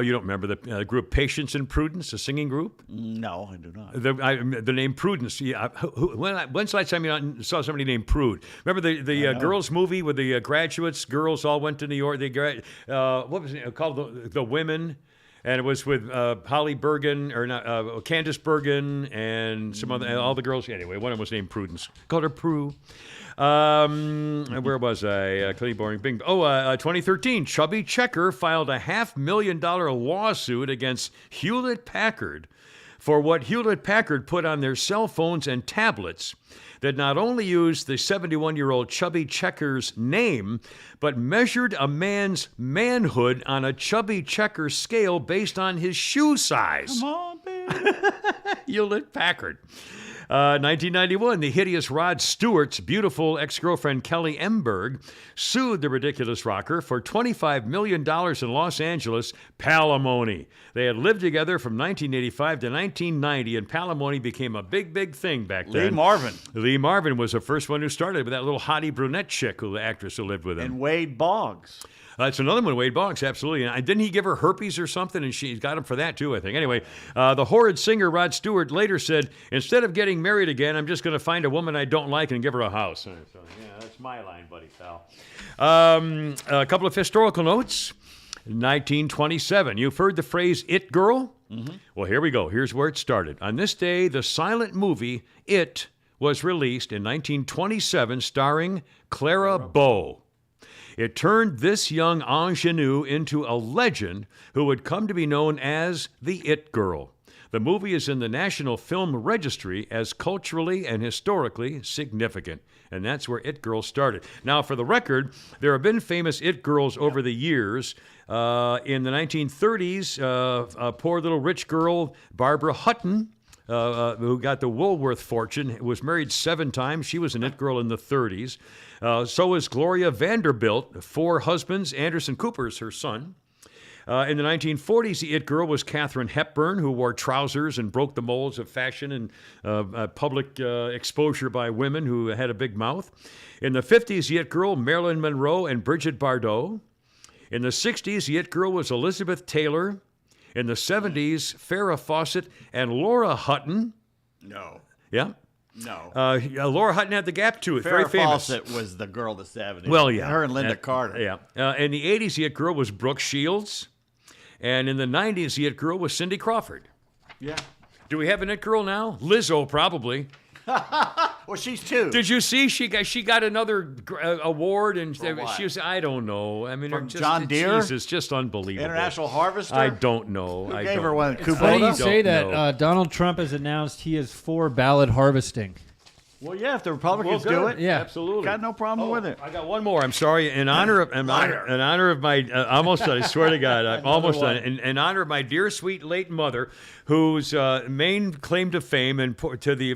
you don't remember the group Patience and Prudence, the singing group? No, I do not. The name Prudence. Yeah, when's the last time you saw somebody named Prude? Remember the girls movie with the graduates? Girls all went to New York. What was it called? The Women. And it was with Holly Bergen, or not, Candace Bergen, and some other, all the girls. Anyway, one of them was named Prudence. Called her Prue. Where was I? Clean boring. Bing. 2013, Chubby Checker filed a $500,000 lawsuit against Hewlett-Packard for what Hewlett-Packard put on their cell phones and tablets that not only used the 71-year-old Chubby Checker's name, but measured a man's manhood on a Chubby Checker scale based on his shoe size. Come on, baby. Hewlett-Packard. 1991, the hideous Rod Stewart's beautiful ex-girlfriend Kelly Emberg sued the ridiculous rocker for $25 million in Los Angeles palimony. They had lived together from 1985 to 1990, and palimony became a big, big thing back then. Lee Marvin. Lee Marvin was the first one who started with that little hottie brunette chick, the actress who lived with him. And Wade Boggs. That's another one, Wade Boggs, absolutely. And didn't he give her herpes or something? And she got him for that, too, I think. Anyway, the horrid singer Rod Stewart later said, instead of getting married again, I'm just going to find a woman I don't like and give her a house. So, yeah, that's my line, buddy, pal. A couple of historical notes. 1927. You've heard the phrase, It Girl? Mm-hmm. Well, here we go. Here's where it started. On this day, the silent movie, It, was released in 1927, starring Clara Bow. It turned this young ingenue into a legend who would come to be known as the It Girl. The movie is in the National Film Registry as culturally and historically significant. And that's where It Girl started. Now, for the record, there have been famous It Girls over the years. In the 1930s, a poor little rich girl, Barbara Hutton, who got the Woolworth fortune, was married 7 times. She was an It Girl in the 30s. So was Gloria Vanderbilt, 4 husbands. Anderson Cooper's her son. In the 1940s, the It Girl was Katharine Hepburn, who wore trousers and broke the molds of fashion and public exposure by women who had a big mouth. In the 50s, the It Girl, Marilyn Monroe and Brigitte Bardot. In the 60s, the It Girl was Elizabeth Taylor. In the 70s, Farrah Fawcett and Laura Hutton. No. Yeah. No. Laura Hutton had the gap tooth. Very Farrah famous. Fawcett was the girl of the 70s. Well, yeah. Her and Linda Carter. Yeah. In the 80s, the It Girl was Brooke Shields. And in the 90s, the It Girl was Cindy Crawford. Yeah. Do we have an It Girl now? Lizzo, probably. Well, she's 2. Did you see she got another award and what? she was, I don't know. I mean, From just, John Deere? Jesus, just unbelievable. International Harvester? I don't know. Who I gave don't her one? know. It's funny you Kubota? say Don't know. that. Donald Trump has announced he is for ballot harvesting. Well, yeah, if the Republicans Well, do good. it, Yeah. Absolutely. got no problem with it. I got one more. I'm sorry. In honor of my almost done. I swear to God, I'm almost done. In honor of my dear, sweet late mother, whose main claim to fame, and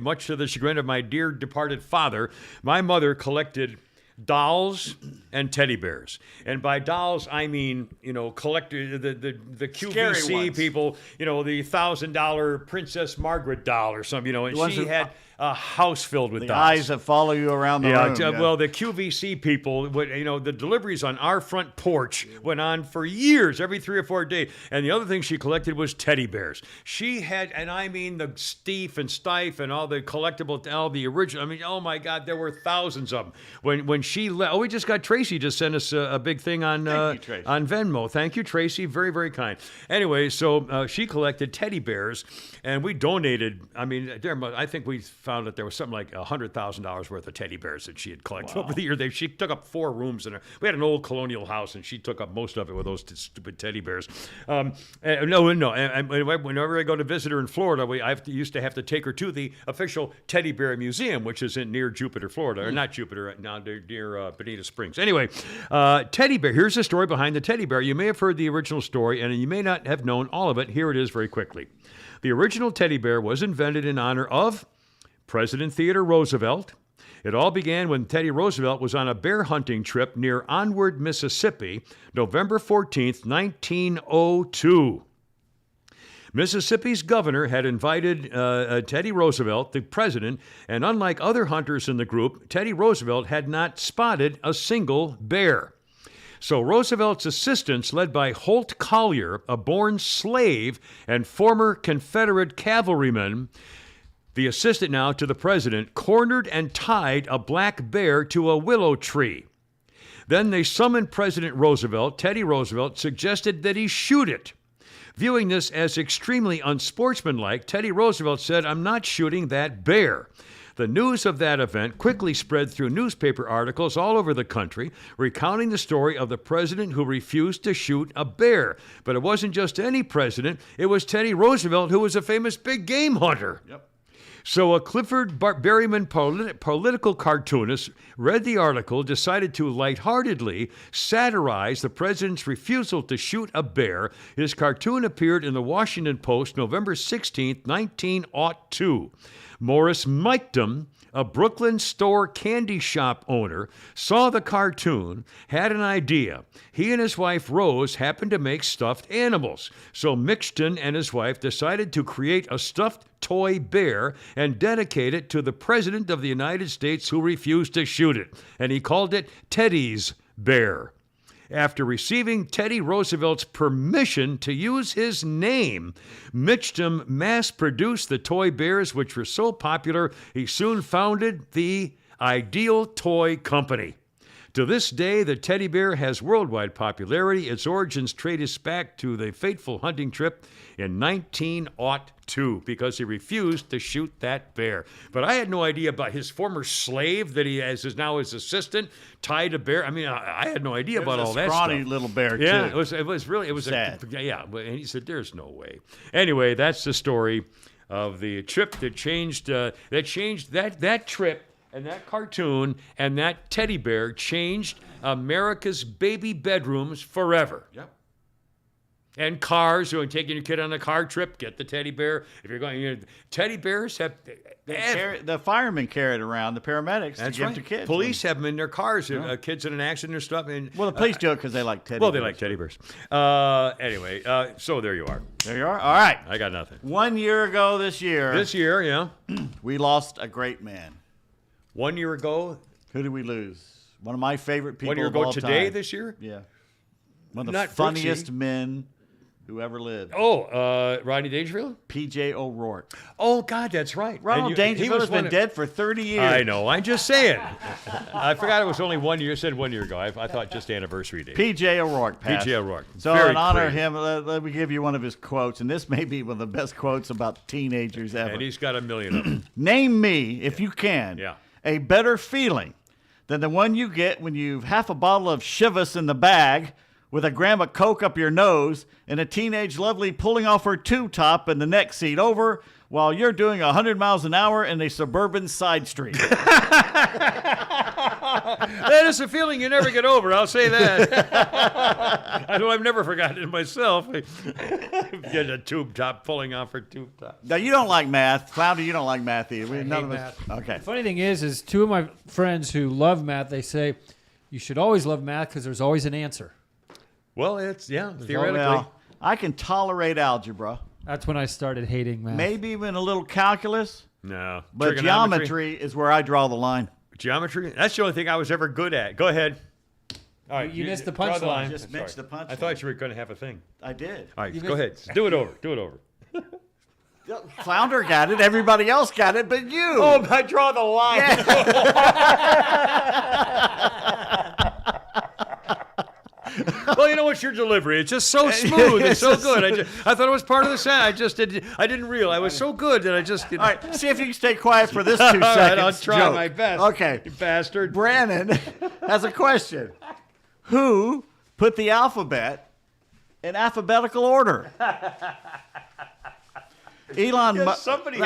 much to the chagrin of my dear departed father, my mother collected dolls and teddy bears. And by dolls, I mean, collector, the QVC people, the $1,000 Princess Margaret doll or something, and she had a house filled with The dolls. eyes that follow you around the room. Yeah. Well, the QVC people, the deliveries on our front porch went on for years, every 3 or 4 days. And the other thing she collected was teddy bears. She had, and I mean the Steve and Stife and all the collectible, all the original. I mean, oh my God, there were thousands of them. When she left, we just got Tracy just sent us a big thing on on Venmo. Thank you, Tracy. Very, very kind. Anyway, so she collected teddy bears, and we donated. I mean, I think we found that there was something like $100,000 worth of teddy bears that she had collected over the year. She took up 4 rooms in her. We had an old colonial house, and she took up most of it with those stupid teddy bears. No. And whenever I go to visit her in Florida, I used to have to take her to the official Teddy Bear Museum, which is near Jupiter, Florida, or not Jupiter, now near Bonita Springs. Anyway, teddy bear. Here's the story behind the teddy bear. You may have heard the original story, and you may not have known all of it. Here it is very quickly. The original teddy bear was invented in honor of President Theodore Roosevelt. It all began when Teddy Roosevelt was on a bear hunting trip near Onward, Mississippi, November 14th, 1902. Mississippi's governor had invited Teddy Roosevelt, the president, and unlike other hunters in the group, Teddy Roosevelt had not spotted a single bear. So Roosevelt's assistants, led by Holt Collier, a born slave and former Confederate cavalryman, the assistant now to the president, cornered and tied a black bear to a willow tree. Then they summoned President Roosevelt. Teddy Roosevelt suggested that he shoot it. Viewing this as extremely unsportsmanlike, Teddy Roosevelt said, "I'm not shooting that bear." The news of that event quickly spread through newspaper articles all over the country, recounting the story of the president who refused to shoot a bear. But it wasn't just any president, it was Teddy Roosevelt, who was a famous big game hunter. Yep. So a Clifford Berryman political cartoonist read the article, decided to lightheartedly satirize the president's refusal to shoot a bear. His cartoon appeared in the Washington Post November 16, 1902. Morris Mikedom, a Brooklyn store candy shop owner, saw the cartoon, had an idea. He and his wife Rose happened to make stuffed animals. So Mixton and his wife decided to create a stuffed toy bear and dedicate it to the President of the United States who refused to shoot it. And he called it Teddy's Bear. After receiving Teddy Roosevelt's permission to use his name, Mitchum mass-produced the toy bears, which were so popular, he soon founded the Ideal Toy Company. To this day, the teddy bear has worldwide popularity. Its origins trace back to the fateful hunting trip in 1902 because he refused to shoot that bear. But I had no idea about his former slave that he has is now his assistant tied a bear. I mean, I had no idea about all that stuff. Scrawny little bear, yeah, too. it was really sad. And he said, "There's no way." Anyway, that's the story of the trip that changed that trip. And that cartoon and that teddy bear changed America's baby bedrooms forever. Yep. And cars, so taking your kid on a car trip, get the teddy bear. If you're going, teddy bears have. The firemen carry it around, the paramedics, That's to give right. to kids. Police have them in their cars. Kids in an accident or stuff. And, Well, the police do it because they like teddy bears. Well, they like teddy bears. Anyway, so there you are. There you are. All right. I got nothing. 1 year ago this year. This year, yeah. We lost a great man. 1 year ago. Who did we lose? One of my favorite people 1 year of ago all today, time. this year? Yeah. One of the Not funniest Brooksy. men who ever lived. Oh, Rodney Dangerfield? P.J. O'Rourke. Oh, God, that's right. Ronald Dangerfield has been dead for 30 years. I know. I'm just saying. I forgot it was only 1 year. It said 1 year ago. I thought just anniversary date. P.J. O'Rourke passed. P.J. O'Rourke. So Very in honor of pretty. him, let me give you one of his quotes, and this may be one of the best quotes about teenagers ever. And he's got a million of them. Name me, if you can, a better feeling than the one you get when you've half a bottle of Chivas in the bag with a gram of Coke up your nose and a teenage lovely pulling off her tube top in the next seat over while you're doing 100 miles an hour in a suburban side street. That is a feeling you never get over, I'll say that. I know I've never forgotten it myself. Get a tube top pulling off her tube top. Now, you don't like math. Flounder, you don't like math either. None of us. math. Okay. The funny thing is two of my friends who love math, they say you should always love math because there's always an answer. Well, it's, theoretically. Well, I can tolerate algebra. That's when I started hating math. Maybe even a little calculus. No. But geometry is where I draw the line. Geometry? That's the only thing I was ever good at. Go ahead. All right, You missed the draw punchline. Just missed the punchline. I thought you were going to have a thing. I did. All right, go ahead. Do it over. Do it over. Flounder got it. Everybody else got it, but you. Oh, I draw the line. Well, you know what's your delivery? It's just so smooth. It's so good. I thought it was part of the sound. I didn't realize. I was so good that I just. All right, see if you can stay quiet for this 2 seconds. All right, I'll try joke. my best. Okay. You bastard. Brandon has a question. Who put the alphabet in alphabetical order? Somebody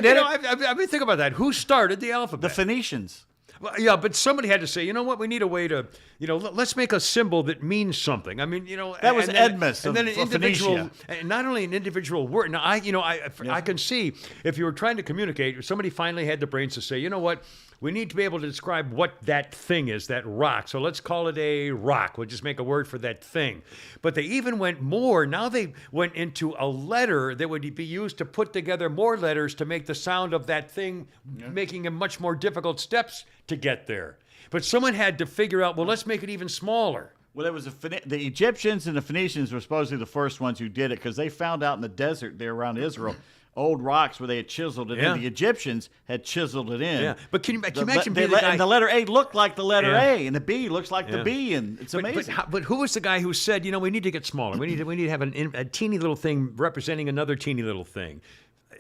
did it. I mean, think about that. Who started the alphabet? The Phoenicians. Well, yeah, but somebody had to say, you know what? We need a way to, let's make a symbol that means something. I mean, that was Edmus, and then an of individual, Phoenicia. and not only an individual word. Now, I can see if you were trying to communicate, somebody finally had the brains to say, you know what? We need to be able to describe what that thing is, that rock. So let's call it a rock. We'll just make a word for that thing. But they even went more. Now they went into a letter that would be used to put together more letters to make the sound of that thing, making it much more difficult steps to get there. But someone had to figure out, well, let's make it even smaller. Well, it was the Egyptians and the Phoenicians were supposedly the first ones who did it because they found out in the desert there around Israel old rocks where they had chiseled it in. The Egyptians had chiseled it in. Yeah, but can you imagine being the guy? And the letter A looked like the letter A, and the B looks like the B, and it's amazing. But who was the guy who said, we need to get smaller? We need to have a teeny little thing representing another teeny little thing.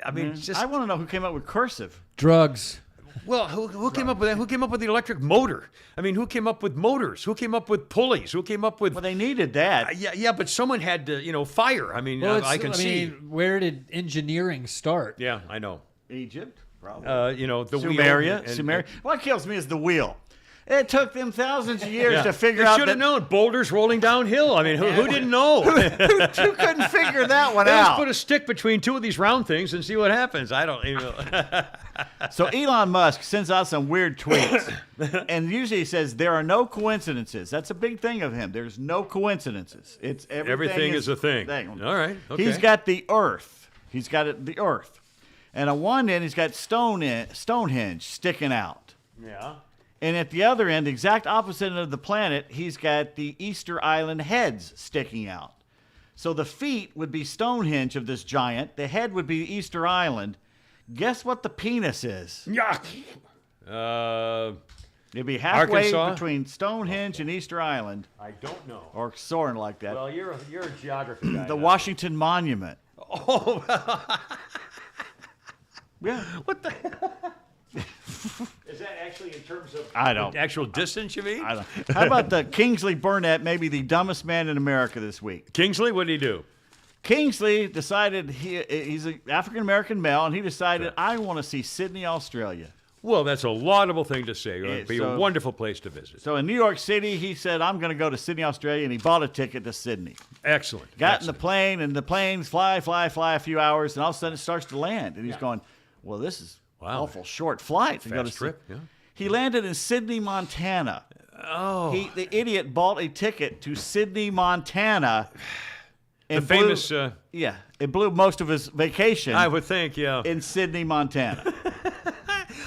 I mean, I want to know who came up with cursive. Drugs. Well, who came up with that? Who came up with the electric motor? I mean, who came up with motors? Who came up with pulleys? Who came up with? Well, they needed that. Yeah, but someone had to, fire. I mean, I can see. Where did engineering start? Yeah, I know. Egypt, probably. The Sumeria. wheel. Sumeria. What kills me is the wheel. It took them thousands of years to figure they out. Should have known boulders rolling downhill. I mean, who didn't know? who couldn't figure that one Let's out? put a stick between two of these round things and see what happens. I don't even know. So Elon Musk sends out some weird tweets, and usually he says there are no coincidences. That's a big thing of him. There's no coincidences. It's everything is a thing. All right. Okay. He's got the Earth. He's got the Earth, and on one end he's got Stonehenge sticking out. Yeah. And at the other end, the exact opposite of the planet, he's got the Easter Island heads sticking out. So the feet would be Stonehenge of this giant. The head would be Easter Island. Guess what the penis is? Yeah. It'd be halfway Arkansas? between Stonehenge and Easter Island. I don't know. Or soaring like that. Well, you're a geography guy. The Washington Monument. Oh. Yeah. What the? Is that actually in terms of actual distance, you mean? I don't. How about the Kingsley Burnett, maybe the dumbest man in America this week? Kingsley, what did he do? Kingsley decided he's an African-American male, and he decided, I want to see Sydney, Australia. Well, that's a laudable thing to say. It would be a wonderful place to visit. So in New York City, he said, I'm going to go to Sydney, Australia, and he bought a ticket to Sydney. Excellent. Got in the plane, and the planes fly a few hours, and all of a sudden it starts to land. And he's going, well, this is awful short flight. Fast trip, yeah. He landed in Sydney, Montana. Oh. The idiot bought a ticket to Sydney, Montana. The famous... it blew most of his vacation. I would think, yeah. In Sydney, Montana.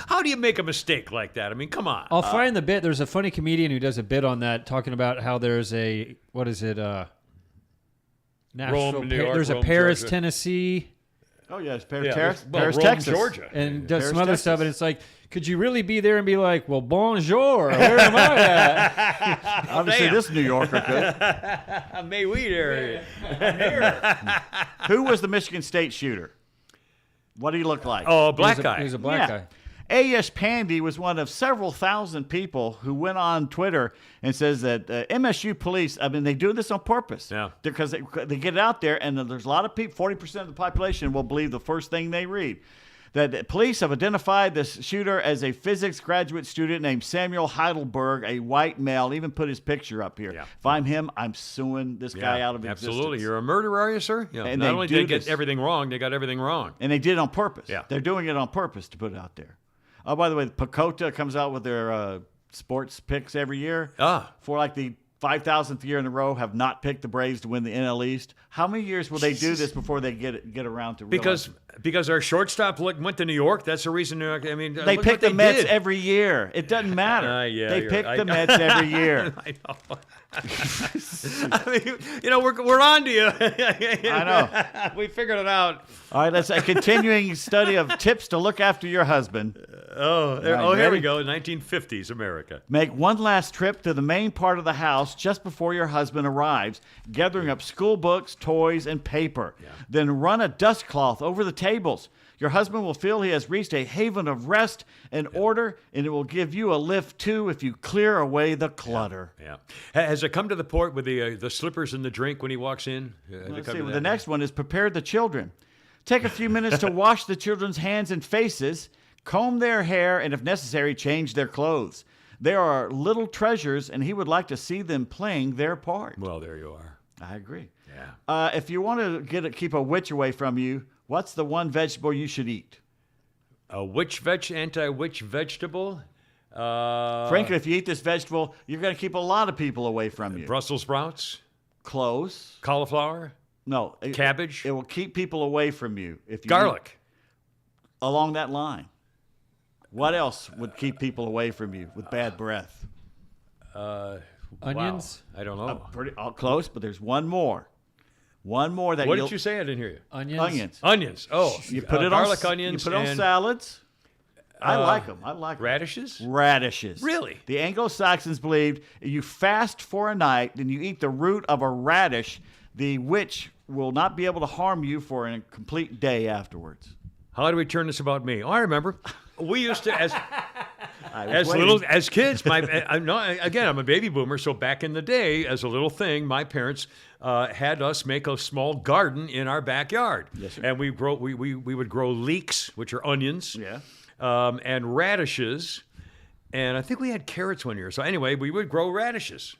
How do you make a mistake like that? I mean, come on. I'll find the bit. There's a funny comedian who does a bit on that, talking about how there's a, what is it, Nashville, Rome, New York, there's Rome, a Paris, Georgia. Tennessee. Oh, yeah, it's Paris, Paris, Rome, Texas. Georgia. And does Paris, some other Texas. stuff, and it's like, could you really be there and be like, well, bonjour, where am I at? Obviously, this New Yorker could. May weed area. Who was the Michigan State shooter? What did he look like? Oh, a black guy. He was a black guy. A.S. Pandy was one of several thousand people who went on Twitter and says that MSU police, I mean, they do this on purpose. Yeah. Because they get it out there, and there's a lot of people, 40% of the population will believe the first thing they read. That police have identified this shooter as a physics graduate student named Samuel Heidelberg, a white male, even put his picture up here. Yeah. If I'm him, I'm suing this guy out of existence. Absolutely. You're a murderer, are you, sir? Yeah. And Not they only do did they get this. everything wrong, they got everything wrong. And they did it on purpose. Yeah. They're doing it on purpose to put it out there. Oh, by the way, Pecota comes out with their sports picks every year. For like the 5,000th year in a row, have not picked the Braves to win the NL East. How many years will they do this before they get around to realize? Because our shortstop went to New York. That's the reason. I mean, they pick the Mets every year. It doesn't matter. They pick the Mets every year. I know. I mean, we're on to you. I know. We figured it out. All right, that's a continuing study of tips to look after your husband. Here we go. 1950s America. Make one last trip to the main part of the house just before your husband arrives, gathering up school books, toys, and paper. Yeah. Then run a dust cloth over the tables. Your husband will feel he has reached a haven of rest and order, and it will give you a lift, too, if you clear away the clutter. Yeah. Has it come to the point with the slippers and the drink when he walks in? Let's see. The next one is prepare the children. Take a few minutes to wash the children's hands and faces, comb their hair, and if necessary, change their clothes. They are little treasures, and he would like to see them playing their part. Well, there you are. I agree. Yeah. If you want to keep a witch away from you, what's the one vegetable you should eat? A anti-witch vegetable? Frankly, if you eat this vegetable, you're going to keep a lot of people away from you. Brussels sprouts? Close. Cauliflower? No. Cabbage? It will keep people away from you. If you Garlic? Along that line. What else would keep people away from you with bad breath? Onions? Wow. I don't know. Close, but there's one more. One more that What did you say? I didn't hear you. Onions. Onions. Oh, You put it on garlic onions. You put it on and, salads. I like them. I like 'em. radishes. Radishes. Really? The Anglo-Saxons believed you fast for a night, then you eat the root of a radish, the witch will not be able to harm you for a complete day afterwards. How do we turn this about me? Oh, I remember. We used to as waiting. as kids. I'm a baby boomer, so back in the day, as a little thing, my parents had us make a small garden in our backyard. Yes, sir. And we would grow leeks, which are onions. Yeah. And radishes, and I think we had carrots one year. So anyway, we would grow radishes.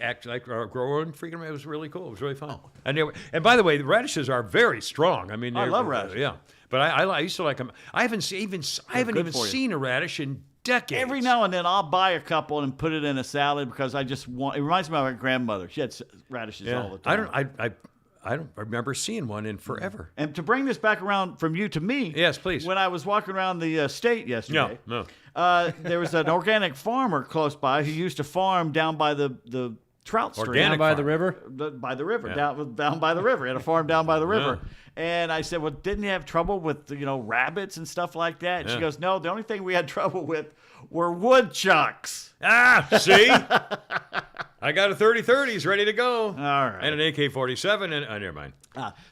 Act like grower and freaking. It was really cool. It was really fun. And by the way, the radishes are very strong. I mean, I love radishes. Yeah, but I used to like them. I haven't even seen a radish in decades. Every now and then, I'll buy a couple and put it in a salad because I just want. It reminds me of my grandmother. She had radishes all the time. I don't remember seeing one in forever. And to bring this back around from you to me, Yes, please. When I was walking around the state yesterday, No. There was an organic farmer close by who used to farm down by the trout stream. Organic Down by farm. the river. By the river, down by the river. He had a farm down by the river. Yeah. And I said, well, didn't he have trouble with, rabbits and stuff like that? And she Yeah. goes, no, the only thing we had trouble with were woodchucks. See? I got a 30-30. He's ready to go. All right. And an AK-47. And never mind.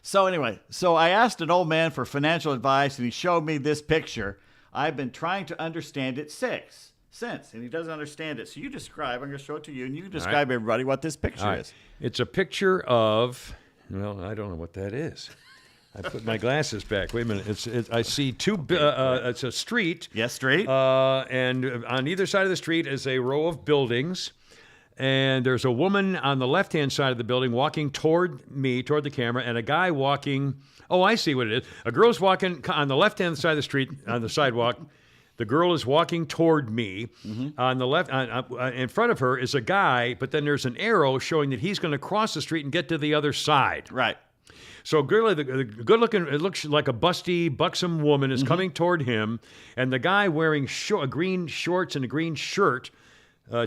So anyway, I asked an old man for financial advice, and he showed me this picture. I've been trying to understand it since, and he doesn't understand it. So you describe. I'm going to show it to you, and you can describe everybody what this picture All right. is. It's a picture of, well, I don't know what that is. I put my glasses back. Wait a minute. I see two. It's a street. Yes, street. And on either side of the street is a row of buildings. And there's a woman on the left-hand side of the building walking toward the camera, and a guy walking. Oh, I see what it is. A girl's walking on the left-hand side of the street on the sidewalk. The girl is walking toward me. Mm-hmm. On the left, in front of her is a guy, but then there's an arrow showing that he's going to cross the street and get to the other side. Right. So the good-looking, it looks like a busty, buxom woman is coming toward him, and the guy wearing green shorts and a green shirt,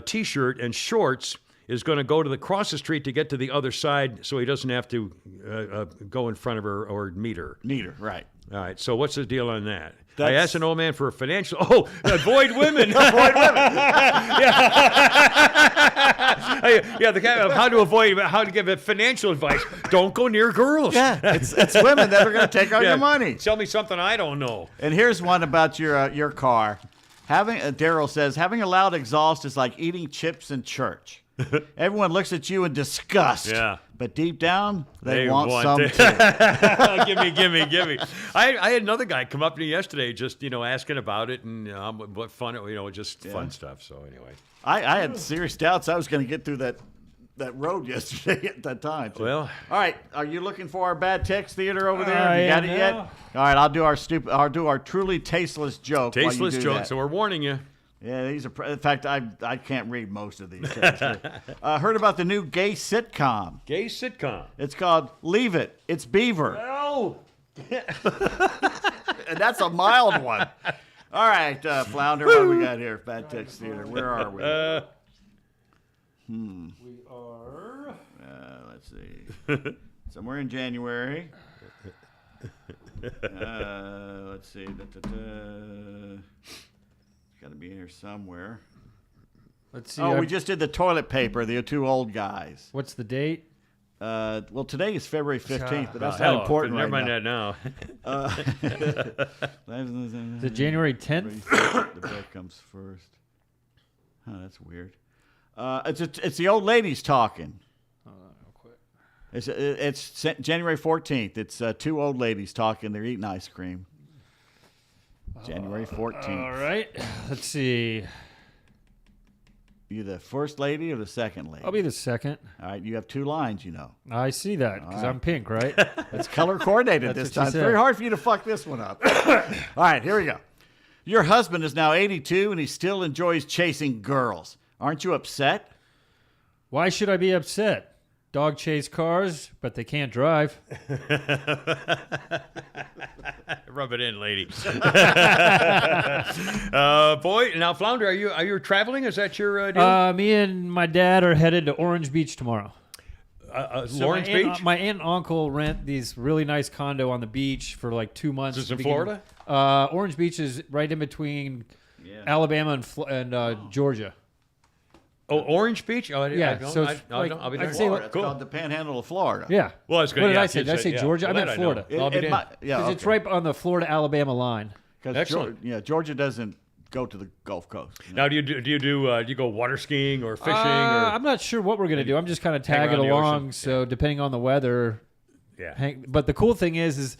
T-shirt and shorts, is going to go across the street to get to the other side, so he doesn't have to go in front of her or meet her. Right. All right. So what's the deal on that? I That's- asked an old man for a financial. Oh, avoid women. Avoid women. Yeah, the guy of how to give it financial advice. Don't go near girls. Yeah, it's women that are going to take all Yeah, your money. Tell me something I don't know. And here's one about your car. Daryl says, having a loud exhaust is like eating chips in church. Everyone looks at you in disgust. Yeah. But deep down, they want some to- too. give me. I had another guy come up to me yesterday, just asking about it and what fun, just fun stuff. So anyway, I had serious doubts I was going to get through that road yesterday at that time. too. Well. All right. Are you looking for our bad text theater over there? I You got am it yet? now. All right. I'll do our truly tasteless joke. while you tasteless do joke. that. So we're warning you. Yeah, these are. In fact, I can't read most of these. Heard about the new gay sitcom. Gay sitcom. It's called Leave It. It's Beaver. Oh. And that's a mild one. All right, Flounder, what do we got here? Bad Text Theater. Where are we? We are. Let's see. Somewhere in January. Let's see. It's got to be here somewhere. Let's see. Oh, we just did the toilet paper, the two old guys. What's the date? Well, today is February 15th, but that's Hell, not important never right mind now. that now. Is it January 10th? The break comes first. Oh, that's weird. It's the old ladies talking. It's January 14th. It's two old ladies talking. They're eating ice cream. January 14th. All right. Let's see. You the first lady or the second lady? I'll be the second. All right, you have two lines, I see that because I'm pink, right? It's color coordinated That's this what she time. It's said. very hard for you to fuck this one up. All right, here we go. Your husband is now 82 and he still enjoys chasing girls. Aren't you upset? Why should I be upset? Dog chase cars, but they can't drive. Rub it in, lady. Boy, now Flounder, are you traveling? Is that your deal? Me and my dad are headed to Orange Beach tomorrow. So Lawrence Beach? My aunt and uncle rent these really nice condo on the beach for like 2 months. Is this in Florida? Orange Beach is right in between Alabama and Georgia. Oh, Orange Beach? Oh, Yeah, so it's I'll be I'd there. say Florida. It's Cool. called the Panhandle of Florida. Yeah. Well, I was What gonna, did yeah, I say? you Did I say yeah. Georgia? I Well, meant that know. Florida. I'll be damned. Because it's right on the Florida-Alabama line. Excellent. Georgia doesn't go to the Gulf Coast. Now, do you go water skiing or fishing? or I'm not sure what we're going to do. I'm just kind of hang tagging around the along. ocean? So depending on the weather. Yeah. But the cool thing is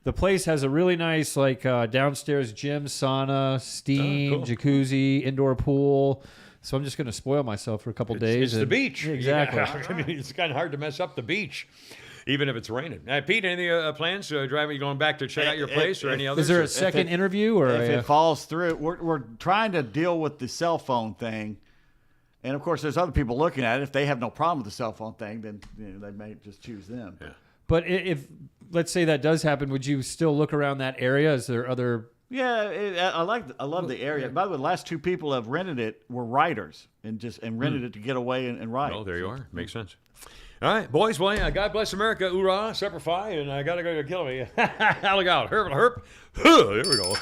the place has a really nice downstairs gym, sauna, steam, cool. jacuzzi, indoor pool. So I'm just going to spoil myself for a couple days. It's the beach. Exactly. Yeah. I mean, it's kind of hard to mess up the beach, even if it's raining. Pete, any plans? Driving, going back to check out your place or any others? Is there a second interview or if it falls through? We're trying to deal with the cell phone thing, and of course, there's other people looking at it. If they have no problem with the cell phone thing, then they may just choose them. Yeah. But if let's say that does happen, would you still look around that area? Is there other? Yeah, I love the area. By the way, the last two people that have rented it were writers and rented it to get away and write. Oh, there you are. Makes sense. All right, boys. Well, God bless America. Hoorah, Semper Fi, and I got to go kill me. Look out. Herp. There we go.